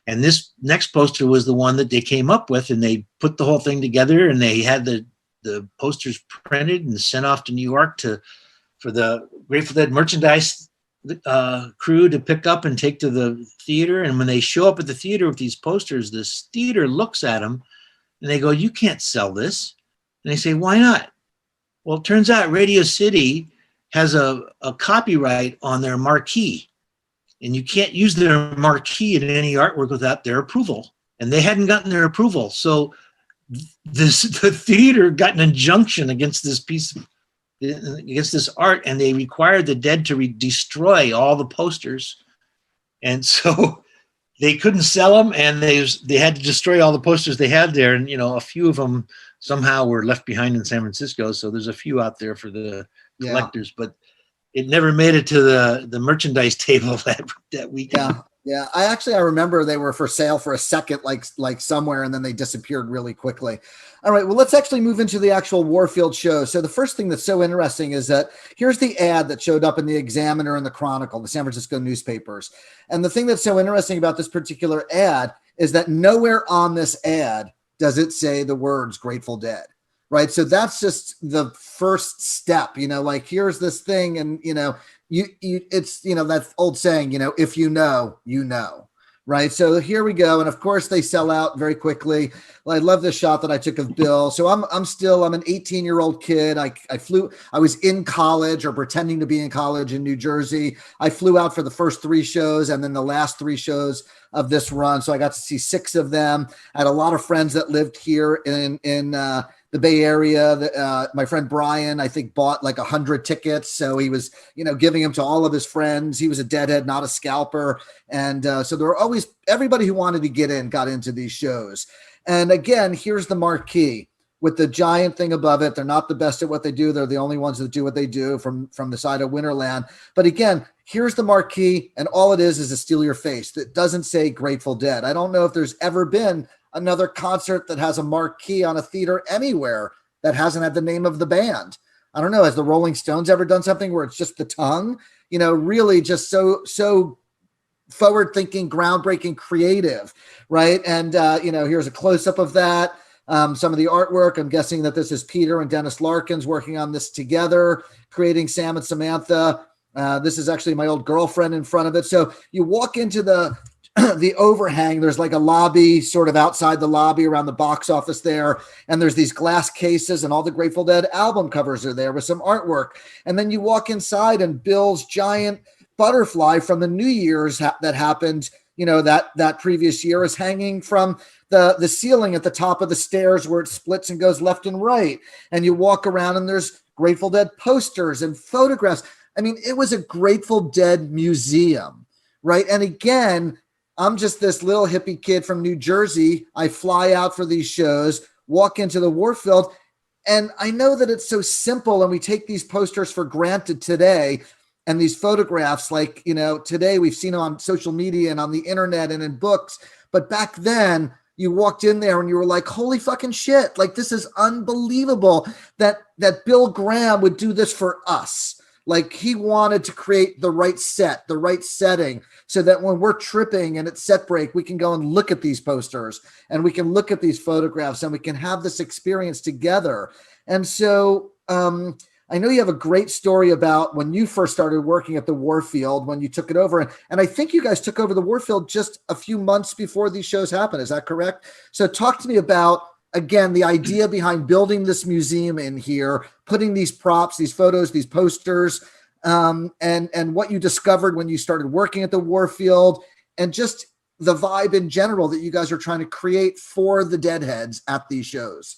And this next poster was the one that they came up with, and they put the whole thing together, and they had the posters printed and sent off to New York for the Grateful Dead merchandise crew to pick up and take to the theater. And when they show up at the theater with these posters, this theater looks at them and they go, you can't sell this. And they say, why not? Well, it turns out Radio City has a copyright on their marquee. And you can't use their marquee in any artwork without their approval. And they hadn't gotten their approval. So the theater got an injunction against this against this art, and they required the Dead to destroy all the posters. And so they couldn't sell them, and they had to destroy all the posters they had there. And, a few of them somehow were left behind in San Francisco. So there's a few out there for the collectors, but it never made it to the merchandise table that weekend. Yeah. I remember they were for sale for a second, like somewhere, and then they disappeared really quickly. All right. Well, let's actually move into the actual Warfield show. So the first thing that's so interesting is that here's the ad that showed up in the Examiner and the Chronicle, the San Francisco newspapers. And the thing that's so interesting about this particular ad is that nowhere on this ad does it say the words Grateful Dead. Right. So that's just the first step, here's this thing. And, it's, that old saying, if you know, right. So here we go. And of course they sell out very quickly. Well, I love this shot that I took of Bill. So I'm an 18-year-old kid. I was in college or pretending to be in college in New Jersey. I flew out for the first 3 shows and then the last 3 shows of this run. So I got to see 6 of them. I had a lot of friends that lived here in the Bay Area. My friend Brian, I think, bought like 100 tickets. So he was, giving them to all of his friends. He was a deadhead, not a scalper. And so there were always, everybody who wanted to get in got into these shows. And again, here's the marquee with the giant thing above it. They're not the best at what they do. They're the only ones that do what they do from the side of Winterland. But again, here's the marquee, and all it is a steal your face that doesn't say Grateful Dead. I don't know if there's ever been another concert that has a marquee on a theater anywhere that hasn't had the name of the band. I don't know. Has the Rolling Stones ever done something where it's just the tongue? Really just so forward thinking, groundbreaking, creative, right? And, here's a close up of that. Some of the artwork, I'm guessing that this is Peter and Dennis Larkins working on this together, creating Sam and Samantha. This is actually my old girlfriend in front of it. So you walk into the overhang, there's like a lobby sort of outside the lobby around the box office there. And there's these glass cases and all the Grateful Dead album covers are there with some artwork. And then you walk inside and Bill's giant butterfly from the New Year's that happened, that previous year is hanging from the ceiling at the top of the stairs where it splits and goes left and right. And you walk around and there's Grateful Dead posters and photographs. I mean, it was a Grateful Dead museum, right? And again, I'm just this little hippie kid from New Jersey. I fly out for these shows, walk into the Warfield, and I know that it's so simple and we take these posters for granted today. And these photographs, like, today we've seen them on social media and on the internet and in books. But back then you walked in there and you were like, holy fucking shit. Like, this is unbelievable that Bill Graham would do this for us. Like, he wanted to create the right set, the right setting, so that when we're tripping and it's set break, we can go and look at these posters and we can look at these photographs and we can have this experience together. And so, I know you have a great story about when you first started working at the Warfield, when you took it over. And I think you guys took over the Warfield just a few months before these shows happened. Is that correct? So talk to me about, again, the idea behind building this museum in here, putting these props, these photos, these posters, and what you discovered when you started working at the Warfield, and just the vibe in general that you guys are trying to create for the Deadheads at these shows.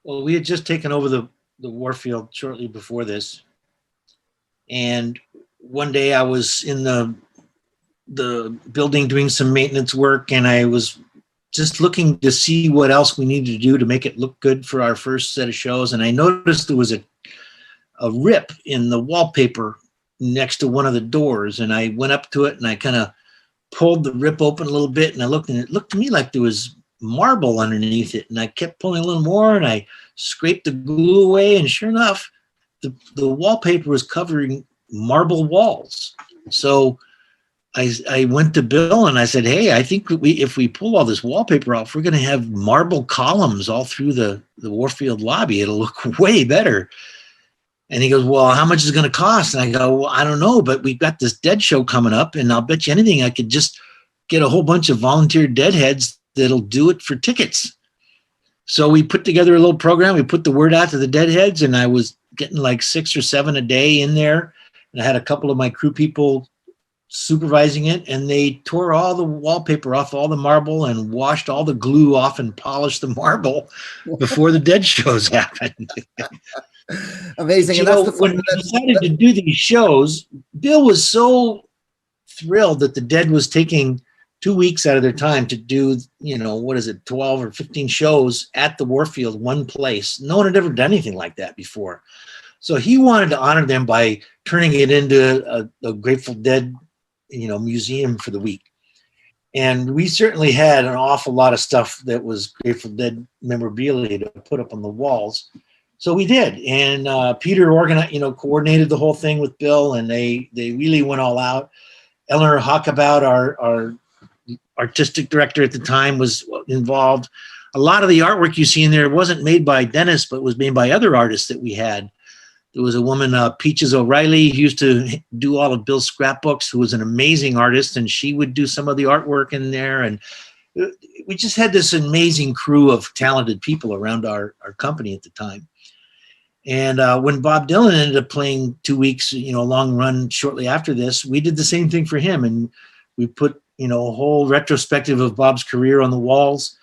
Well, we had just taken over the Warfield shortly before this. And one day I was in the building doing some maintenance work, and I was just looking to see what else we needed to do to make it look good for our first set of shows. And I noticed there was a rip in the wallpaper next to one of the doors. And I went up to it and I kind of pulled the rip open a little bit, and I looked, and it looked to me like there was marble underneath it. And I kept pulling a little more, and I scraped the glue away, and sure enough, the wallpaper was covering marble walls. So I went to Bill and I said, hey, I think if we pull all this wallpaper off, we're going to have marble columns all through the Warfield lobby. It'll look way better. And he goes, well, how much is it going to cost? And I go, well, I don't know, but we've got this Dead show coming up, and I'll bet you anything I could just get a whole bunch of volunteer Deadheads that'll do it for tickets. So we put together a little program. We put the word out to the Deadheads, and I was getting like 6 or 7 a day in there. And I had a couple of my crew people supervising it, and they tore all the wallpaper off all the marble and washed all the glue off and polished the marble before the Dead shows happened. Amazing. And that's when we decided to do these shows, Bill was so thrilled that the Dead was taking 2 weeks out of their time to do, 12 or 15 shows at the Warfield, one place. No one had ever done anything like that before. So he wanted to honor them by turning it into a Grateful Dead, museum for the week. And we certainly had an awful lot of stuff that was Grateful Dead memorabilia to put up on the walls. So we did. And Peter coordinated the whole thing with Bill, and they really went all out. Eleanor Hockabout, our artistic director at the time, was involved. A lot of the artwork you see in there wasn't made by Dennis, but was made by other artists that we had. There was a woman, Peaches O'Reilly, who used to do all of Bill's scrapbooks, who was an amazing artist, and she would do some of the artwork in there. And we just had this amazing crew of talented people around our company at the time. And when Bob Dylan ended up playing 2 weeks, a long run shortly after this, we did the same thing for him. And we put, a whole retrospective of Bob's career on the walls.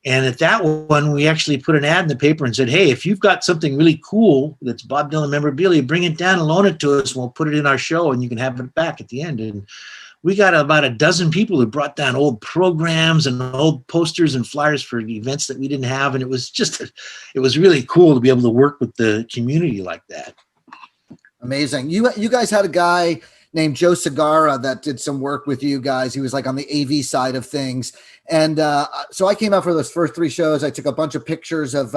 And at that one, we actually put an ad in the paper and said, hey, if you've got something really cool that's Bob Dylan memorabilia, bring it down and loan it to us. And we'll put it in our show, and you can have it back at the end. And we got about a dozen people who brought down old programs and old posters and flyers for events that we didn't have. And it was it was really cool to be able to work with the community like that. Amazing. You guys had a guy named Joe Segarra that did some work with you guys. He was like on the AV side of things. And so I came out for those first 3 shows. I took a bunch of pictures of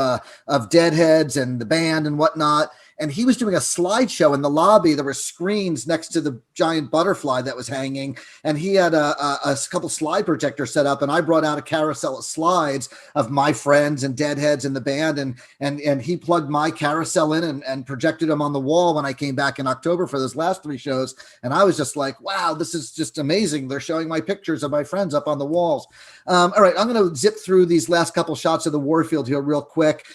Deadheads and the band and whatnot. And he was doing a slideshow in the lobby. There were screens next to the giant butterfly that was hanging. And he had a couple slide projectors set up. And I brought out a carousel of slides of my friends and Deadheads and the band. And he plugged my carousel in and projected them on the wall when I came back in October for those last 3 shows. And I was just like, wow, this is just amazing. They're showing my pictures of my friends up on the walls. All right, I'm going to zip through these last couple shots of the Warfield here real quick.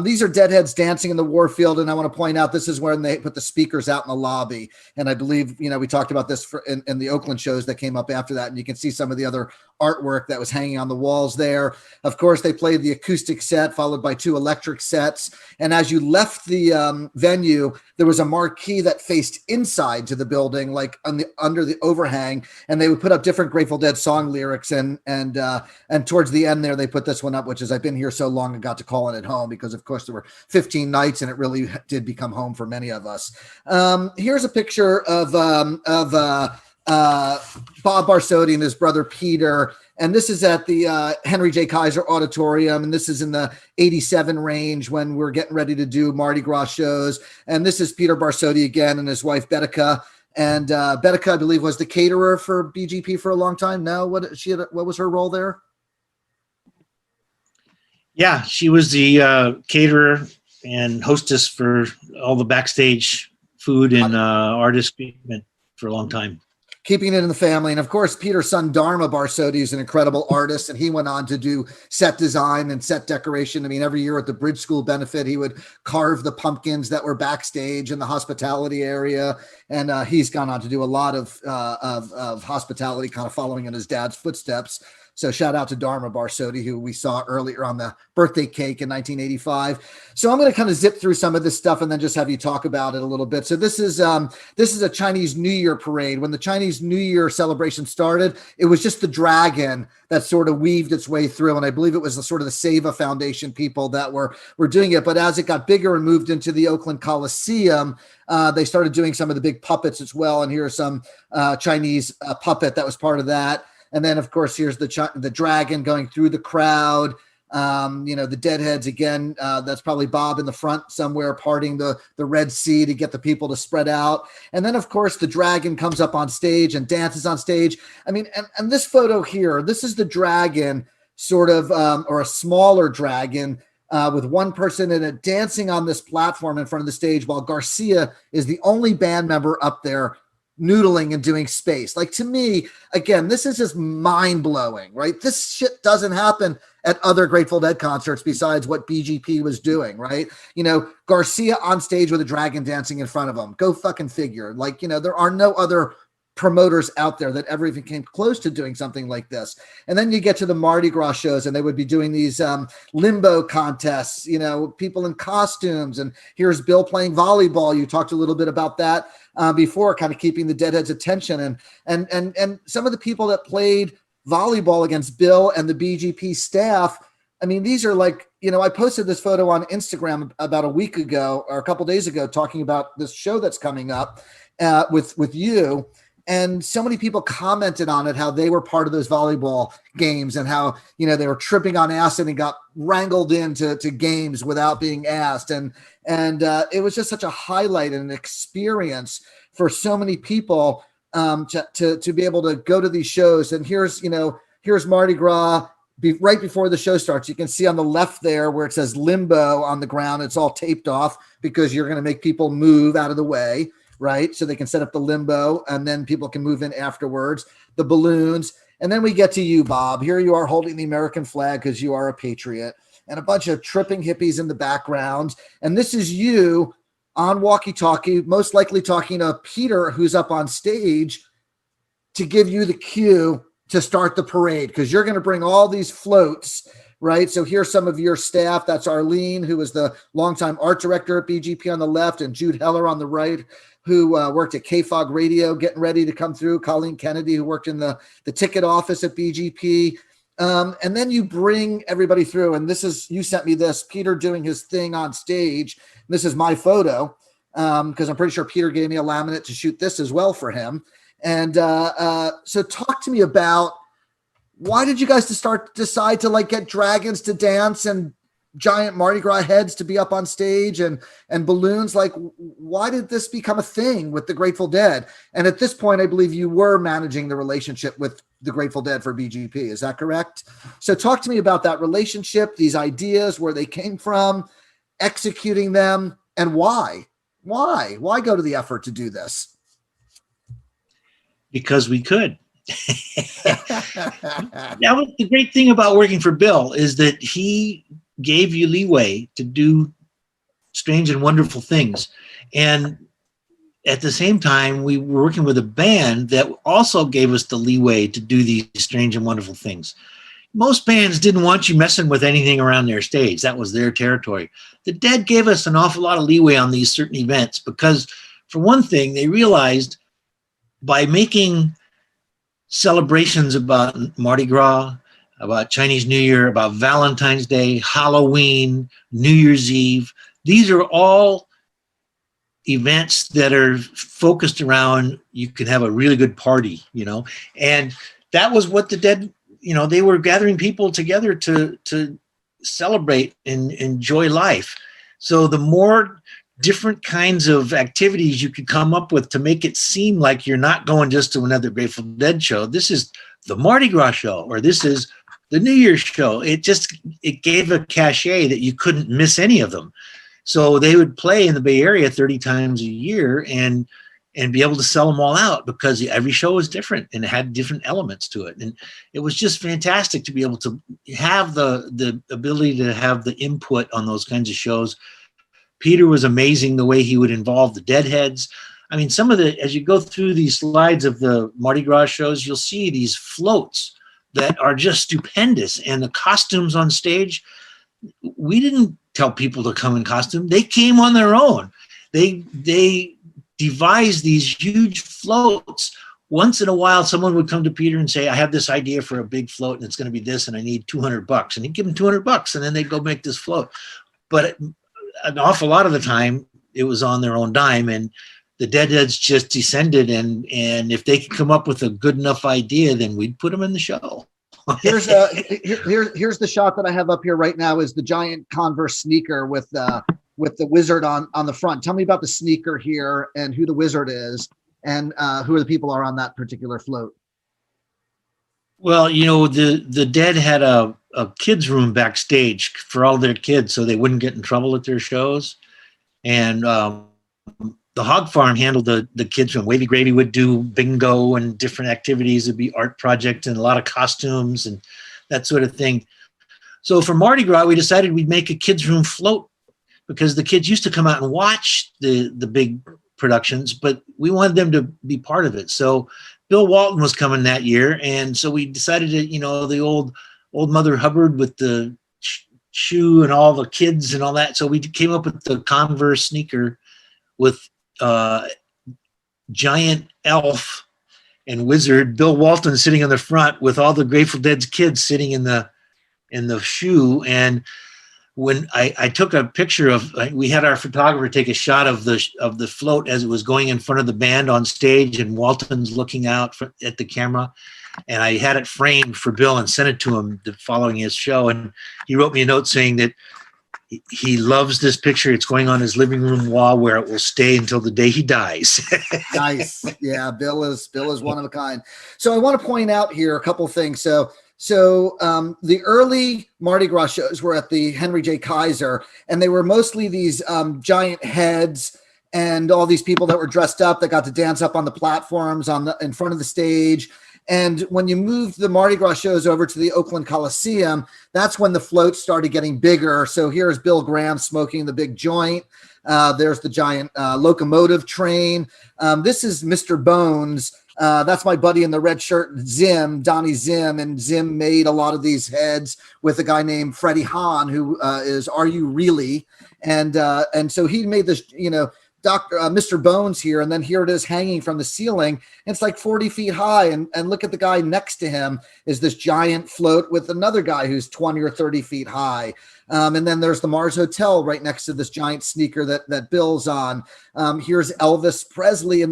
These are Deadheads dancing in the Warfield, and I want to point out this is when they put the speakers out in the lobby. And I believe, we talked about this in the Oakland shows that came up after that, and you can see some of the other artwork that was hanging on the walls there. Of course, they played the acoustic set followed by 2 electric sets. And as you left the venue, there was a marquee that faced inside to the building, like under the overhang, and they would put up different Grateful Dead song lyrics. And towards the end there, they put this one up, which is "I've been here so long and got to calling it home," because of course there were 15 nights, and it really did become home for many of us. Here's a picture of Bob Barsotti and his brother Peter. And this is at the Henry J. Kaiser Auditorium. And this is in the 87 range when we're getting ready to do Mardi Gras shows. And this is Peter Barsotti again and his wife, Betica. And Betica, I believe, was the caterer for BGP for a long time. Now, what was her role there? Yeah, she was the caterer and hostess for all the backstage food and artist treatment for a long time. Keeping it in the family. And of course, Peter's son, Dharma Barsodi, is an incredible artist, and he went on to do set design and set decoration. I mean, every year at the Bridge School benefit, he would carve the pumpkins that were backstage in the hospitality area. And he's gone on to do a lot of hospitality, kind of following in his dad's footsteps. So shout out to Dharma Barsodi, who we saw earlier on the birthday cake in 1985. So I'm going to kind of zip through some of this stuff and then just have you talk about it a little bit. So this is a Chinese New Year parade. When the Chinese New Year celebration started, it was just the dragon that sort of weaved its way through. And I believe it was the sort of the Seva Foundation people that were doing it. But as it got bigger and moved into the Oakland Coliseum, they started doing some of the big puppets as well. And here's some Chinese puppet that was part of that. And then, of course, here's the dragon going through the crowd. The deadheads again. That's probably Bob in the front somewhere parting the Red Sea to get the people to spread out. And then, of course, the dragon comes up on stage and dances on stage. I mean, and this photo here, this is the dragon sort of, or a smaller dragon with one person in it dancing on this platform in front of the stage while Garcia is the only band member up there noodling and doing space. Like, to me, again, this is just mind-blowing, right? This shit doesn't happen at other Grateful Dead concerts besides what BGP was doing, right? Garcia on stage with a dragon dancing in front of him. Go fucking figure. Like, there are no other promoters out there that ever even came close to doing something like this. And then you get to the Mardi Gras shows and they would be doing these limbo contests, people in costumes. And here's Bill playing volleyball. You talked a little bit about that before, kind of keeping the Deadheads' attention. And some of the people that played volleyball against Bill and the BGP staff, I mean, these are like, I posted this photo on Instagram about a week ago or a couple days ago talking about this show that's coming up with you. And so many people commented on it, how they were part of those volleyball games and how, they were tripping on acid and got wrangled into games without being asked. And it was just such a highlight and an experience for so many people to be able to go to these shows. And here's Mardi Gras right before the show starts. You can see on the left there where it says Limbo on the ground. It's all taped off because you're going to make people move out of the way, right? So they can set up the limbo and then people can move in afterwards, the balloons. And then we get to you, Bob. Here you are holding the American flag because you are a patriot, and a bunch of tripping hippies in the background. And this is you on walkie-talkie, most likely talking to Peter, who's up on stage, to give you the cue to start the parade because you're going to bring all these floats, right? So here's some of your staff. That's Arlene, who was the longtime art director at BGP on the left, and Jude Heller on the right, who worked at KFOG Radio, getting ready to come through. Colleen Kennedy, who worked in the ticket office at BGP. And then you bring everybody through. And you sent me this, Peter doing his thing on stage. This is my photo because I'm pretty sure Peter gave me a laminate to shoot this as well for him. And so talk to me about, why did you guys decide to like get dragons to dance and giant Mardi Gras heads to be up on stage and balloons? Like, why did this become a thing with the Grateful Dead? And at this point, I believe you were managing the relationship with the Grateful Dead for BGP. Is that correct? So talk to me about that relationship, these ideas, where they came from, executing them, and why go to the effort to do this? Because we could. Now, the great thing about working for Bill is that he gave you leeway to do strange and wonderful things. And at the same time, we were working with a band that also gave us the leeway to do these strange and wonderful things. Most bands didn't want you messing with anything around their stage. That was their territory. The Dead gave us an awful lot of leeway on these certain events because, for one thing, they realized by making celebrations about Mardi Gras, about Chinese New Year, about Valentine's Day, Halloween, New Year's Eve, these are all events that are focused around, you can have a really good party, and that was what the Dead, they were gathering people together to celebrate and enjoy life. So the more different kinds of activities you could come up with to make it seem like you're not going just to another Grateful Dead show. This is the Mardi Gras show, or this is the New Year's show. It gave a cachet that you couldn't miss any of them. So they would play in the Bay Area 30 times a year and be able to sell them all out because every show was different and it had different elements to it. And it was just fantastic to be able to have the ability to have the input on those kinds of shows. Peter was amazing the way he would involve the deadheads. I mean, some of the, as you go through these slides of the Mardi Gras shows, you'll see these floats that are just stupendous. And the costumes on stage, we didn't tell people to come in costume. They came on their own. They devised these huge floats. Once in a while, someone would come to Peter and say, I have this idea for a big float and it's going to be this and I need $200. And he'd give them $200 and then they'd go make this float. But an awful lot of the time, it was on their own dime and the deadheads just descended. And if they could come up with a good enough idea, then we'd put them in the show. Here's the shot that I have up here right now is the giant Converse sneaker with the wizard on the front. Tell me about the sneaker here and who the wizard is and who are the people are on that particular float. Well, you know, the Dead had a kids room backstage for all their kids so they wouldn't get in trouble at their shows. And the Hog Farm handled the kids room. Wavy Gravy would do bingo and different activities. It'd be art project and a lot of costumes and that sort of thing. So for Mardi Gras, we decided we'd make a kids room float because the kids used to come out and watch the big productions, but we wanted them to be part of it. So Bill Walton was coming that year. And so we decided to, you know, the old Mother Hubbard with the shoe and all the kids and all that. So we came up with the Converse sneaker with giant elf and wizard Bill Walton sitting on the front with all the Grateful Dead's kids sitting in the shoe. And when I took a picture of, we had our photographer take a shot of the float as it was going in front of the band on stage, and Walton's looking out at the camera, and I had it framed for Bill and sent it to him following his show. And he wrote me a note saying that he loves this picture. It's going on his living room wall where it will stay until the day he dies. Nice. Yeah, Bill is one of a kind. So I want to point out here a couple things. So the early Mardi Gras shows were at the Henry J. Kaiser, and they were mostly these giant heads and all these people that were dressed up that got to dance up on the platforms in front of the stage. And when you moved the Mardi Gras shows over to the Oakland Coliseum, that's when the floats started getting bigger. So here's Bill Graham smoking the big joint. There's the giant locomotive train. This is Mr. Bones. That's my buddy in the red shirt, Zim, Donnie Zim. And Zim made a lot of these heads with a guy named Freddie Hahn, who is Are You Really? And so he made this, you know, Mr. Bones here, and then here it is hanging from the ceiling. It's like 40 feet high, and look at the guy next to him is this giant float with another guy who's 20 or 30 feet high. And then there's the Mars Hotel right next to this giant sneaker that Bill's on. Here's Elvis Presley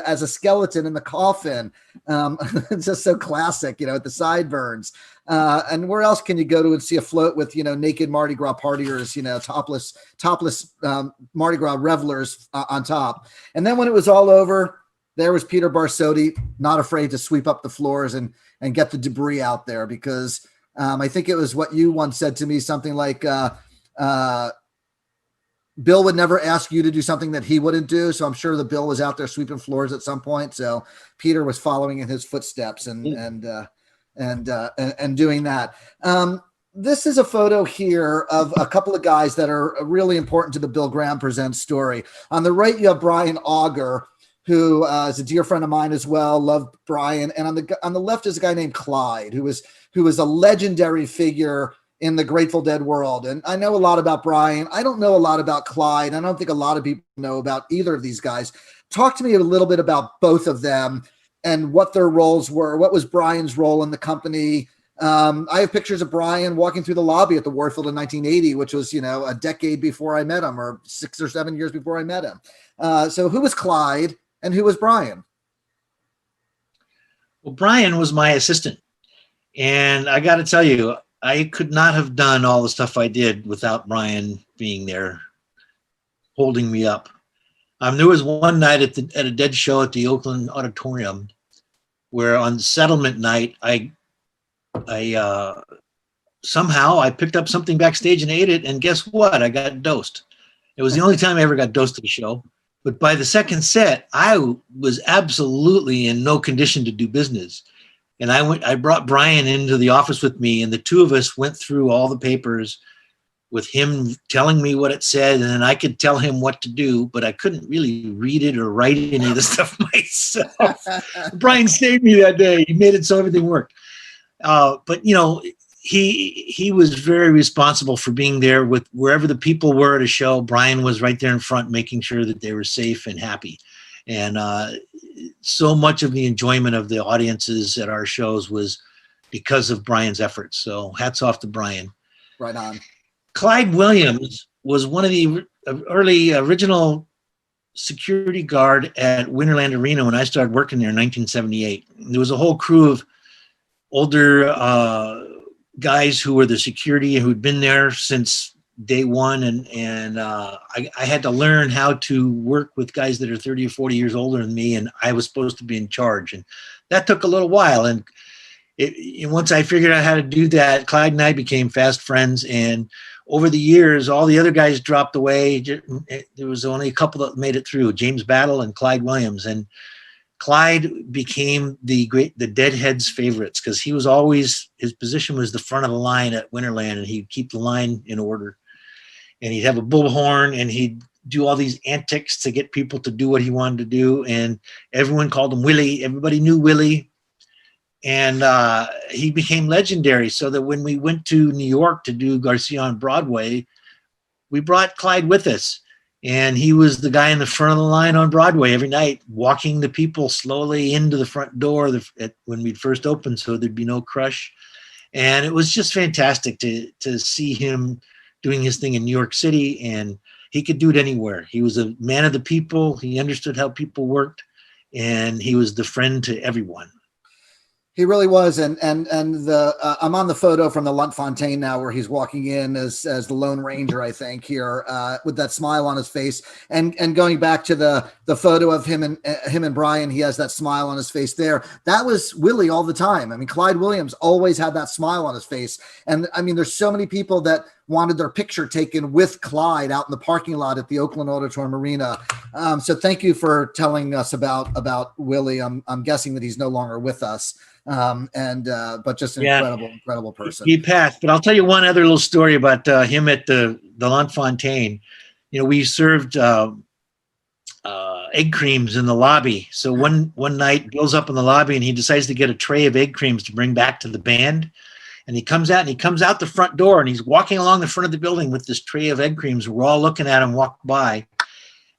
as a skeleton in the coffin. It's just so classic, you know, at the sideburns. And where else can you go to and see a float with, you know, naked Mardi Gras partiers, you know, topless Mardi Gras revelers on top. And then when it was all over, there was Peter Barsotti, not afraid to sweep up the floors and get the debris out there, because I think it was what you once said to me, something like Bill would never ask you to do something that he wouldn't do. So I'm sure the Bill was out there sweeping floors at some point. So Peter was following in his footsteps and doing that. This is a photo here of a couple of guys that are really important to the Bill Graham Presents story. On the right, you have Brian Auger, who is a dear friend of mine as well. Love Brian. And on the left is a guy named Clyde, who was a legendary figure in the Grateful Dead world. And I know a lot about Brian. I don't know a lot about Clyde. I don't think a lot of people know about either of these guys. Talk to me a little bit about both of them and what their roles were. What was Brian's role in the company? I have pictures of Brian walking through the lobby at the Warfield in 1980, which was, you know, a decade before I met him, or 6 or 7 years before I met him. So who was Clyde and who was Brian? Well, Brian was my assistant. And I got to tell you, I could not have done all the stuff I did without Brian being there, holding me up. There was one night at a Dead show at the Oakland Auditorium where on settlement night, I somehow I picked up something backstage and ate it, and guess what? I got dosed. It was the only time I ever got dosed at a show. But by the second set, I was absolutely in no condition to do business. And I brought Brian into the office with me, and the two of us went through all the papers with him telling me what it said, and then I could tell him what to do, but I couldn't really read it or write any of the stuff myself. Brian saved me that day. He made it so everything worked. But you know, he was very responsible for being there with wherever the people were at a show. Brian was right there in front, making sure that they were safe and happy. And so much of the enjoyment of the audiences at our shows was because of Brian's efforts. So hats off to Brian. Right on. Clyde Williams was one of the early original security guard at Winterland Arena when I started working there in 1978. There was a whole crew of older guys who were the security who'd been there since day one, and I had to learn how to work with guys that are 30 or 40 years older than me, and I was supposed to be in charge, and that took a little while. And once I figured out how to do that, Clyde and I became fast friends, and over the years, all the other guys dropped away. There was only a couple that made it through, James Battle and Clyde Williams, and Clyde became the Deadheads' favorites because he was always, his position was the front of the line at Winterland, and he'd keep the line in order. And he'd have a bullhorn, and he'd do all these antics to get people to do what he wanted to do. And everyone called him Willie. Everybody knew Willie. And he became legendary, so that when we went to New York to do Garcia on Broadway, we brought Clyde with us. And he was the guy in the front of the line on Broadway every night, walking the people slowly into the front door when we'd first opened, so there'd be no crush. And it was just fantastic to see him doing his thing in New York City, and he could do it anywhere. He was a man of the people. He understood how people worked, and he was the friend to everyone. He really was, and I'm on the photo from the Lunt-Fontanne now, where he's walking in as the Lone Ranger, I think, here with that smile on his face, and going back to the photo of him and Brian, he has that smile on his face there. That was Willie all the time. I mean, Clyde Williams always had that smile on his face, and I mean, there's so many people that wanted their picture taken with Clyde out in the parking lot at the Oakland Auditorium Arena. So thank you for telling us about Willie. I'm guessing that he's no longer with us. But just an incredible person. He passed, but I'll tell you one other little story about him at the Lunt-Fontanne. You know, we served egg creams in the lobby. So one night, Bill's up in the lobby, and he decides to get a tray of egg creams to bring back to the band. And he comes out the front door, and he's walking along the front of the building with this tray of egg creams. We're all looking at him walk by,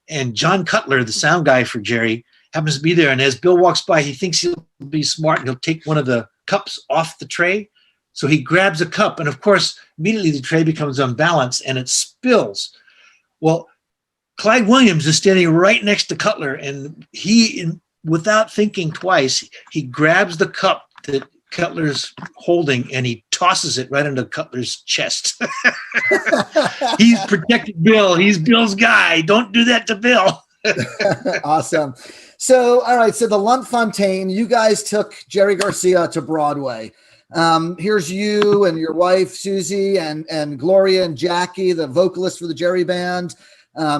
and John Cutler, the sound guy for Jerry, happens to be there. And as Bill walks by, he thinks he'll be smart and he'll take one of the cups off the tray. So he grabs a cup, and of course, immediately the tray becomes unbalanced and it spills. Well, Clyde Williams is standing right next to Cutler, and without thinking twice, he grabs the cup that Cutler's holding and he tosses it right into Cutler's chest. He's protected Bill. He's Bill's guy. Don't do that to Bill. Awesome. So, all right. So the Lunt-Fontanne, you guys took Jerry Garcia to Broadway. Here's you and your wife, Susie, and Gloria and Jackie, the vocalist for the Jerry Band.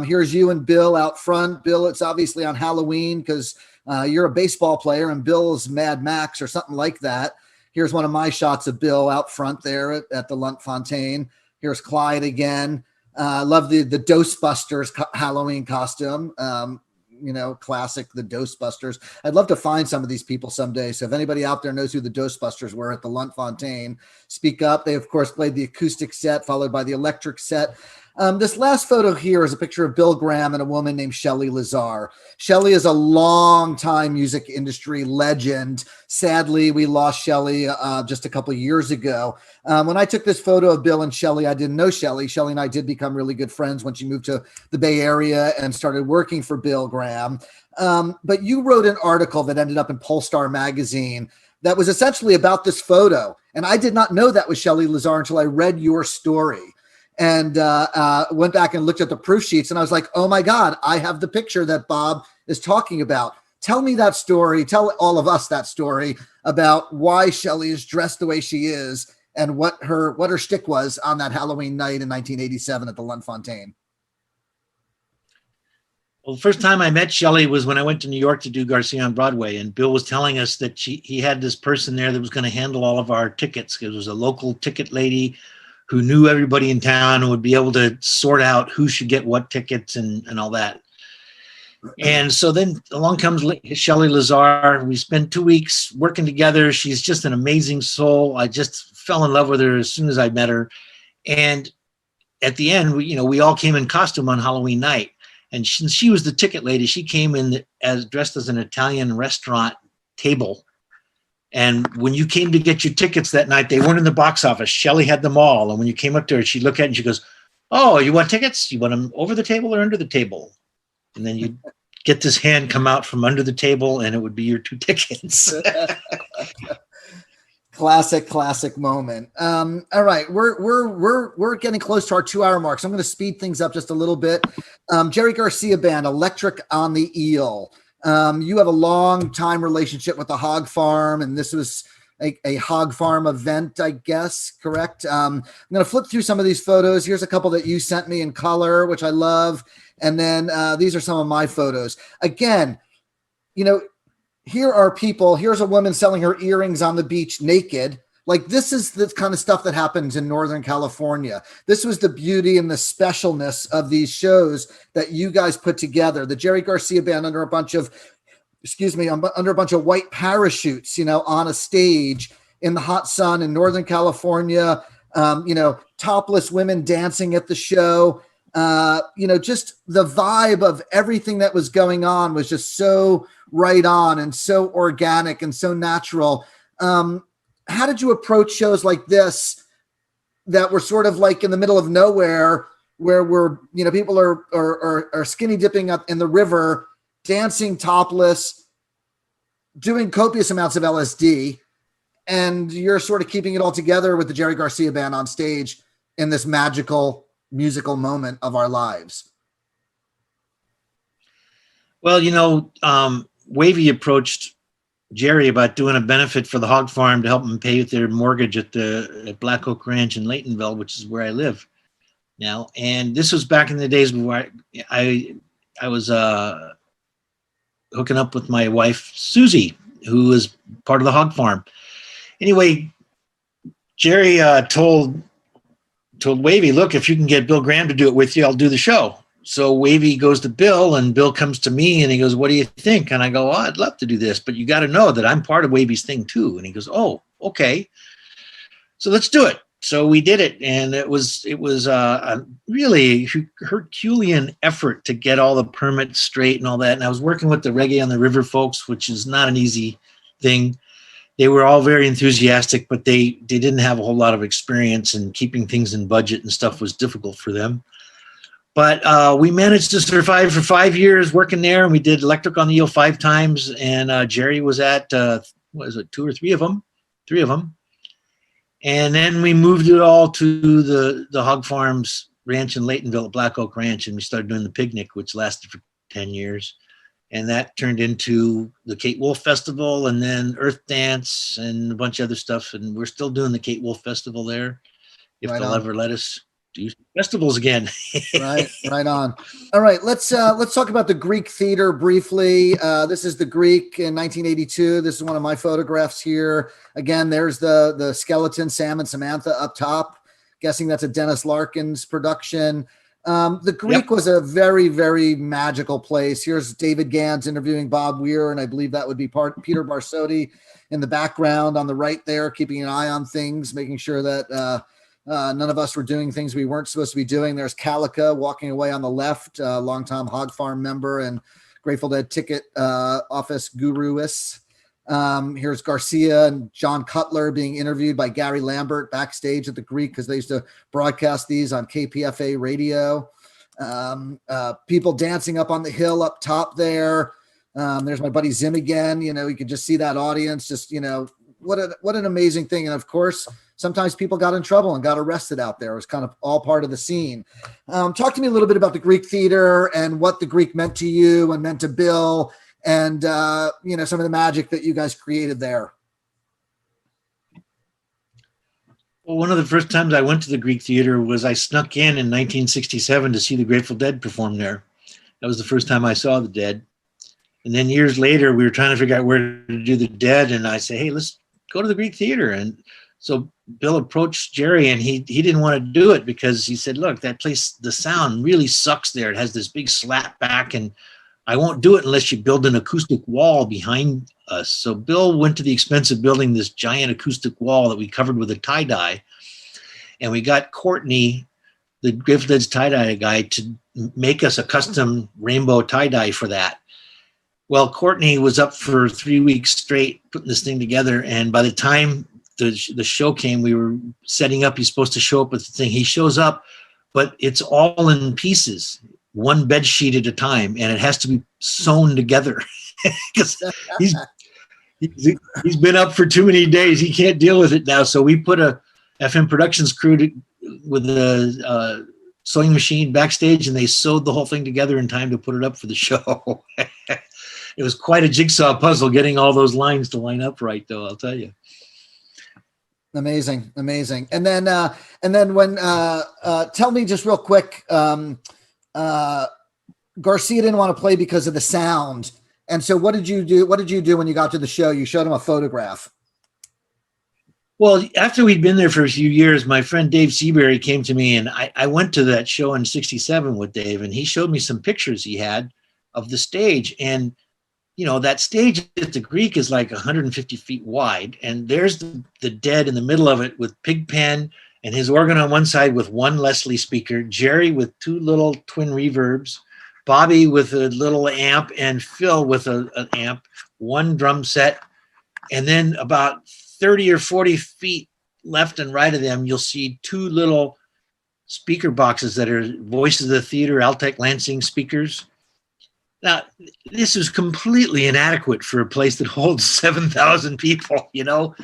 Here's you and Bill out front. Bill, it's obviously on Halloween because you're a baseball player and Bill is Mad Max or something like that. Here's one of my shots of Bill out front there at the Lunt-Fontanne. Here's Clyde again. Love the Ghostbusters Halloween costume. Classic, the Ghostbusters. I'd love to find some of these people someday. So if anybody out there knows who the Ghostbusters were at the Lunt-Fontanne, speak up. They, of course, played the acoustic set followed by the electric set. This last photo here is a picture of Bill Graham and a woman named Shelley Lazar. Shelley is a long-time music industry legend. Sadly, we lost Shelley just a couple of years ago. When I took this photo of Bill and Shelley, I didn't know Shelley. Shelley and I did become really good friends when she moved to the Bay Area and started working for Bill Graham. But you wrote an article that ended up in Polestar magazine that was essentially about this photo. And I did not know that was Shelley Lazar until I read your story. And went back and looked at the proof sheets, and I was like, oh my God, I have the picture that Bob is talking about. Tell me that story. Tell all of us that story about why Shelley is dressed the way she is and what her shtick was on that Halloween night in 1987 at the Lunt-Fontanne. Well, the first time I met Shelley was when I went to New York to do Garcia on Broadway, and Bill was telling us that he had this person there that was going to handle all of our tickets. It was a local ticket lady who knew everybody in town and would be able to sort out who should get what tickets and all that. And so then along comes Shelley Lazar. We spent 2 weeks working together. She's just an amazing soul. I just fell in love with her as soon as I met her. And at the end, we all came in costume on Halloween night. And she was the ticket lady. She came in dressed as an Italian restaurant table. And when you came to get your tickets that night, they weren't in the box office. Shelley had them all. And when you came up to her, she'd look at it and she goes, "Oh, you want tickets? You want them over the table or under the table?" And then you'd get this hand come out from under the table and it would be your 2 tickets. Classic moment. All right, we're getting close to our 2-hour mark, so I'm going to speed things up just a little bit. Jerry Garcia Band, Electric on the Eel. You have a long time relationship with the Hog Farm, and this was a Hog Farm event, I guess, correct? I'm going to flip through some of these photos. Here's a couple that you sent me in color, which I love. And then these are some of my photos. Again, here are people. Here's a woman selling her earrings on the beach naked. Like, this is the kind of stuff that happens in Northern California. This was the beauty and the specialness of these shows that you guys put together. The Jerry Garcia Band under a bunch of white parachutes, on a stage in the hot sun in Northern California, topless women dancing at the show. Just the vibe of everything that was going on was just so right on and so organic and so natural. How did you approach shows like this that were sort of like in the middle of nowhere, where people are skinny dipping up in the river, dancing topless, doing copious amounts of LSD, and you're sort of keeping it all together with the Jerry Garcia Band on stage in this magical musical moment of our lives? Well, Wavy approached Jerry about doing a benefit for the hog farm to help them pay their mortgage at Black Oak Ranch in Laytonville, which is where I live now. And this was back in the days before I was hooking up with my wife, Susie, who was part of the hog farm. Anyway, Jerry told Wavy, "Look, if you can get Bill Graham to do it with you, I'll do the show." So Wavy goes to Bill, and Bill comes to me and he goes, "What do you think?" And I go, "Oh, I'd love to do this, but you got to know that I'm part of Wavy's thing too." And he goes, "Oh, okay. So let's do it." So we did it. And it was a really Herculean effort to get all the permits straight and all that. And I was working with the Reggae on the River folks, which is not an easy thing. They were all very enthusiastic, but they didn't have a whole lot of experience, and keeping things in budget and stuff was difficult for them. But we managed to survive for 5 years working there, and we did Electric on the Eel 5 times. And Jerry was at, 2 or 3 of them? 3 of them. And then we moved it all to the Hog Farms Ranch in Laytonville at Black Oak Ranch, and we started doing the picnic, which lasted for 10 years. And that turned into the Kate Wolf Festival, and then Earth Dance and a bunch of other stuff. And we're still doing the Kate Wolf Festival there, if they'll ever let us do festivals again. right on. All right, let's talk about the Greek theater briefly. This is the Greek in 1982. This is one of my photographs here. Again, there's the skeleton, Sam and Samantha up top. Guessing that's a Dennis Larkins production. The Greek was a very, very magical place. Here's David Gans interviewing Bob Weir, and I believe that would be Peter Barsotti in the background on the right there, keeping an eye on things, making sure that none of us were doing things we weren't supposed to be doing. There's Calica walking away on the left, longtime Hog Farm member and Grateful Dead ticket office guruess. Here's Garcia and John Cutler being interviewed by Gary Lambert backstage at the Greek, because they used to broadcast these on KPFA radio. People dancing up on the hill up top there. There's my buddy Zim again. You can just see that audience. Just, what an amazing thing. And of course, sometimes people got in trouble and got arrested out there. It was kind of all part of the scene. Talk to me a little bit about the Greek theater and what the Greek meant to you and meant to Bill, and some of the magic that you guys created there. Well, one of the first times I went to the Greek theater was I snuck in 1967 to see the Grateful Dead perform there. That was the first time I saw the Dead. And then years later, we were trying to figure out where to do the Dead. And I said, hey, let's go to the Greek Theater. And so Bill approached Jerry, and he didn't want to do it because he said, look, that place, the sound really sucks there. It has this big slap back, and I won't do it unless you build an acoustic wall behind us. So Bill went to the expense of building this giant acoustic wall that we covered with a tie-dye. And we got Courtney, the Grateful Dead's tie-dye guy, to make us a custom rainbow tie-dye for that. Well, Courtney was up for 3 weeks straight putting this thing together. And by the time the show came, we were setting up. He's supposed to show up with the thing. He shows up, but it's all in pieces, one bed sheet at a time, and it has to be sewn together because he's been up for too many days. He can't deal with it now. So we put a FM Productions crew with a sewing machine backstage, and they sewed the whole thing together in time to put it up for the show. It was quite a jigsaw puzzle getting all those lines to line up right, though, I'll tell you. Amazing, amazing. And then when tell me just real quick, Garcia didn't want to play because of the sound. And so what did you do? What did you do when you got to the show? You showed him a photograph. Well, after we'd been there for a few years, my friend Dave Seabury came to me, and I went to that show in '67 with Dave, and he showed me some pictures he had of the stage. And you know, that stage at the Greek is like 150 feet wide, and there's the Dead in the middle of it with Pigpen and his organ on one side with one Leslie speaker, Jerry with two little twin reverbs, Bobby with a little amp, and Phil with an amp, one drum set. And then about 30 or 40 feet left and right of them, you'll see two little speaker boxes that are Voices of the Theater, Altec Lansing speakers. Now, this is completely inadequate for a place that holds 7,000 people, you know?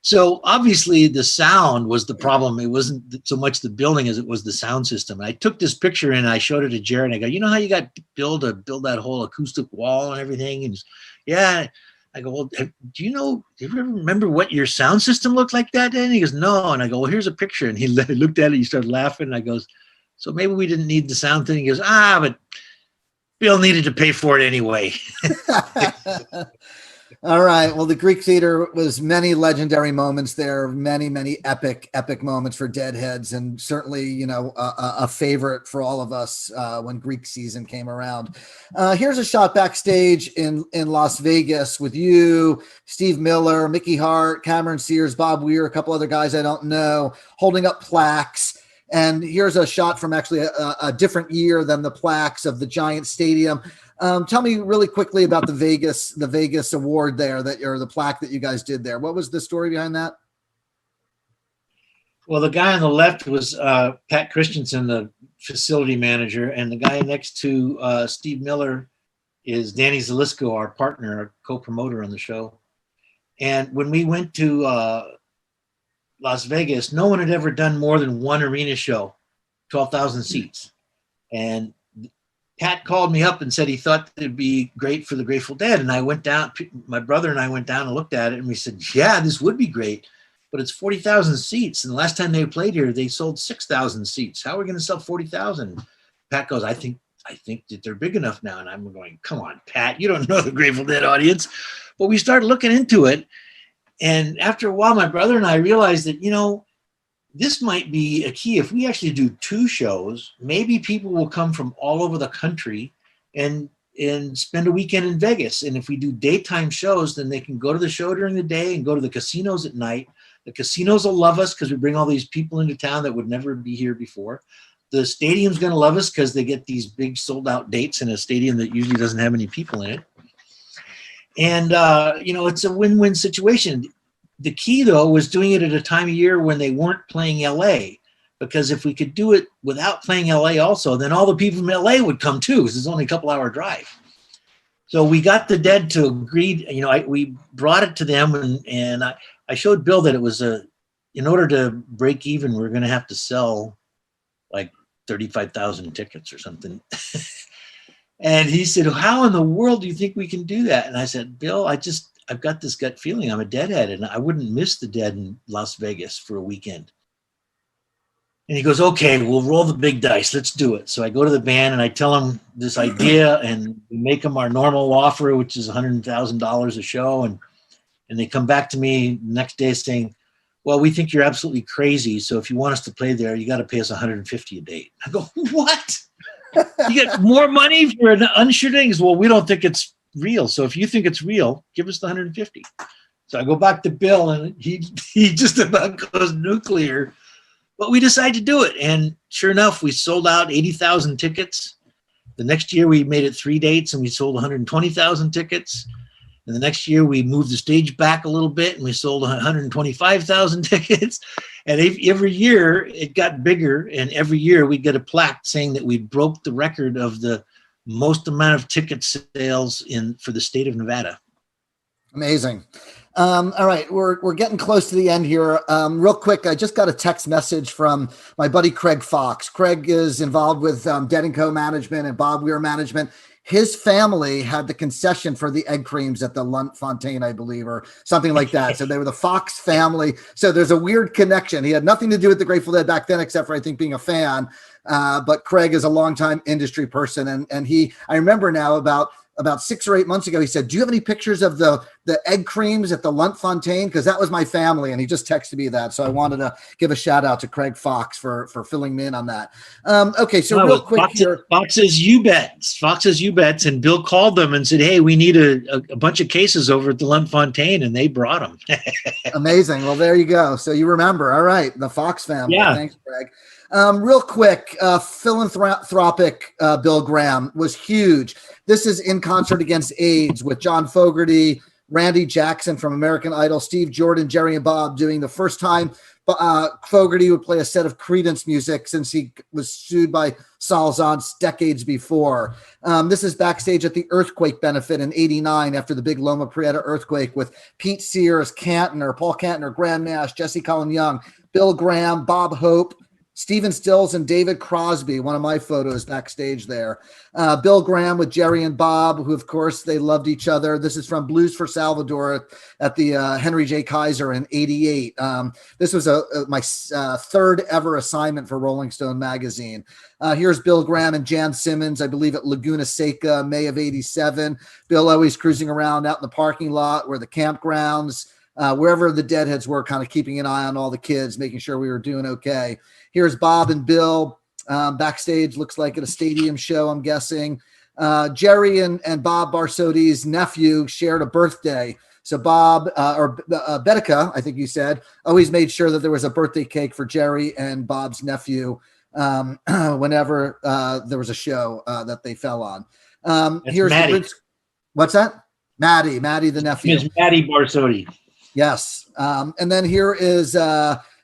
So obviously the sound was the problem. It wasn't so much the building as it was the sound system. And I took this picture and I showed it to Jared, and I go, you know how you got Bill to build that whole acoustic wall and everything? And yeah. I go, well, do you ever remember what your sound system looked like that day? And he goes, no. And I go, well, here's a picture. And he looked at it, he started laughing. And I goes, so maybe we didn't need the sound thing. He goes, but Bill needed to pay for it anyway. All right. Well, the Greek Theater was many legendary moments there, many epic moments for Deadheads, and certainly, you know, a favorite for all of us when Greek season came around. Here's a shot backstage in Las Vegas with you, Steve Miller, Mickey Hart, Cameron Sears, Bob Weir, a couple other guys I don't know, holding up plaques. And here's a shot from actually a different year than the plaques of the Giant Stadium. Tell me really quickly about the Vegas award there, or the plaque that you guys did there. What was the story behind that? Well, the guy on the left was Pat Christensen, the facility manager, and the guy next to Steve Miller is Danny Zalisco, our partner, our co-promoter on the show. And when we went to Las Vegas, no one had ever done more than one arena show, 12,000 seats. And Pat called me up and said he thought it'd be great for the Grateful Dead. And I went down, my brother and I went down and looked at it, and we said, yeah, this would be great, but it's 40,000 seats. And the last time they played here, they sold 6,000 seats. How are we going to sell 40,000? Pat goes, I think that they're big enough now. And I'm going, come on, Pat, you don't know the Grateful Dead audience. But we started looking into it. And after a while, my brother and I realized that, you know, this might be a key. If we actually do 2 shows, maybe people will come from all over the country and spend a weekend in Vegas. And if we do daytime shows, then they can go to the show during the day and go to the casinos at night. The casinos will love us because we bring all these people into town that would never be here before. The stadium's going to love us because they get these big sold out dates in a stadium that usually doesn't have any people in it. And, you know, it's a win-win situation. The key, though, was doing it at a time of year when they weren't playing LA, because if we could do it without playing LA also, then all the people from LA would come too, because it's only a couple-hour drive. So we got the Dead to agree, you know, we brought it to them, and I showed Bill that it was in order to break even, we're going to have to sell like 35,000 tickets or something. And he said, how in the world do you think we can do that? And I said, Bill, I've got this gut feeling. I'm a Deadhead, and I wouldn't miss the Dead in Las Vegas for a weekend. And he goes, okay, we'll roll the big dice. Let's do it. So I go to the band and I tell them this idea, and we make them our normal offer, which is $100,000 a show. And they come back to me the next day saying, well, we think you're absolutely crazy. So if you want us to play there, you got to pay us $150 a date. I go, what? You get more money for an unshooting? He goes, well, we don't think it's real. So if you think it's real, give us the 150. So I go back to Bill, and he just about goes nuclear. But we decided to do it. And sure enough, we sold out 80,000 tickets. The next year we made it 3 dates and we sold 120,000 tickets. And the next year we moved the stage back a little bit and we sold 125,000 tickets. And every year it got bigger. And every year we get a plaque saying that we broke the record of the most amount of ticket sales for the state of Nevada. Amazing. All right, we're getting close to the end here. Real quick, I just got a text message from my buddy Craig Fox. Craig is involved with Dead & Co. management and Bob Weir management. His family had the concession for the egg creams at the Lunt Fontaine, I believe, or something like that. So they were the Fox family. So there's a weird connection. He had nothing to do with the Grateful Dead back then, except for, I think, being a fan. But Craig is a longtime industry person. And I remember now about 6 or 8 months ago, he said, do you have any pictures of the egg creams at the Lunt Fontaine? Because that was my family. And he just texted me that. So I wanted to give a shout out to Craig Fox for filling me in on that. Okay, so real quick here. Fox's You Bets. And Bill called them and said, hey, we need a bunch of cases over at the Lunt Fontaine. And they brought them. Amazing. Well, there you go. So you remember. All right. The Fox family. Yeah. Thanks, Craig. Real quick, philanthropic Bill Graham was huge. This is In Concert Against AIDS with John Fogerty, Randy Jackson from American Idol, Steve Jordan, Jerry and Bob doing the first time. Fogerty would play a set of Creedence music since he was sued by Salzans decades before. This is backstage at the earthquake benefit in '89 after the big Loma Prieta earthquake with Pete Sears, Paul Cantner, Graham Nash, Jesse Colin Young, Bill Graham, Bob Hope, Stephen Stills, and David Crosby, one of my photos backstage there. Bill Graham with Jerry and Bob, who, of course, they loved each other. This is from Blues for Salvador at the Henry J. Kaiser in '88. This was my third ever assignment for Rolling Stone magazine. Here's Bill Graham and Jan Simmons, I believe at Laguna Seca, May of '87. Bill always cruising around out in the parking lot where the campgrounds, wherever the Deadheads were, kind of keeping an eye on all the kids, making sure we were doing okay. Here's Bob and Bill backstage, looks like at a stadium show, I'm guessing. Jerry and Bob Barsotti's nephew shared a birthday. So Bob, Bedeca, I think you said, always made sure that there was a birthday cake for Jerry and Bob's nephew whenever there was a show that they fell on. Here's Maddie. What's that? Maddie, the nephew. It's Maddie Barsotti. Yes. And then here is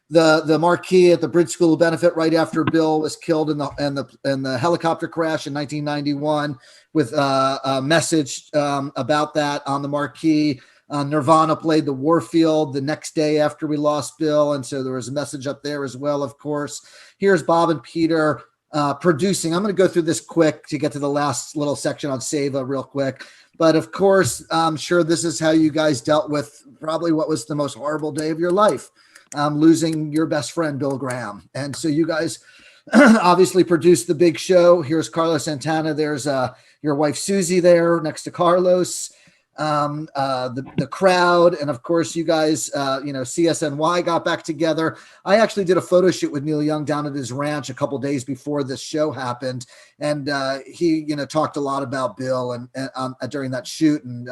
the marquee at the Bridge School benefit right after Bill was killed in the helicopter crash in 1991 with a message about that on the marquee. Nirvana played the Warfield the next day after we lost Bill, and so there was a message up there as well, of course. Here's Bob and Peter producing. I'm going to go through this quick to get to the last little section on Seva real quick. But of course, I'm sure this is how you guys dealt with probably what was the most horrible day of your life, losing your best friend, Bill Graham. And so you guys obviously produced the big show. Here's Carlos Santana. There's your wife, Susie, there next to Carlos, the crowd. And of course, you guys, CSNY got back together. I actually did a photo shoot with Neil Young down at his ranch a couple days before this show happened. And he, talked a lot about Bill and during that shoot and,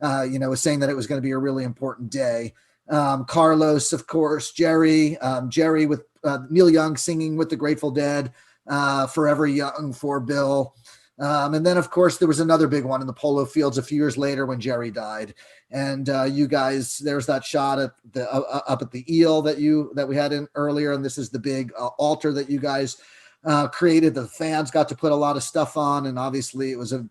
was saying that it was going to be a really important day. Carlos, of course, Jerry with Neil Young singing with the Grateful Dead, Forever Young for Bill. And then, of course, there was another big one in the polo fields a few years later when Jerry died. And you guys, there's that shot at the up at the eel that we had in earlier. And this is the big altar that you guys created. The fans got to put a lot of stuff on. And obviously it was a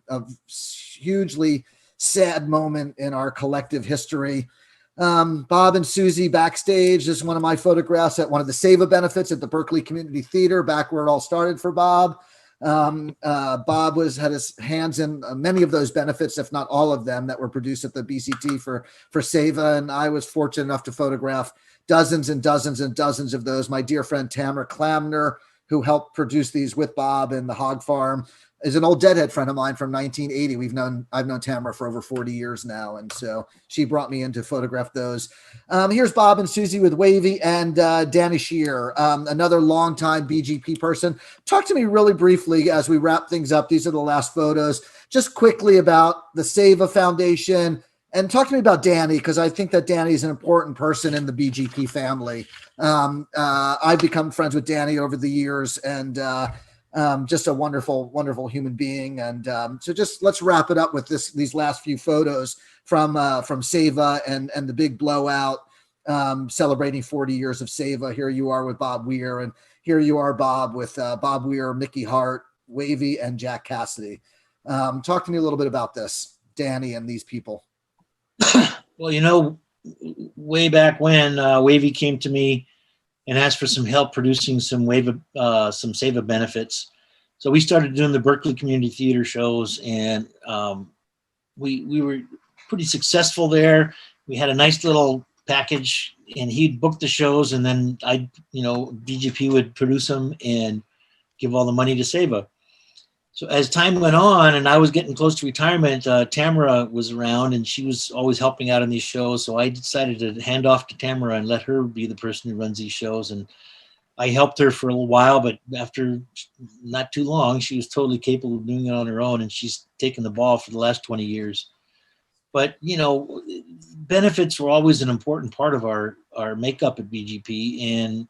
hugely sad moment in our collective history. Bob and Susie backstage. This is one of my photographs at one of the Seva benefits at the Berkeley Community Theater, back where it all started for Bob. Bob had his hands in many of those benefits, if not all of them, that were produced at the BCT for SEVA. And I was fortunate enough to photograph dozens and dozens and dozens of those. My dear friend Tamara Clamner, who helped produce these with Bob and the Hog Farm, is an old Deadhead friend of mine from 1980. I've known Tamara for over 40 years now, and so she brought me in to photograph those. Here's Bob and Susie with Wavy and Danny Shear, another longtime BGP person. Talk to me really briefly as we wrap things up. These are the last photos. Just quickly about the SEVA Foundation, and talk to me about Danny, because I think that Danny is an important person in the BGP family. I've become friends with Danny over the years, and just a wonderful, wonderful human being. And so just let's wrap it up with these last few photos from SEVA and the big blowout, celebrating 40 years of SEVA. Here you are with Bob Weir, and here you are, Bob, with Bob Weir, Mickey Hart, Wavy, and Jack Cassidy. Talk to me a little bit about this, Danny, and these people. Well, way back when Wavy came to me and asked for some help producing some SEVA benefits. So we started doing the Berkeley Community Theater shows, and we were pretty successful there. We had a nice little package, and he'd book the shows, and then BGP would produce them and give all the money to SEVA. So as time went on and I was getting close to retirement, Tamara was around and she was always helping out in these shows. So I decided to hand off to Tamara and let her be the person who runs these shows. And I helped her for a little while, but after not too long, she was totally capable of doing it on her own. And she's taken the ball for the last 20 years. But, benefits were always an important part of our makeup at BGP. And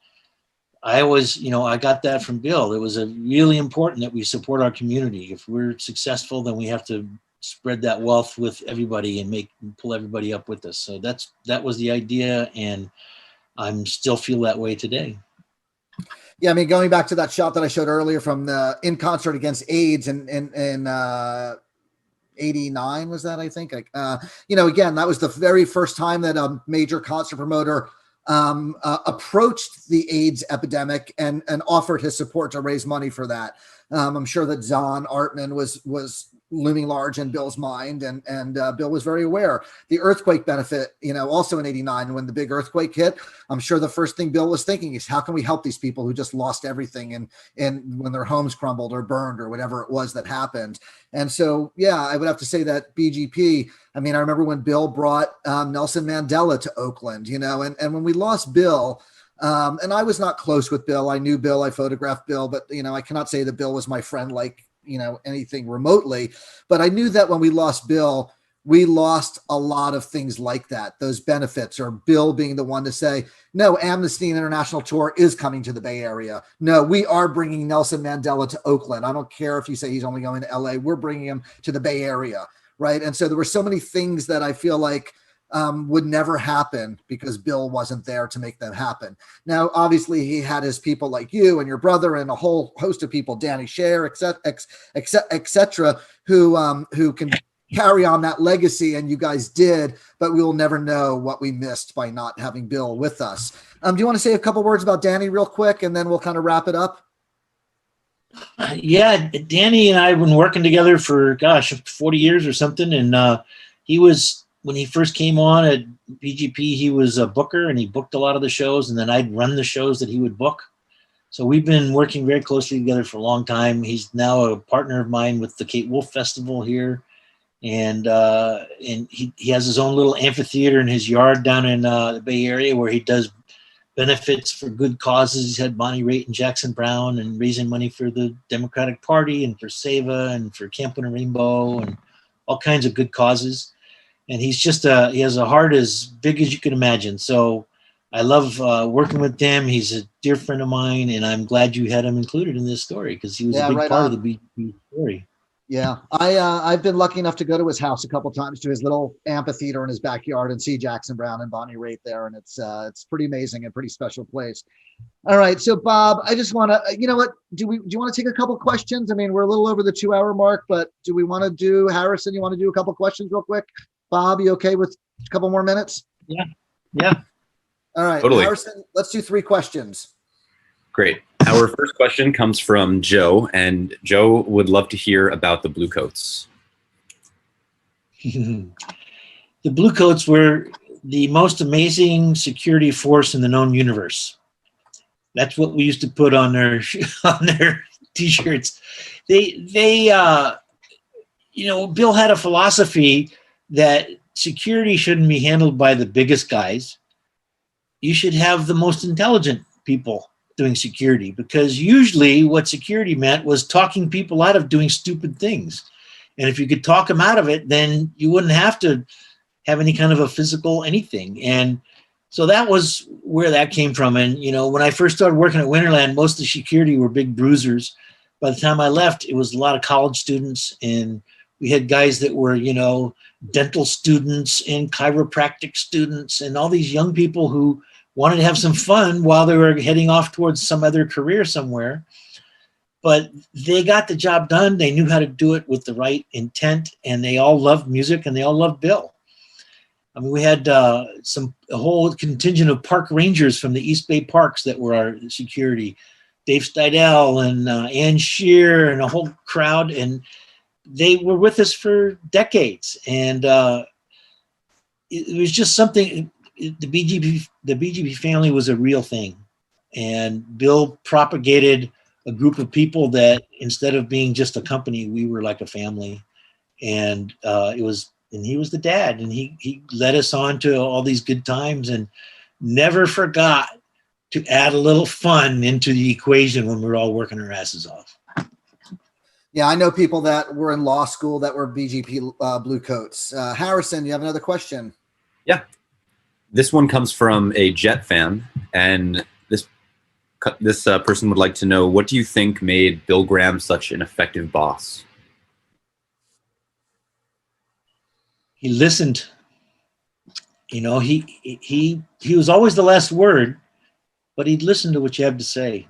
I always, I got that from Bill. It was really important that we support our community. If we're successful, then we have to spread that wealth with everybody and pull everybody up with us. So that was the idea, and I'm still feel that way today. Yeah, I mean, going back to that shot that I showed earlier from the In Concert Against AIDS in 89, was that, I think? Again, that was the very first time that a major concert promoter approached the AIDS epidemic and offered his support to raise money for that. I'm sure that Zahn Artman was looming large in Bill's mind, and Bill was very aware. The earthquake benefit, also in 89, when the big earthquake hit, I'm sure the first thing Bill was thinking is, how can we help these people who just lost everything and when their homes crumbled or burned or whatever it was that happened. And so, yeah, I would have to say that BGP, I mean, I remember when Bill brought Nelson Mandela to Oakland, and when we lost Bill, and I was not close with Bill. I knew Bill, I photographed Bill, but, I cannot say that Bill was my friend like, anything remotely. But I knew that when we lost Bill, we lost a lot of things like that, those benefits, or Bill being the one to say, no, Amnesty International Tour is coming to the Bay Area. No, we are bringing Nelson Mandela to Oakland. I don't care if you say he's only going to LA. We're bringing him to the Bay Area, right? And so there were so many things that I feel like would never happen because Bill wasn't there to make them happen. Now, obviously, he had his people like you and your brother and a whole host of people, Danny Scher, et cetera, who can carry on that legacy, and you guys did, but we will never know what we missed by not having Bill with us. Do you want to say a couple words about Danny real quick, and then we'll kind of wrap it up? Yeah, Danny and I have been working together for, 40 years or something, and when he first came on at BGP, he was a booker and he booked a lot of the shows, and then I'd run the shows that he would book. So we've been working very closely together for a long time. He's now a partner of mine with the Kate Wolf Festival here. And he has his own little amphitheater in his yard down in the Bay Area where he does benefits for good causes. He's had Bonnie Raitt and Jackson Brown and raising money for the Democratic Party and for SEVA and for Camp Winter Rainbow and all kinds of good causes. And he's he has a heart as big as you can imagine. So I love working with him. He's a dear friend of mine, and I'm glad you had him included in this story because he was a big part of the BGP story. Yeah, I've been lucky enough to go to his house a couple of times, to his little amphitheater in his backyard, and see Jackson Brown and Bonnie Raitt there, and it's pretty amazing and pretty special place. All right, so Bob, I just want to, do you want to take a couple questions? I mean, we're a little over the 2-hour mark, but do we want to do, Harrison, you want to do a couple questions real quick? Bob, you okay with a couple more minutes? Yeah. All right, totally. Harrison, let's do 3 questions. Great. Our first question comes from Joe, and Joe would love to hear about the Bluecoats. The Bluecoats were the most amazing security force in the known universe. That's what we used to put on their t-shirts. You know, Bill had a philosophy that security shouldn't be handled by the biggest guys. You should have the most intelligent people doing security, because usually what security meant was talking people out of doing stupid things. And if you could talk them out of it, then you wouldn't have to have any kind of a physical anything. And so that was where that came from. And, you know, when I first started working at Winterland, most of the security were big bruisers. By the time I left, it was a lot of college students, and we had guys that were, you know, dental students and chiropractic students and all these young people who wanted to have some fun while they were heading off towards some other career somewhere. But they got the job done. They knew how to do it with the right intent, and they all loved music, and they all loved Bill. I mean, we had a whole contingent of park rangers from the East Bay parks that were our security. Dave Steidel and Ann Shear and a whole crowd, and they were with us for decades. And it was just something. The BGB family was a real thing, and Bill propagated a group of people that, instead of being just a company, we were like a family. And he was the dad, and he led us on to all these good times, and never forgot to add a little fun into the equation when we were all working our asses off. Yeah, I know people that were in law school that were BGP Bluecoats. Harrison, you have another question? Yeah. This one comes from a Jet fan, and this person would like to know, what do you think made Bill Graham such an effective boss? He listened. You know, he was always the last word, but he'd listen to what you had to say.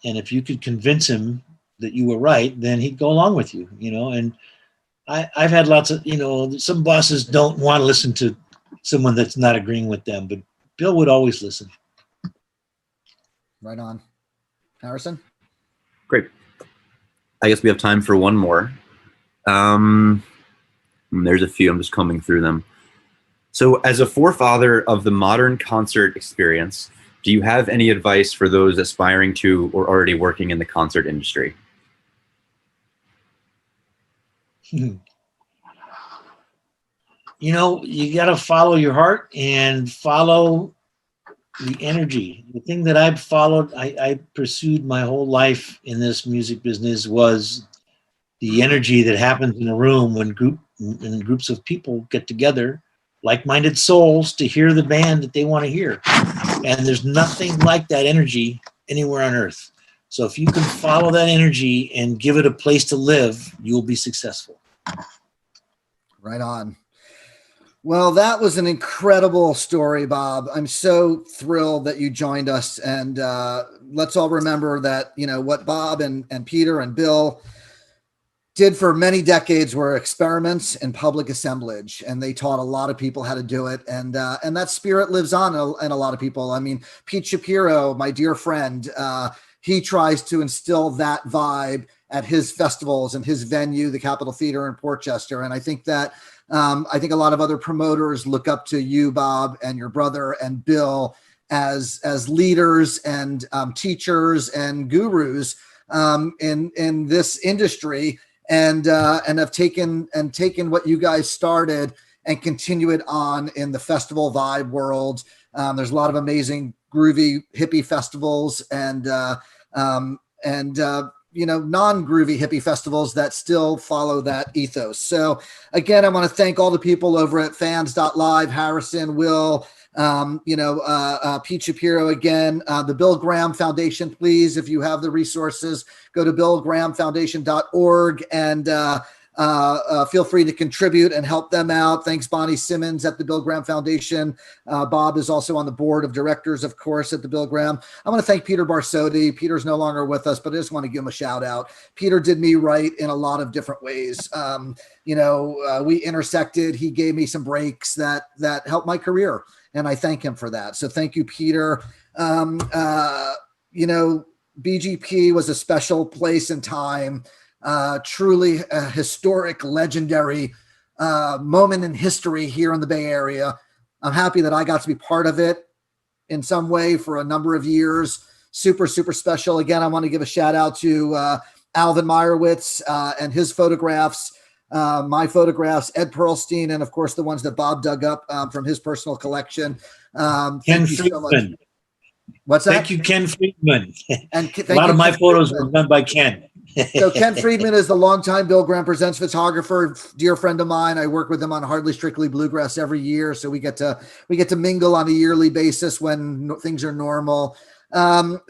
And if you could convince him that you were right, then he'd go along with you, you know. And I've had lots of, you know, some bosses don't want to listen to someone that's not agreeing with them, but Bill would always listen. Right on. Harrison? Great. I guess we have time for one more. There's a few, I'm just combing through them. So as a forefather of the modern concert experience, do you have any advice for those aspiring to or already working in the concert industry? You know, you got to follow your heart and follow the energy. The thing that I've followed, I pursued my whole life in this music business, was the energy that happens in a room when groups of people get together, like-minded souls, to hear the band that they want to hear. And there's nothing like that energy anywhere on earth. So if you can follow that energy and give it a place to live, you'll be successful. Right on. Well, that was an incredible story, Bob. I'm so thrilled that you joined us. And let's all remember that, you know, what Bob and Peter and Bill did for many decades were experiments in public assemblage, and they taught a lot of people how to do it. And that spirit lives on in a lot of people. I mean, Pete Shapiro, my dear friend, he tries to instill that vibe at his festivals and his venue, the Capitol Theater in Portchester. And I think that I think a lot of other promoters look up to you, Bob, and your brother and Bill as leaders and teachers and gurus in this industry, and have taken what you guys started and continue it on in the festival vibe world. There's a lot of amazing groovy hippie festivals and you know, non-groovy hippie festivals that still follow that ethos. So again, I want to thank all the people over at fans.live, Harrison, Will, Pete Shapiro again, the Bill Graham Foundation. Please, if you have the resources, go to billgrahamfoundation.org and feel free to contribute and help them out. Thanks, Bonnie Simmons at the Bill Graham Foundation. Bob is also on the board of directors, of course, at the Bill Graham. I want to thank Peter Barsotti. Peter's no longer with us, but I just want to give him a shout out. Peter did me right in a lot of different ways. We intersected. He gave me some breaks that helped my career, and I thank him for that. So thank you, Peter. BGP was a special place and time, truly a historic, legendary moment in history here in the Bay Area. I'm happy that I got to be part of it in some way for a number of years. Super, super special. Again, I want to give a shout out to Alvin Meyerwitz and his photographs, my photographs, Ed Pearlstein, and of course the ones that Bob dug up from his personal collection. Ken Friedman. What's that? Thank you, Ken Friedman. And a lot of my photos were done by Ken. So Ken Friedman is the longtime Bill Graham Presents photographer, dear friend of mine. I work with him on Hardly Strictly Bluegrass every year, so we get to mingle on a yearly basis when things are normal.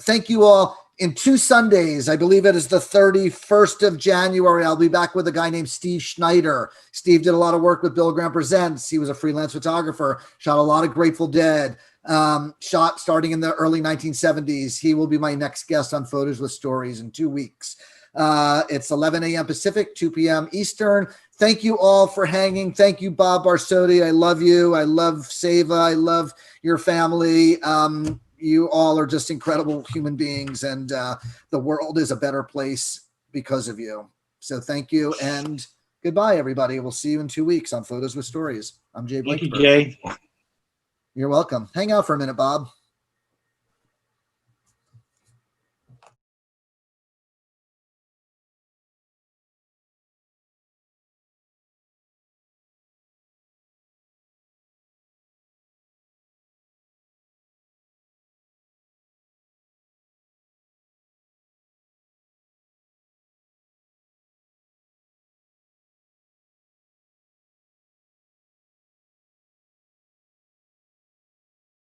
Thank you all. In 2 Sundays, I believe it is the 31st of January, I'll be back with a guy named Steve Schneider. Steve did a lot of work with Bill Graham Presents. He was a freelance photographer, shot a lot of Grateful Dead, shot starting in the early 1970s. He will be my next guest on Photos with Stories in 2 weeks. It's 11 a.m. Pacific, 2 p.m. Eastern. Thank you all for hanging. Thank you, Bob Barsotti. I love you. I love Seva. I love your family. You all are just incredible human beings, and the world is a better place because of you. So thank you, and goodbye, everybody. We'll see you in 2 weeks on Photos with Stories. I'm Jay Blake. Thank you, Jay. You're welcome. Hang out for a minute, Bob.